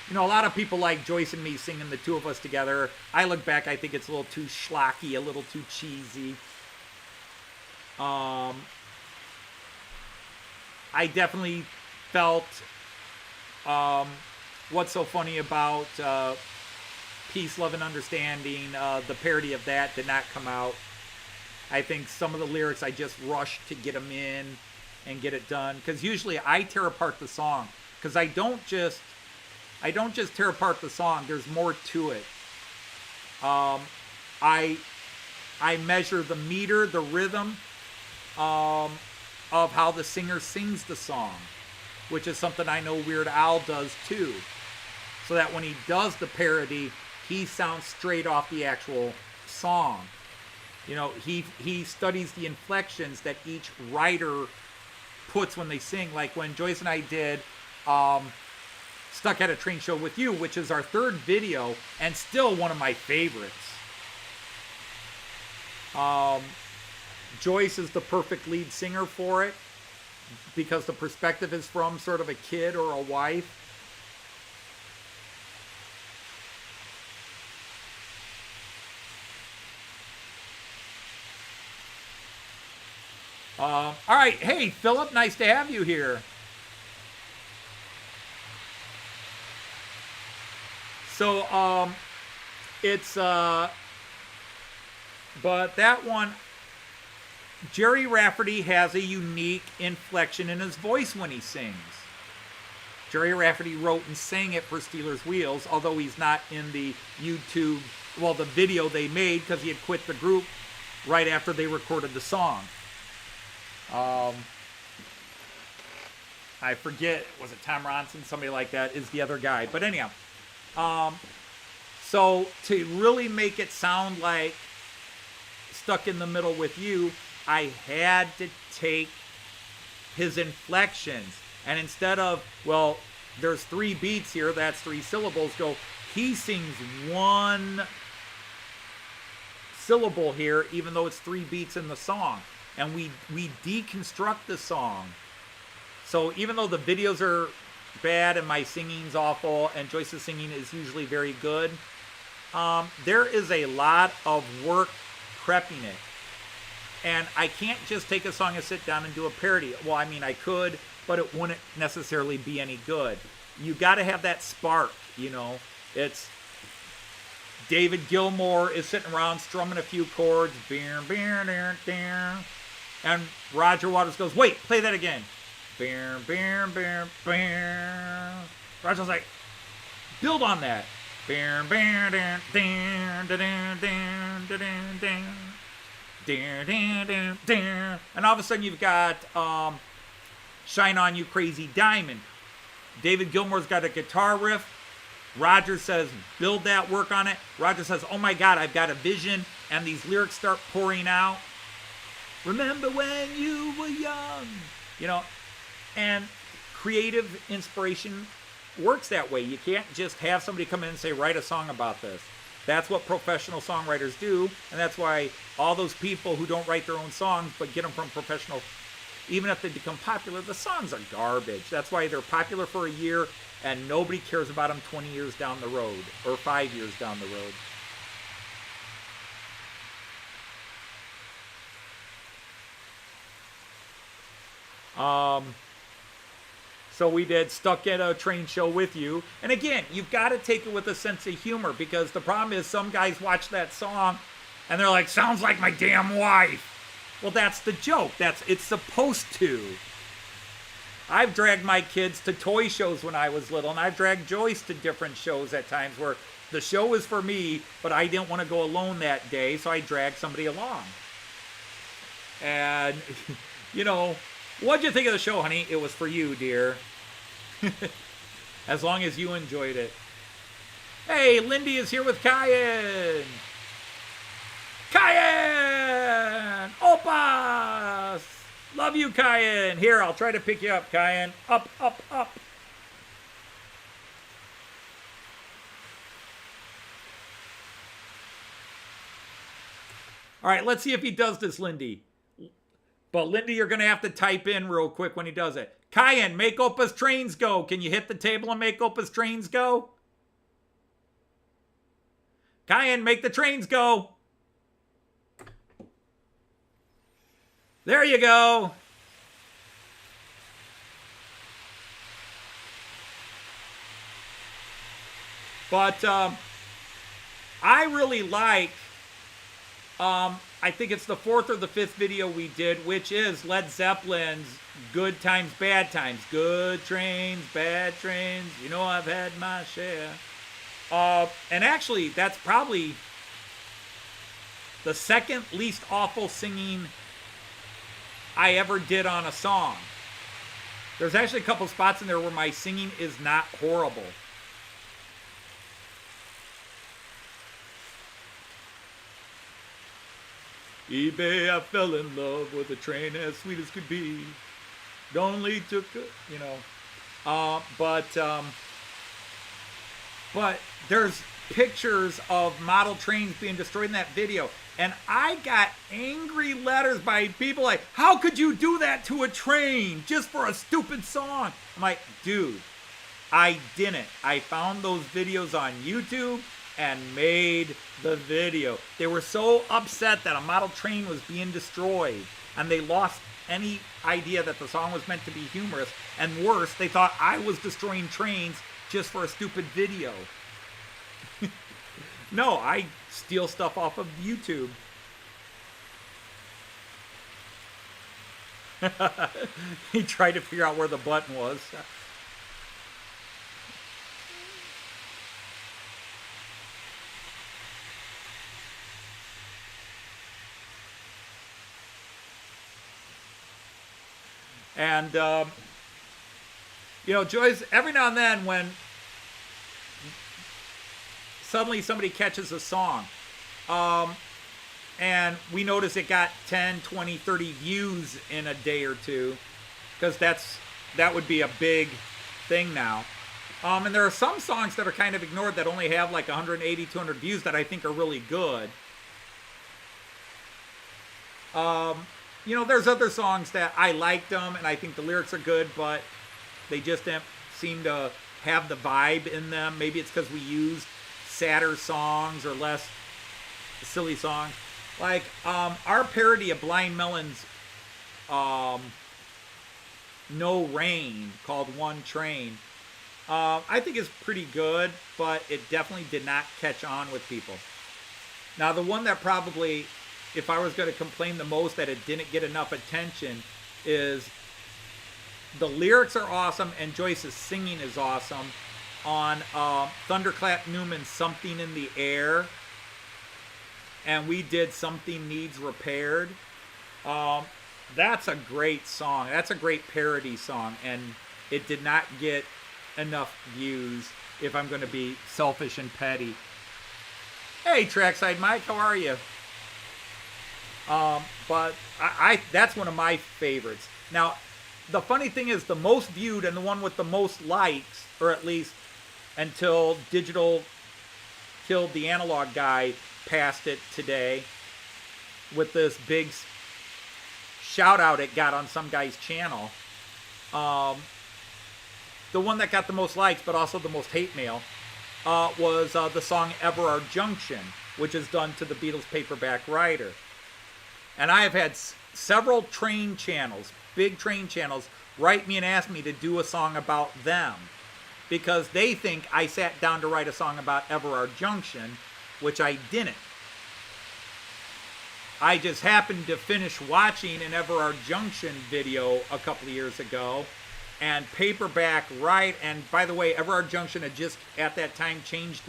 You know, a lot of people like Joyce and me singing the two of us together. I look back, I think it's a little too schlocky, a little too cheesy. I definitely felt What's So Funny About Peace, Love, and Understanding, the parody of that did not come out. I think some of the lyrics I just rushed to get them in and get it done, because usually I tear apart the song, because I don't just tear apart the song. There's more to it. I measure the meter, the rhythm of how the singer sings the song, which is something I know Weird Al does too, so that when he does the parody, he sounds straight off the actual song. You know, he studies the inflections that each writer puts when they sing. Like when Joyce and I did Stuck at a Train Show with You, which is our third video and still one of my favorites. Joyce is the perfect lead singer for it because the perspective is from sort of a kid or a wife. All right. Hey, Philip, nice to have you here. So, it's, but that one, Jerry Rafferty has a unique inflection in his voice when he sings. Jerry Rafferty wrote and sang it for Steelers Wheels, although he's not in the YouTube, well, the video they made, because he had quit the group right after they recorded the song. I forget, was it Tom Ronson? Somebody like that is the other guy. But anyhow, so to really make it sound like Stuck in the Middle with You, I had to take his inflections. And instead of, well, there's 3 beats here, that's 3 syllables, he sings one syllable here, even though it's 3 beats in the song. And we deconstruct the song. So even though the videos are bad and my singing's awful and Joyce's singing is usually very good, there is a lot of work prepping it. And I can't just take a song and sit down and do a parody. Well, I mean, I could, but it wouldn't necessarily be any good. You got to have that spark, you know. It's David Gilmour is sitting around strumming a few chords. And Roger Waters goes, wait, play that again. Roger's like, build on that. And all of a sudden you've got Shine On You Crazy Diamond. David Gilmour's got a guitar riff. Roger says, build that, work on it. Roger says, oh my God, I've got a vision. And these lyrics start pouring out. Remember when you were young. You know, and creative inspiration works that way. You can't just have somebody come in and say, write a song about this. That's what professional songwriters do, and that's why all those people who don't write their own songs but get them from professional, even if they become popular, the songs are garbage. That's why they're popular for a year and nobody cares about them 20 years down the road or 5 years down the road. So we did Stuck at a Train Show with You. And again, you've got to take it with a sense of humor, because the problem is some guys watch that song and they're like, sounds like my damn wife. Well, that's the joke. It's supposed to. I've dragged my kids to toy shows when I was little, and I've dragged Joyce to different shows at times where the show was for me, but I didn't want to go alone that day, so I dragged somebody along. And, you know, what'd you think of the show, honey? It was for you, dear. As long as you enjoyed it. Hey, Lindy is here with Kyan. Kyan! Opas! Love you, Kyan. Here, I'll try to pick you up, Kyan. Up, up, up. All right, let's see if he does this, Lindy. But Lindy, you're going to have to type in real quick when he does it. Kyan, make Opa's trains go. Can you hit the table and make Opa's trains go? Kyan, make the trains go. There you go. But I really like... I think it's the 4th or the 5th video we did, which is Led Zeppelin's Good Times, Bad Times. Good trains, bad trains, you know I've had my share. And actually, that's probably the second least awful singing I ever did on a song. There's actually a couple spots in there where my singing is not horrible. eBay, I fell in love with a train as sweet as could be. It only took a, you know. But there's pictures of model trains being destroyed in that video. And I got angry letters by people like, how could you do that to a train just for a stupid song? I'm like, dude, I didn't. I found those videos on YouTube and made the video. They were so upset that a model train was being destroyed, and they lost any idea that the song was meant to be humorous. And worse, they thought I was destroying trains just for a stupid video. No, I steal stuff off of YouTube. He tried to figure out where the button was. And, you know, Joyce, every now and then when suddenly somebody catches a song, and we notice it got 10, 20, 30 views in a day or two, because that would be a big thing now. And there are some songs that are kind of ignored that only have like 180, 200 views that I think are really good. You know, there's other songs that I liked them, and I think the lyrics are good, but they just didn't seem to have the vibe in them. Maybe it's because we used sadder songs or less silly songs. Like our parody of Blind Melon's No Rain, called One Train, I think is pretty good, but it definitely did not catch on with people. Now, the one that probably, if I was going to complain the most that it didn't get enough attention, is the lyrics are awesome and Joyce's singing is awesome on Thunderclap Newman's Something in the Air. And we did Something Needs Repaired. That's a great song. That's a great parody song. And it did not get enough views, if I'm going to be selfish and petty. Hey, Trackside Mike, how are you? But I that's one of my favorites. Now, the funny thing is, the most viewed and the one with the most likes, or at least until digital killed the analog guy, passed it today with this big shout out it got on some guy's channel. The one that got the most likes, but also the most hate mail, was the song Everard Junction, which is done to the Beatles' Paperback Writer. And I have had several train channels, big train channels, write me and ask me to do a song about them, because they think I sat down to write a song about Everard Junction, which I didn't. I just happened to finish watching an Everard Junction video a couple of years ago, and Paperback Writer, and by the way, Everard Junction had just at that time changed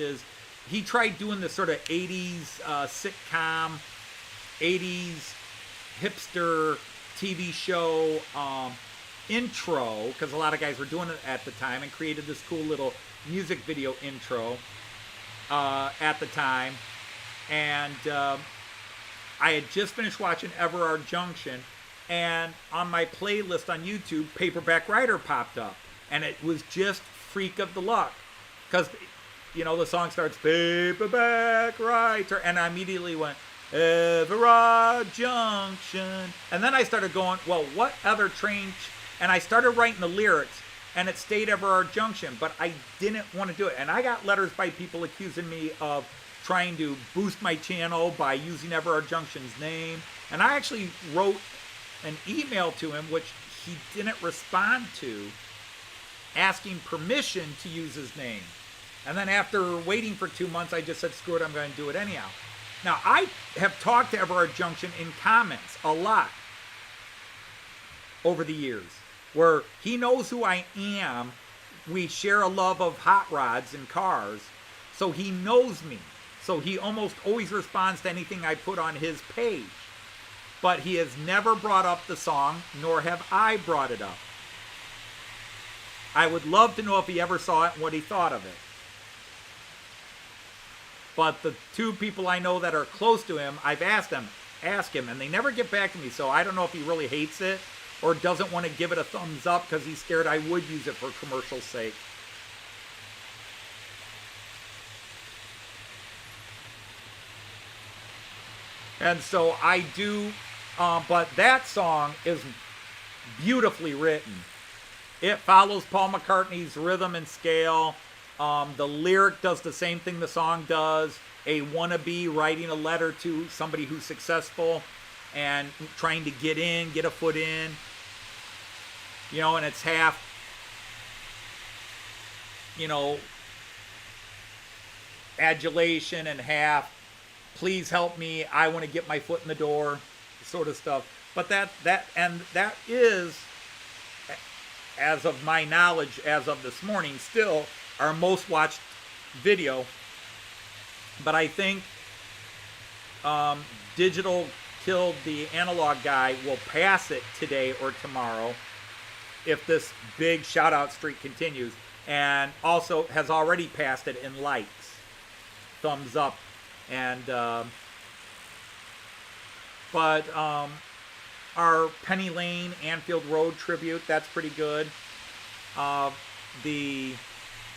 he tried doing this sort of 80s sitcom, 80s hipster TV show intro, because a lot of guys were doing it at the time, and created this cool little music video intro at the time. And I had just finished watching Everard Junction, and on my playlist on YouTube, Paperback Writer popped up, and it was just freak of the luck, because you know the song starts Paperback Writer, and I immediately went Everard Junction, and then I started going, well, what other train? And I started writing the lyrics, and it stayed Everard Junction, but I didn't want to do it, and I got letters by people accusing me of trying to boost my channel by using Everard Junction's name, and I actually wrote an email to him, which he didn't respond to, asking permission to use his name. And then after waiting for 2 months, I just said, screw it, I'm going to do it anyhow. Now, I have talked to Everard Junction in comments a lot over the years, where he knows who I am. We share a love of hot rods and cars, so he knows me. So he almost always responds to anything I put on his page. But he has never brought up the song, nor have I brought it up. I would love to know if he ever saw it and what he thought of it. But the two people I know that are close to him, I've asked him, and they never get back to me. So I don't know if he really hates it or doesn't want to give it a thumbs up because he's scared I would use it for commercial sake. And so I do, but that song is beautifully written. It follows Paul McCartney's rhythm and scale. The lyric does the same thing the song does. A wannabe writing a letter to somebody who's successful and trying to get a foot in. You know, and it's half, you know, adulation and half, please help me, I want to get my foot in the door, sort of stuff. But that is, as of my knowledge, as of this morning, still our most watched video. But I think Digital Killed the Analog Guy will pass it today or tomorrow if this big shout out streak continues, and also has already passed it in likes, thumbs up. And but our Penny Lane Anfield Road tribute, that's pretty good. The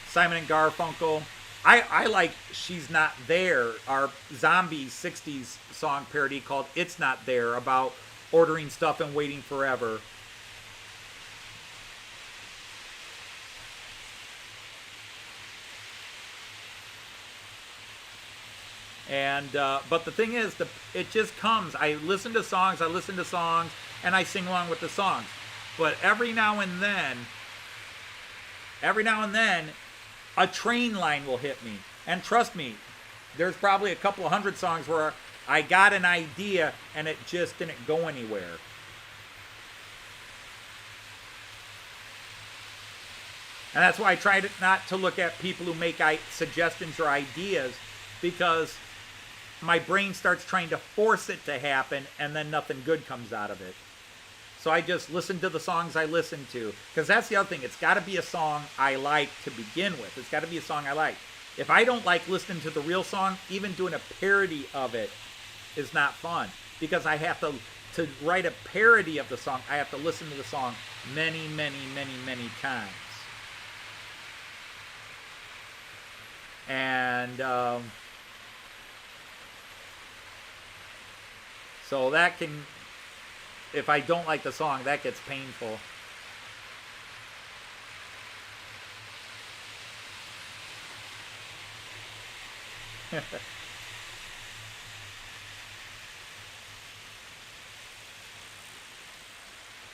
Simon and Garfunkel, I like She's Not There, our zombie 60s song parody called It's Not There, about ordering stuff and waiting forever. And but the thing is, it just comes. I listen to songs, and I sing along with the songs. But every now and then, a train line will hit me. And trust me, there's probably a couple of hundred songs where I got an idea and it just didn't go anywhere. And that's why I try not to look at people who make suggestions or ideas, because my brain starts trying to force it to happen and then nothing good comes out of it. So I just listen to the songs I listen to, because that's the other thing. It's got to be a song I like to begin with. It's got to be a song I like. If I don't like listening to the real song, even doing a parody of it is not fun, because I have to write a parody of the song, I have to listen to the song many, many, many, many times. And so that can, if I don't like the song, that gets painful.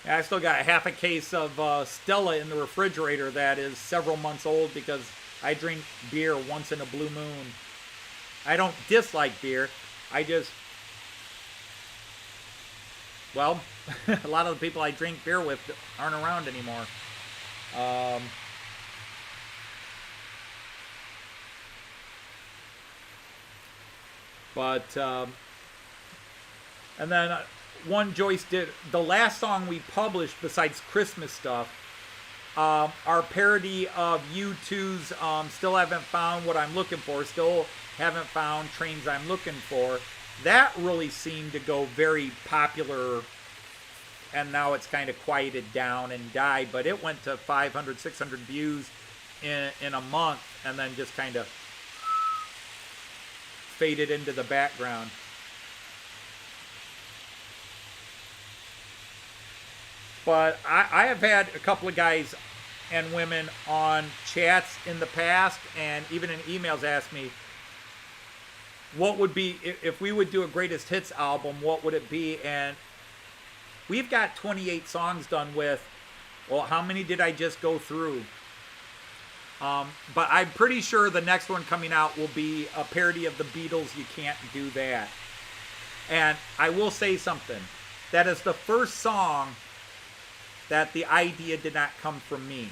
I still got half a case of Stella in the refrigerator that is several months old, because I drink beer once in a blue moon. I don't dislike beer. I just, well, a lot of the people I drink beer with aren't around anymore. And then one Joyce did, the last song we published besides Christmas stuff, our parody of U2's Still Haven't Found What I'm Looking For, Still Haven't Found Trains I'm Looking For. That really seemed to go very popular, and now it's kind of quieted down and died, but it went to 500, 600 views in a month, and then just kind of faded into the background. But I have had a couple of guys and women on chats in the past, and even in emails, ask me, what would be, if we would do a greatest hits album, what would it be? And we've got 28 songs done with, well, how many did I just go through? But I'm pretty sure the next one coming out will be a parody of the Beatles' You Can't Do That. And I will say something. That is the first song that the idea did not come from me.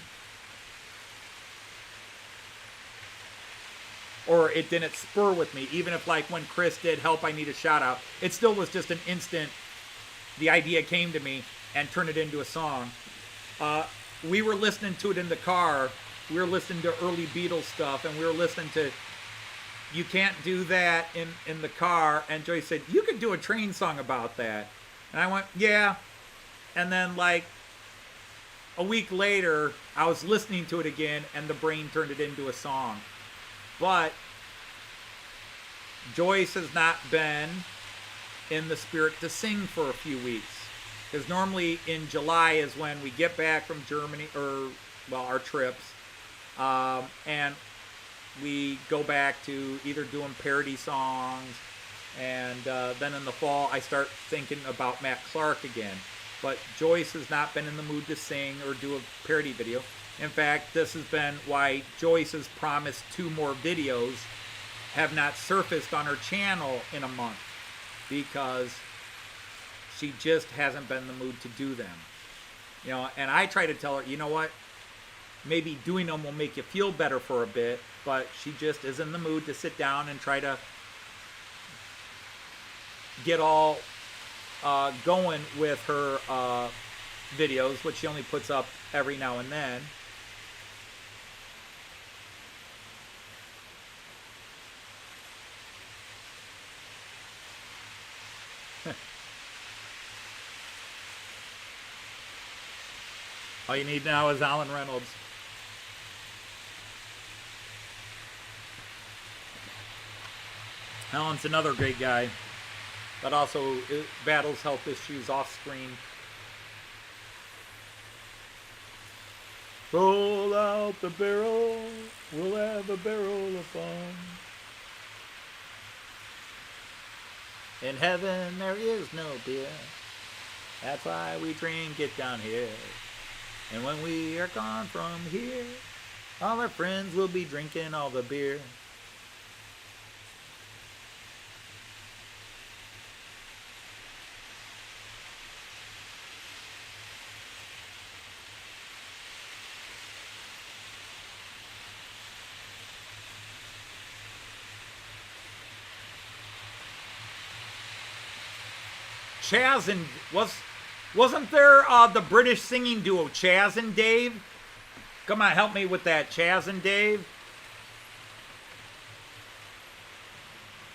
Or it didn't spur with me. Even if, like, when Chris did Help, I Need a Shout Out, it still was just an instant, the idea came to me, and turned it into a song. We were listening to it in the car. We were listening to early Beatles stuff, and we were listening to You Can't Do That in the car, and Joyce said, you could do a train song about that. And I went, yeah. And then, like, a week later, I was listening to it again, and the brain turned it into a song. But Joyce has not been in the spirit to sing for a few weeks. Because normally in July is when we get back from Germany, or, well, our trips, and we go back to either doing parody songs, and then in the fall I start thinking about Matt Clark again. But Joyce has not been in the mood to sing or do a parody video. In fact, this has been why Joyce's promised 2 more videos have not surfaced on her channel in a month, because she just hasn't been in the mood to do them. You know, and I try to tell her, you know what, maybe doing them will make you feel better for a bit, but she just is in the mood to sit down and try to get all going with her videos, which she only puts up every now and then. All you need now is Alan Reynolds. Helen's another great guy, but also battles health issues off screen. Roll out the barrel, we'll have a barrel of fun. In heaven there is no beer, that's why we drink it down here. And when we are gone from here, all our friends will be drinking all the beer. Chaz and wasn't there the British singing duo Chaz and Dave? Come on, help me with that. Chaz and Dave.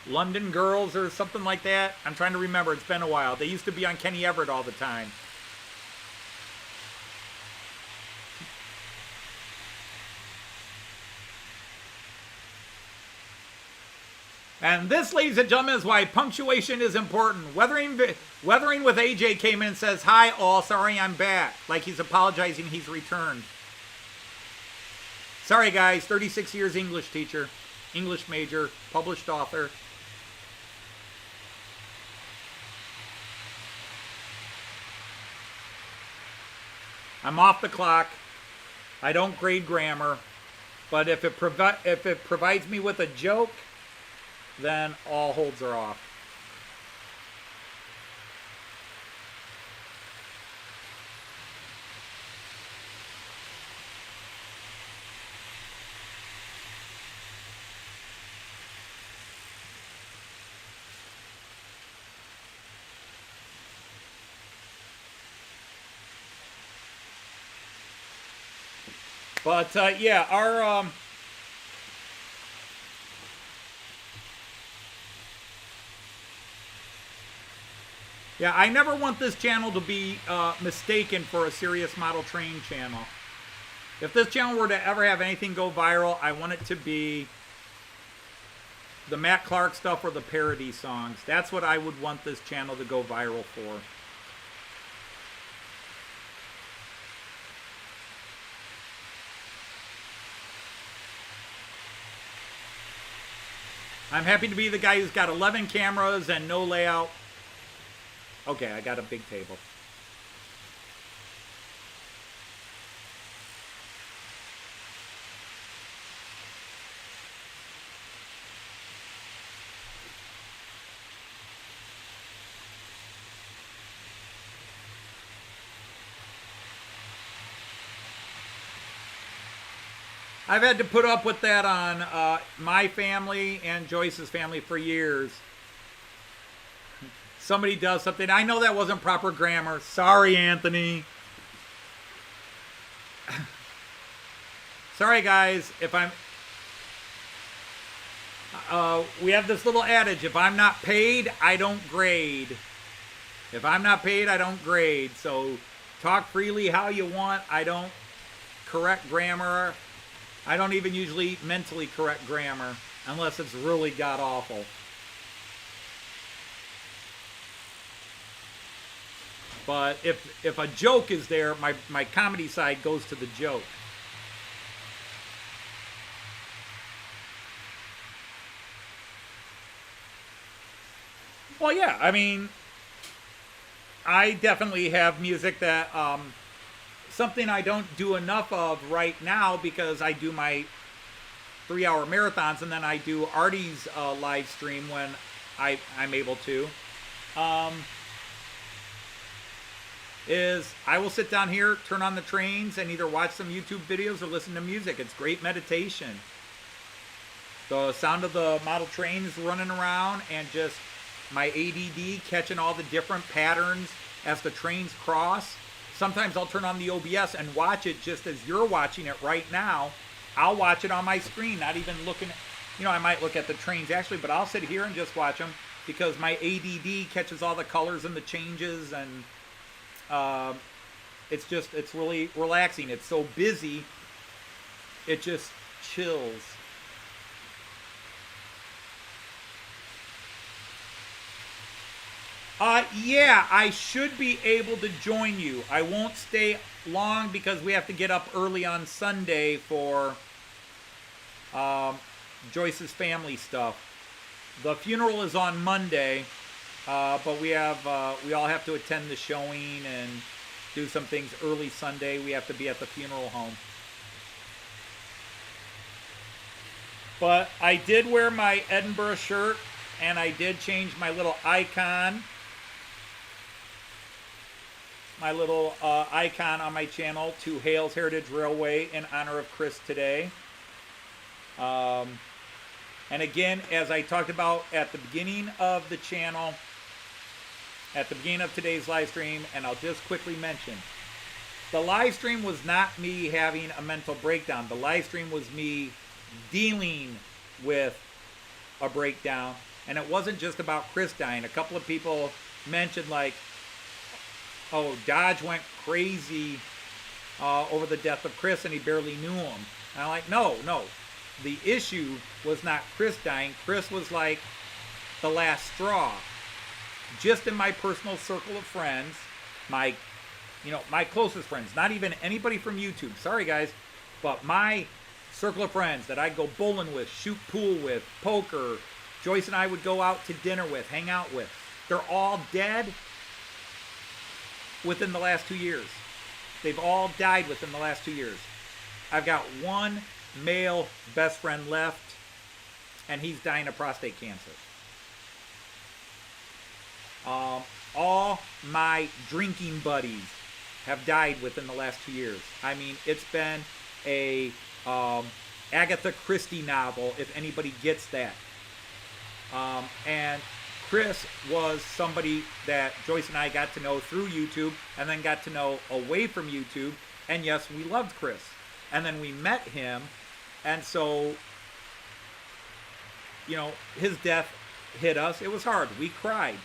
London Girls or something like that. I'm trying to remember. It's been a while. They used to be on Kenny Everett all the time. And this, ladies and gentlemen, is why punctuation is important. Weathering with AJ came in and says, "Hi all, sorry I'm back." Like he's apologizing he's returned. Sorry guys, 36 years English teacher, English major, published author. I'm off the clock. I don't grade grammar, but if it provides me with a joke, then all holds are off. But yeah, our yeah, I never want this channel to be mistaken for a serious model train channel. If this channel were to ever have anything go viral, I want it to be the Matt Clark stuff or the parody songs. That's what I would want this channel to go viral for. I'm happy to be the guy who's got 11 cameras and no layout. Okay, I got a big table. I've had to put up with that on my family and Joyce's family for years. Somebody does something. I know that wasn't proper grammar. Sorry, Anthony. Sorry, guys. If I'm... we have this little adage. If I'm not paid, I don't grade. If I'm not paid, I don't grade. So talk freely how you want. I don't correct grammar. I don't even usually mentally correct grammar unless it's really god-awful. But if a joke is there, my comedy side goes to the joke. Well, yeah, I mean, I definitely have music that... something I don't do enough of right now because I do my 3-hour marathons and then I do Artie's live stream when I'm able to. Is I will sit down here, turn on the trains, and either watch some YouTube videos or listen to music. It's great meditation. The sound of the model trains running around and just my ADD catching all the different patterns as the trains cross. Sometimes I'll turn on the OBS and watch it just as you're watching it right now. I'll watch it on my screen, not even looking at, I might look at the trains actually, but I'll sit here and just watch them because my ADD catches all the colors and the changes, and it's really relaxing. It's so busy, it just chills. Yeah, I should be able to join you. I won't stay long because we have to get up early on Sunday for Joyce's family stuff. The funeral is on Monday, but we all have to attend the showing and do some things early Sunday. We have to be at the funeral home. But I did wear my Edinburgh shirt, and I did change my little icon. My little icon on my channel to Hales Heritage Railway in honor of Chris today. And again, as I talked about at the beginning of the channel, at the beginning of today's live stream, and I'll just quickly mention, the live stream was not me having a mental breakdown. The live stream was me dealing with a breakdown, and it wasn't just about Chris dying. A couple of people mentioned, like, oh, Dodge went crazy over the death of Chris and he barely knew him. And I'm like, no. The issue was not Chris dying. Chris was like the last straw. Just in my personal circle of friends, my closest friends, not even anybody from YouTube. Sorry, guys. But my circle of friends that I'd go bowling with, shoot pool with, poker, Joyce and I would go out to dinner with, hang out with. They're all dead within the last 2 years. They've all died within the last 2 years. I've got one male best friend left, and he's dying of prostate cancer. All my drinking buddies have died within the last 2 years. I mean, it's been a Agatha Christie novel, if anybody gets that. And Chris was somebody that Joyce and I got to know through YouTube and then got to know away from YouTube. And yes, we loved Chris. And then we met him. And so, his death hit us. It was hard. We cried.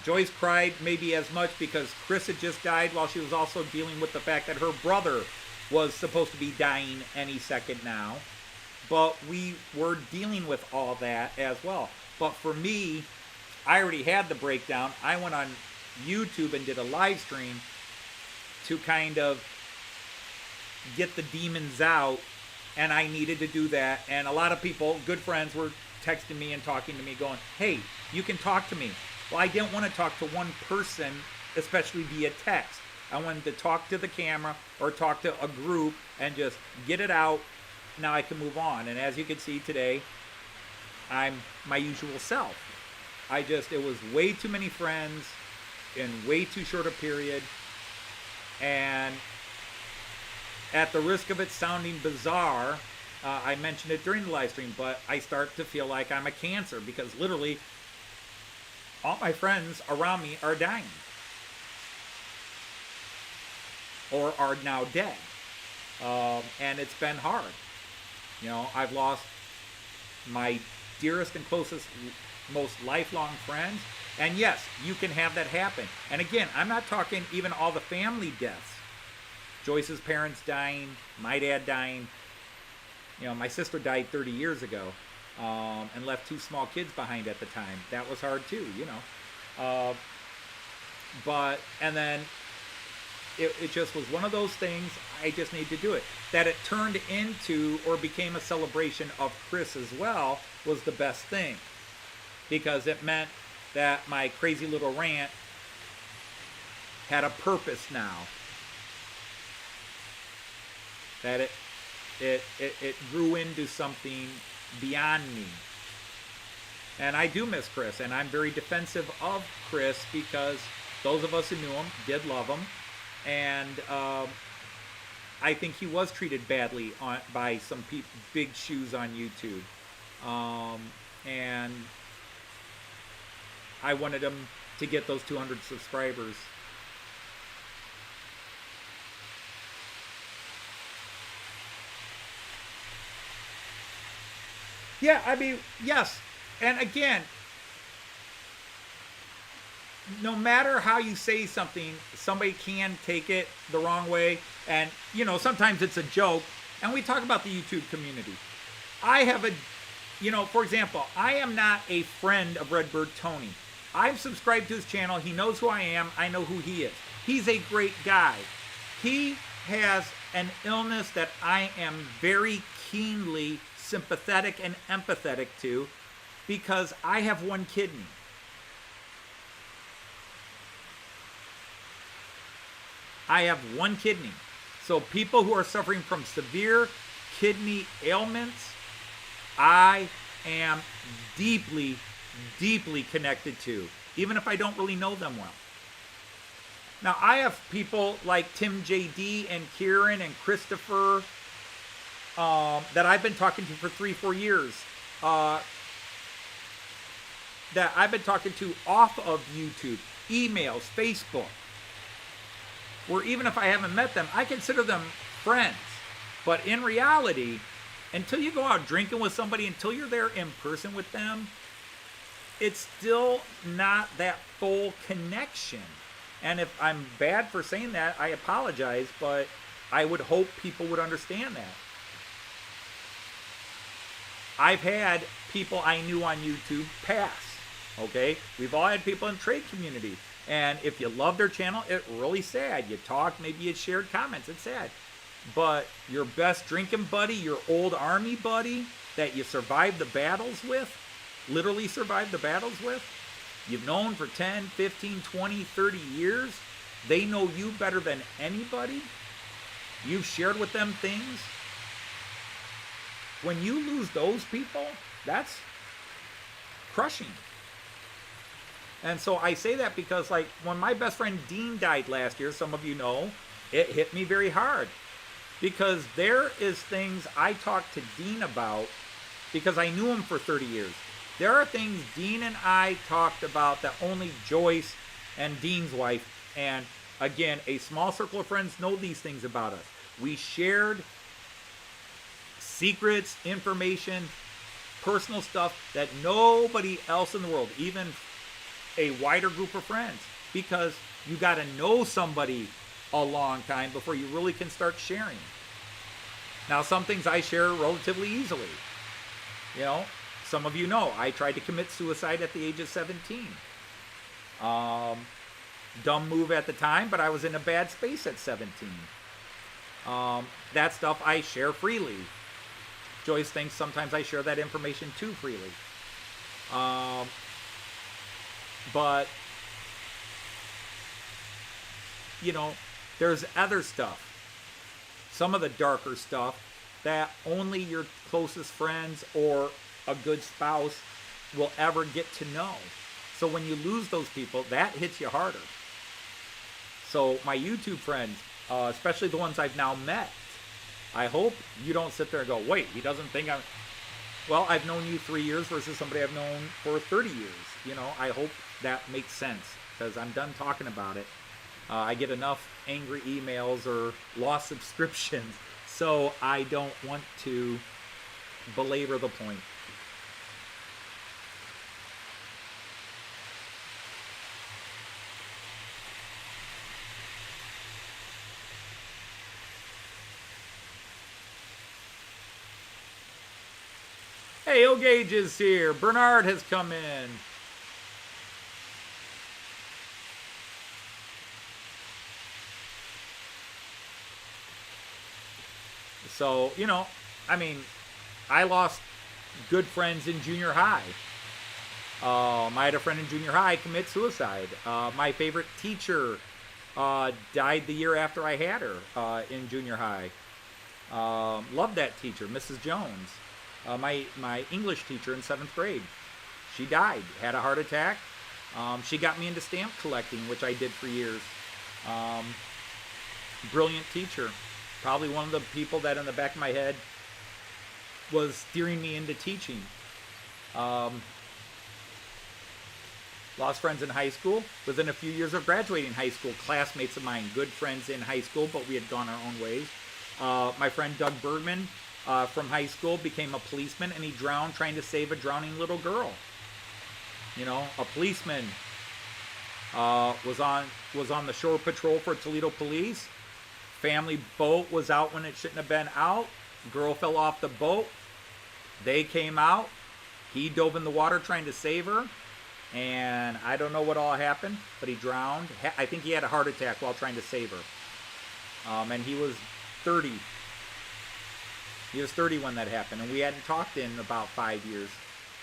Joyce cried maybe as much because Chris had just died while she was also dealing with the fact that her brother was supposed to be dying any second now. But we were dealing with all that as well. But for me, I already had the breakdown. I went on YouTube and did a live stream to kind of get the demons out, and I needed to do that. And a lot of people, good friends, were texting me and talking to me going, hey, you can talk to me. Well, I didn't want to talk to one person, especially via text. I wanted to talk to the camera or talk to a group and just get it out. Now I can move on. And as you can see today, I'm my usual self. It was way too many friends in way too short a period. And at the risk of it sounding bizarre, I mentioned it during the live stream, but I start to feel like I'm a cancer because literally all my friends around me are dying or are now dead. And it's been hard. I've lost my dearest and closest, most lifelong friends. And yes, you can have that happen. And again, I'm not talking even all the family deaths. Joyce's parents dying, my dad dying. My sister died 30 years ago and left 2 small kids behind at the time. That was hard too, and then it just was one of those things. I just need to do it. That it turned into or became a celebration of Chris as well was the best thing, because it meant that my crazy little rant had a purpose now. That it grew into something beyond me. And I do miss Chris, and I'm very defensive of Chris because those of us who knew him did love him. And I think he was treated badly by some big shoes on YouTube. And I wanted him to get those 200 subscribers. Yeah, I mean, yes. And again, no matter how you say something, somebody can take it the wrong way. And, sometimes it's a joke. And we talk about the YouTube community. I have for example, I am not a friend of Redbird Tony. I'm subscribed to his channel. He knows who I am. I know who he is. He's a great guy. He has an illness that I am very keenly sympathetic and empathetic to because I have one kidney. I have one kidney. So people who are suffering from severe kidney ailments, I am deeply, deeply connected to, even if I don't really know them well. Now, I have people like Tim JD and Kieran and Christopher that I've been talking to for 3-4 years, that I've been talking to off of YouTube, emails, Facebook, where even if I haven't met them, I consider them friends. But in reality, until you go out drinking with somebody, until you're there in person with them, it's still not that full connection. And if I'm bad for saying that, I apologize, but I would hope people would understand that. I've had people I knew on YouTube pass, okay? We've all had people in the trade community. And if you love their channel, it's really sad. You talk, maybe you shared comments, it's sad. But your best drinking buddy, your old army buddy that you survived the battles with, literally survived the battles with, you've known for 10, 15, 20, 30 years, they know you better than anybody. You've shared with them things. When you lose those people, that's crushing. And so I say that because, like, when my best friend Dean died last year, some of you know, it hit me very hard. Because there is things I talked to Dean about because I knew him for 30 years. There are things Dean and I talked about that only Joyce and Dean's wife, and again, a small circle of friends, know these things about us. We shared secrets, information, personal stuff that nobody else in the world, even a wider group of friends, because you got to know somebody a long time before you really can start sharing. Now, some things I share relatively easily. You know, some of you know I tried to commit suicide at the age of 17. Dumb move at the time, but I was in a bad space at 17. That stuff I share freely. Joyce thinks sometimes I share that information too freely. But, you know, there's other stuff. Some of the darker stuff that only your closest friends or a good spouse will ever get to know. So when you lose those people, that hits you harder. So my YouTube friends, especially the ones I've now met, I hope you don't sit there and go, wait, he doesn't think I'm... Well, I've known you 3 years versus somebody I've known for 30 years. You know, I hope that makes sense because I'm done talking about it. I get enough angry emails or lost subscriptions, so I don't want to belabor the point. Hey, O'Gage is here. Bernard has come in. So, you know, I mean, I lost good friends in junior high. I had a friend in junior high commit suicide. My favorite teacher died the year after I had her in junior high. Loved that teacher, Mrs. Jones. My English teacher in 7th grade. She died, had a heart attack. She got me into stamp collecting, which I did for years. Brilliant teacher. Probably one of the people that in the back of my head was steering me into teaching. Lost friends in high school. Within a few years of graduating high school, classmates of mine, good friends in high school, but we had gone our own ways. My friend Doug Bergman from high school became a policeman, and he drowned trying to save a drowning little girl. You know, a policeman was on the shore patrol for Toledo Police. Family boat was out when it shouldn't have been out. Girl fell off the boat. They came out. He dove in the water trying to save her. And I don't know what all happened, but he drowned. I think he had a heart attack while trying to save her. And he was 30. He was 30 when that happened, and we hadn't talked in about 5 years.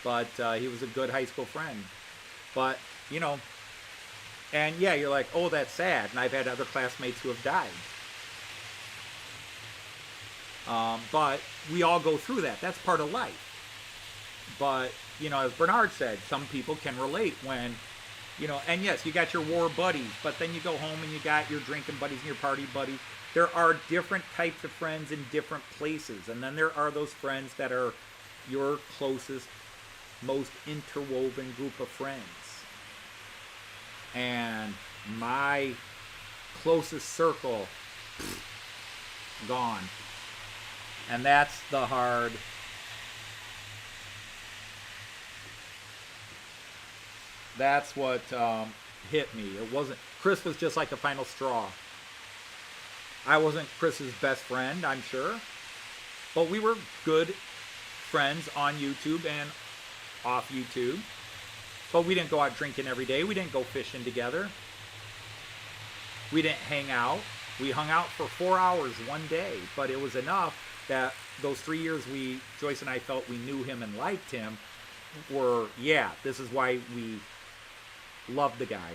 But he was a good high school friend. But, you know, and yeah, you're like, oh, that's sad. And I've had other classmates who have died. But we all go through that. That's part of life. But, you know, as Bernard said, some people can relate when, you know, and yes, you got your war buddies, but then you go home and you got your drinking buddies and your party buddies. There are different types of friends in different places. And then there are those friends that are your closest, most interwoven group of friends. And my closest circle, gone. And that's the hard. That's what hit me. It wasn't. Chris was just like a final straw. I wasn't Chris's best friend, I'm sure. But we were good friends on YouTube and off YouTube. But we didn't go out drinking every day. We didn't go fishing together. We didn't hang out. We hung out for 4 hours one day. But it was enough that those 3 years Joyce and I felt we knew him and liked him were, yeah, this is why we loved the guy.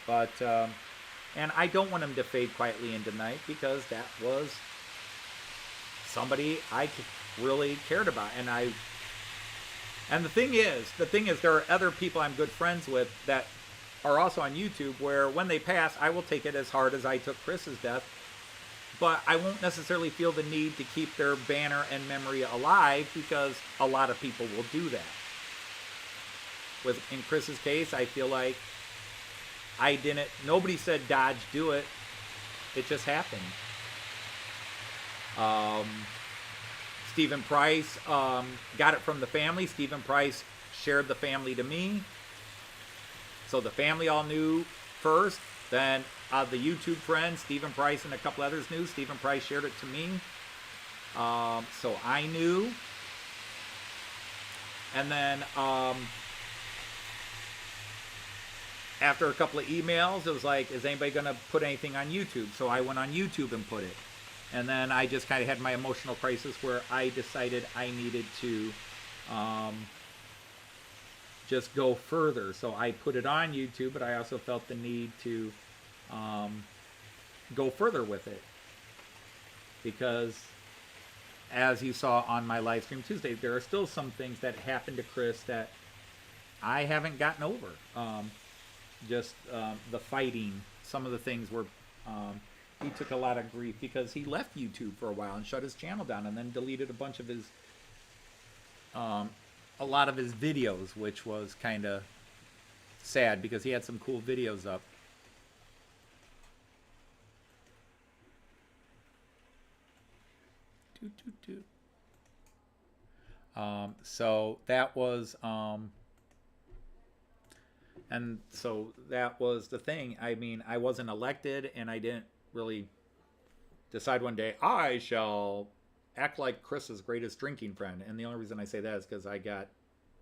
But, and I don't want him to fade quietly into night because that was somebody I really cared about. And the thing is, there are other people I'm good friends with that are also on YouTube where when they pass, I will take it as hard as I took Chris's death. But I won't necessarily feel the need to keep their banner and memory alive because a lot of people will do that. In Chris's case, I feel like nobody said, Dodge, do it. It just happened. Stephen Price got it from the family. Stephen Price shared the family to me. So the family all knew first. Then the YouTube friends, Stephen Price and a couple others knew. Stephen Price shared it to me. So I knew. And then after a couple of emails, it was like, is anybody going to put anything on YouTube? So I went on YouTube and put it. And then I just kind of had my emotional crisis where I decided I needed to just go further. So I put it on YouTube, but I also felt the need to go further with it. Because as you saw on my live stream Tuesday, there are still some things that happened to Chris that I haven't gotten over. The fighting, some of the things were, he took a lot of grief because he left YouTube for a while and shut his channel down and then deleted a bunch of his, a lot of his videos, which was kind of sad because he had some cool videos up. So that was, and so that was the thing. I mean, I wasn't elected and I didn't really decide one day, I shall act like Chris's greatest drinking friend. And the only reason I say that is because I got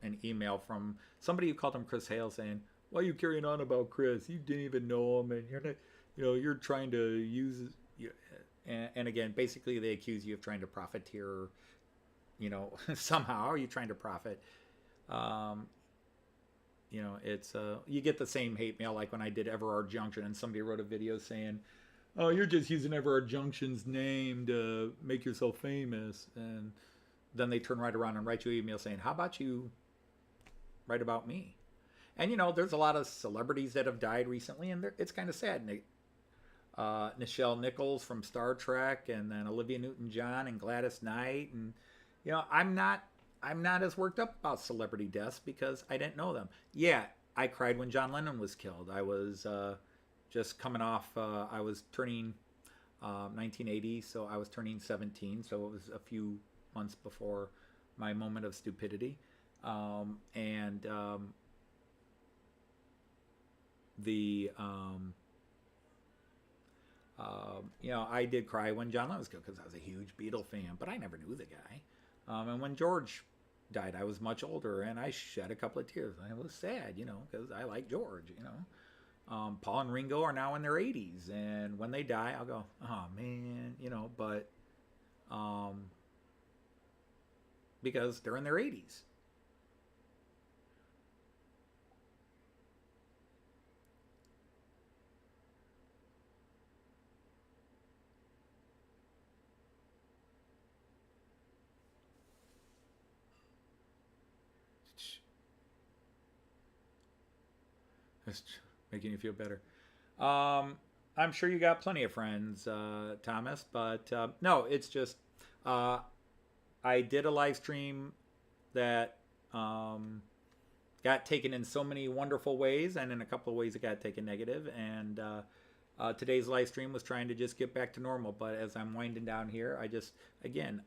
an email from somebody who called him Chris Hale saying, why are you carrying on about Chris? You didn't even know him and you're not, you're trying to use, and again, basically they accuse you of trying to profiteer, somehow are you trying to profit? It's you get the same hate mail like when I did Everard Junction and somebody wrote a video saying, oh, you're just using Everard Junction's name to make yourself famous. And then they turn right around and write you an email saying, how about you write about me? And, there's a lot of celebrities that have died recently, and it's kind of sad. Nichelle Nichols from Star Trek, and then Olivia Newton-John and Gladys Knight. And, I'm not as worked up about celebrity deaths because I didn't know them. Yeah, I cried when John Lennon was killed. I was just coming off, I was turning 1980, so I was turning 17, so it was a few months before my moment of stupidity. I did cry when John Lennon was killed because I was a huge Beatle fan, but I never knew the guy. And when George died, I was much older, and I shed a couple of tears. I was sad, because I like George. Paul and Ringo are now in their 80s, and when they die, I'll go, oh man, but because they're in their 80s. Just making you feel better. I'm sure you got plenty of friends, Thomas, but no, it's just I did a live stream that got taken in so many wonderful ways, and in a couple of ways it got taken negative. And today's live stream was trying to just get back to normal. But as I'm winding down here, I just, again,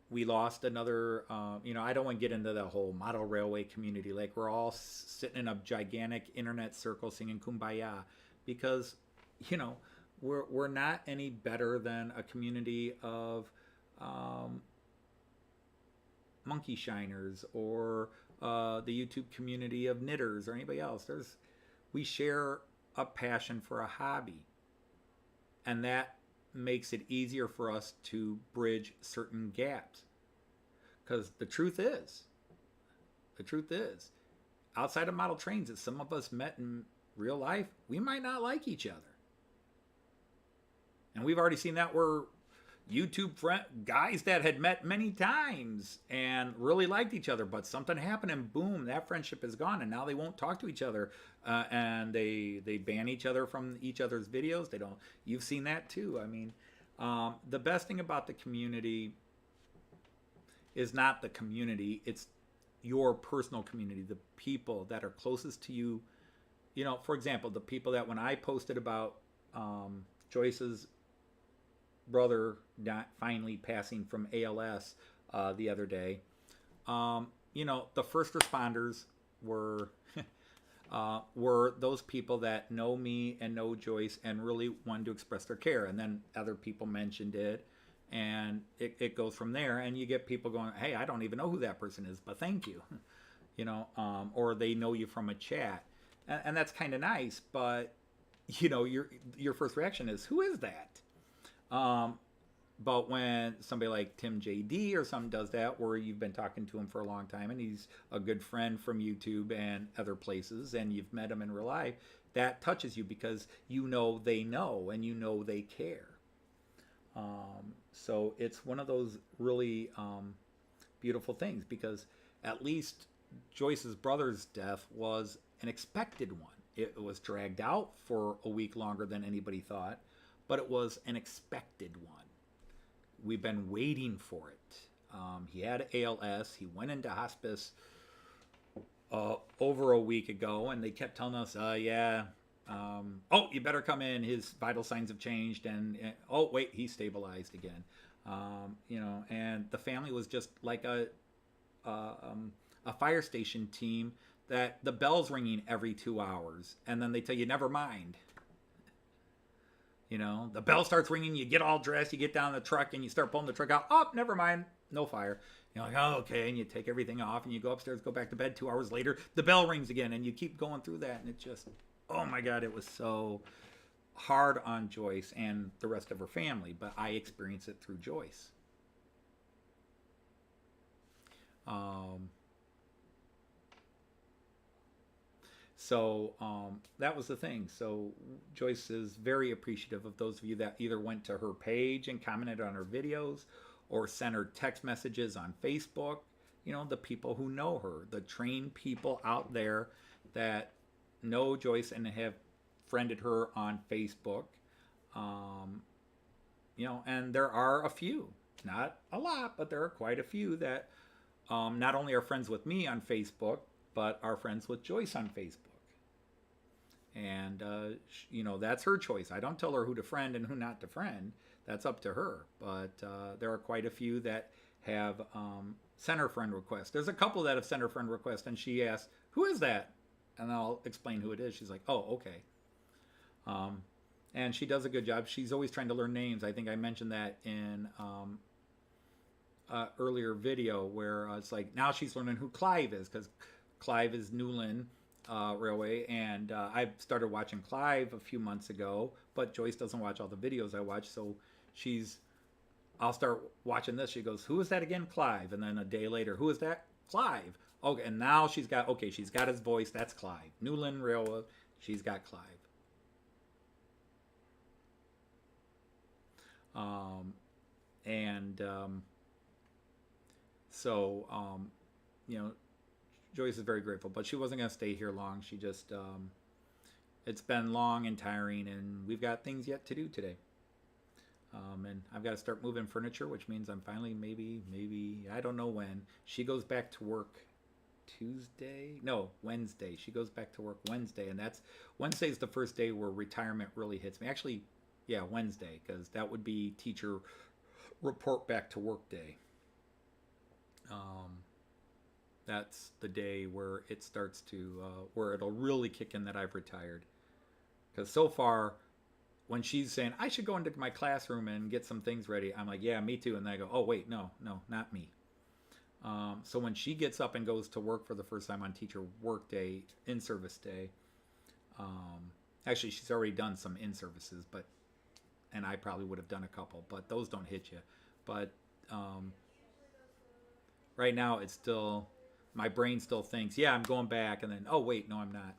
we lost another, I don't want to get into the whole model railway community. Like, we're all sitting in a gigantic internet circle singing Kumbaya, because, we're not any better than a community of monkey shiners, or the YouTube community of knitters, or anybody else. We share a passion for a hobby, and that makes it easier for us to bridge certain gaps. Because the truth is, outside of model trains that some of us met in real life, we might not like each other. And we've already seen that where YouTube guys that had met many times and really liked each other, but something happened and boom, that friendship is gone, and now they won't talk to each other, and they ban each other from each other's videos. They don't. You've seen that too. I mean, the best thing about the community is not the community; it's your personal community, the people that are closest to you. For example, the people that when I posted about Joyce's brother finally passing from ALS the other day, the first responders were were those people that know me and know Joyce and really wanted to express their care. And then other people mentioned it, and it goes from there. And you get people going, hey, I don't even know who that person is, but thank you. Or they know you from a chat. And that's kind of nice, but your first reaction is, who is that? But when somebody like Tim JD or something does that, where you've been talking to him for a long time and he's a good friend from YouTube and other places, and you've met him in real life, that touches you because they know and they care. So it's one of those really beautiful things, because at least Joyce's brother's death was an expected one. It was dragged out for a week longer than anybody thought, but it was an expected one. We've been waiting for it. He had ALS. He went into hospice over a week ago, and they kept telling us, you better come in. His vital signs have changed, and oh, wait, he's stabilized again. And the family was just like a fire station team that the bell's ringing every 2 hours, and then they tell you, never mind. The bell starts ringing, you get all dressed, you get down the truck, and you start pulling the truck out. Oh, never mind, no fire. You're like, oh, okay, and you take everything off, and you go upstairs, go back to bed. 2 hours later, the bell rings again, and you keep going through that, and it just, oh my God, it was so hard on Joyce and the rest of her family, but I experienced it through Joyce. So that was the thing. So Joyce is very appreciative of those of you that either went to her page and commented on her videos, or sent her text messages on Facebook. The people who know her, the trained people out there that know Joyce and have friended her on Facebook. And there are a few, not a lot, but there are quite a few that not only are friends with me on Facebook, but are friends with Joyce on Facebook. And, that's her choice. I don't tell her who to friend and who not to friend. That's up to her. But there are quite a few that have sent her friend requests. There's a couple that have sent her friend requests, and she asks, who is that? And I'll explain who it is. She's like, oh, okay. And she does a good job. She's always trying to learn names. I think I mentioned that in earlier video where it's like now she's learning who Clive is, because Clive is Newland Railway, and I started watching Clive a few months ago, but Joyce doesn't watch all the videos I watch, so I'll start watching this. She goes, "Who is that again, Clive?" And then a day later, "Who is that, Clive?" Okay, and now she's got his voice. That's Clive. Newland Railway. She's got Clive. Joyce is very grateful, but she wasn't going to stay here long. She just, it's been long and tiring, and we've got things yet to do today. And I've got to start moving furniture, which means I'm finally maybe, I don't know when. She goes back to work Wednesday. She goes back to work Wednesday, and Wednesday's the first day where retirement really hits me. Actually, yeah, Wednesday, because that would be teacher report back to work day. That's the day where it starts to, where it'll really kick in that I've retired. Because so far, when she's saying, I should go into my classroom and get some things ready, I'm like, yeah, me too. And then I go, oh, wait, no, not me. So when she gets up and goes to work for the first time on teacher work day, in-service day, actually, she's already done some in-services, and I probably would have done a couple, but those don't hit you. But right now, it's still, my brain still thinks, yeah, I'm going back, and then, oh, wait, no, I'm not.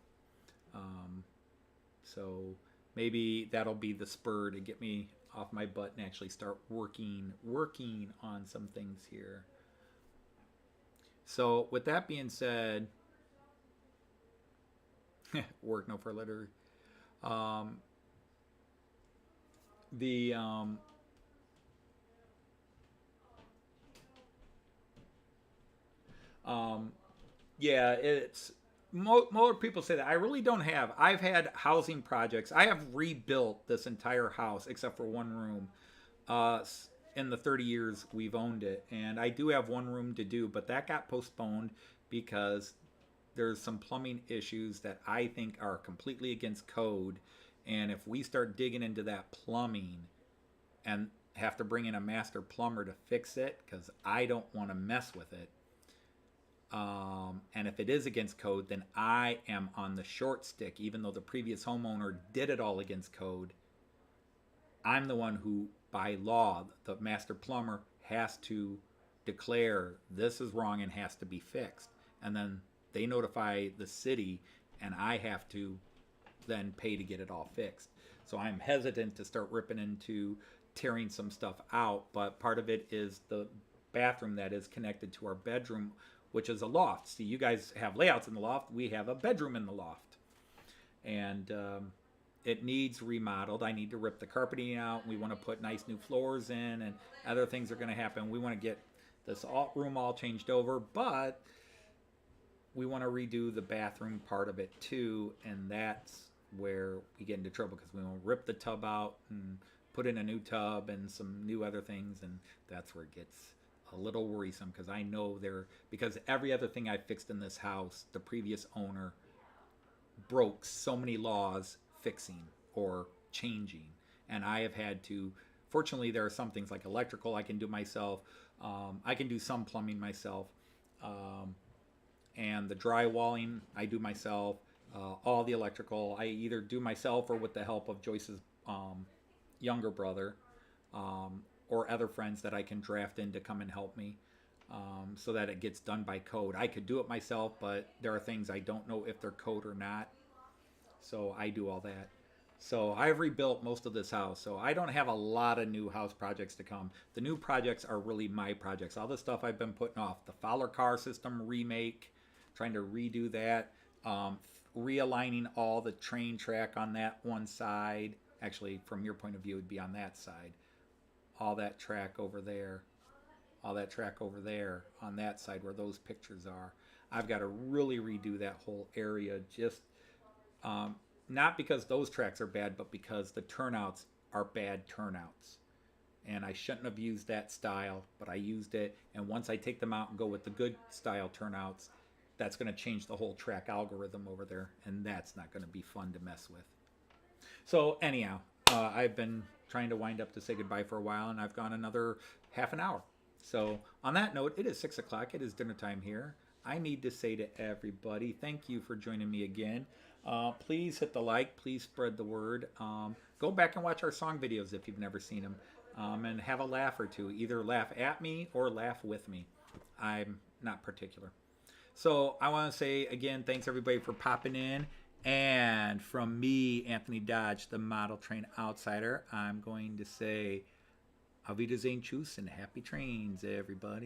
So maybe that'll be the spur to get me off my butt and actually start working on some things here. So with that being said, work no for letter. Yeah, it's more people say that. I really don't have. I've had housing projects. I have rebuilt this entire house except for one room in the 30 years we've owned it. And I do have one room to do, but that got postponed because there's some plumbing issues that I think are completely against code. And if we start digging into that plumbing and have to bring in a master plumber to fix it, because I don't want to mess with it, and if it is against code, then I am on the short stick. Even though the previous homeowner did it all against code, I'm the one who, by law, the master plumber has to declare this is wrong and has to be fixed. And then they notify the city, and I have to then pay to get it all fixed. So I'm hesitant to start ripping into tearing some stuff out, but part of it is the bathroom that is connected to our bedroom, which is a loft. See, you guys have layouts in the loft. We have a bedroom in the loft. And it needs remodeled. I need to rip the carpeting out. We want to put nice new floors in, and other things are going to happen. We want to get this room all changed over, but we want to redo the bathroom part of it too, and that's where we get into trouble, because we want to rip the tub out and put in a new tub and some new other things, and that's where it gets a little worrisome, because I know because every other thing I fixed in this house, the previous owner broke so many laws fixing or changing, and I have had to, fortunately there are some things like electrical I can do myself, I can do some plumbing myself, and the drywalling I do myself, all the electrical I either do myself or with the help of Joyce's younger brother, or other friends that I can draft in to come and help me, so that it gets done by code. I could do it myself, but there are things I don't know if they're code or not, so I do all that. So I've rebuilt most of this house, so I don't have a lot of new house projects to come. The new projects are really my projects. All the stuff I've been putting off, the Fowler car system remake, trying to redo that, realigning all the train track on that one side. Actually, from your point of view, it would be on that side. All that track over there, all that track over there on that side where those pictures are. I've got to really redo that whole area, just not because those tracks are bad, but because the turnouts are bad turnouts. And I shouldn't have used that style, but I used it. And once I take them out and go with the good style turnouts, that's going to change the whole track algorithm over there. And that's not going to be fun to mess with. So anyhow, I've been trying to wind up to say goodbye for a while, and I've gone another half an hour. So on that note, it is 6 o'clock. It is dinner time here. I need to say to everybody, thank you for joining me again. Please hit the like. Please spread the word. Go back and watch our song videos if you've never seen them. And have a laugh or two. Either laugh at me or laugh with me. I'm not particular. So I want to say again, thanks everybody for popping in. And from me, Anthony Dodge, the Model Train Outsider, I'm going to say, Auf Wiedersehen, tschüss, and happy trains, everybody.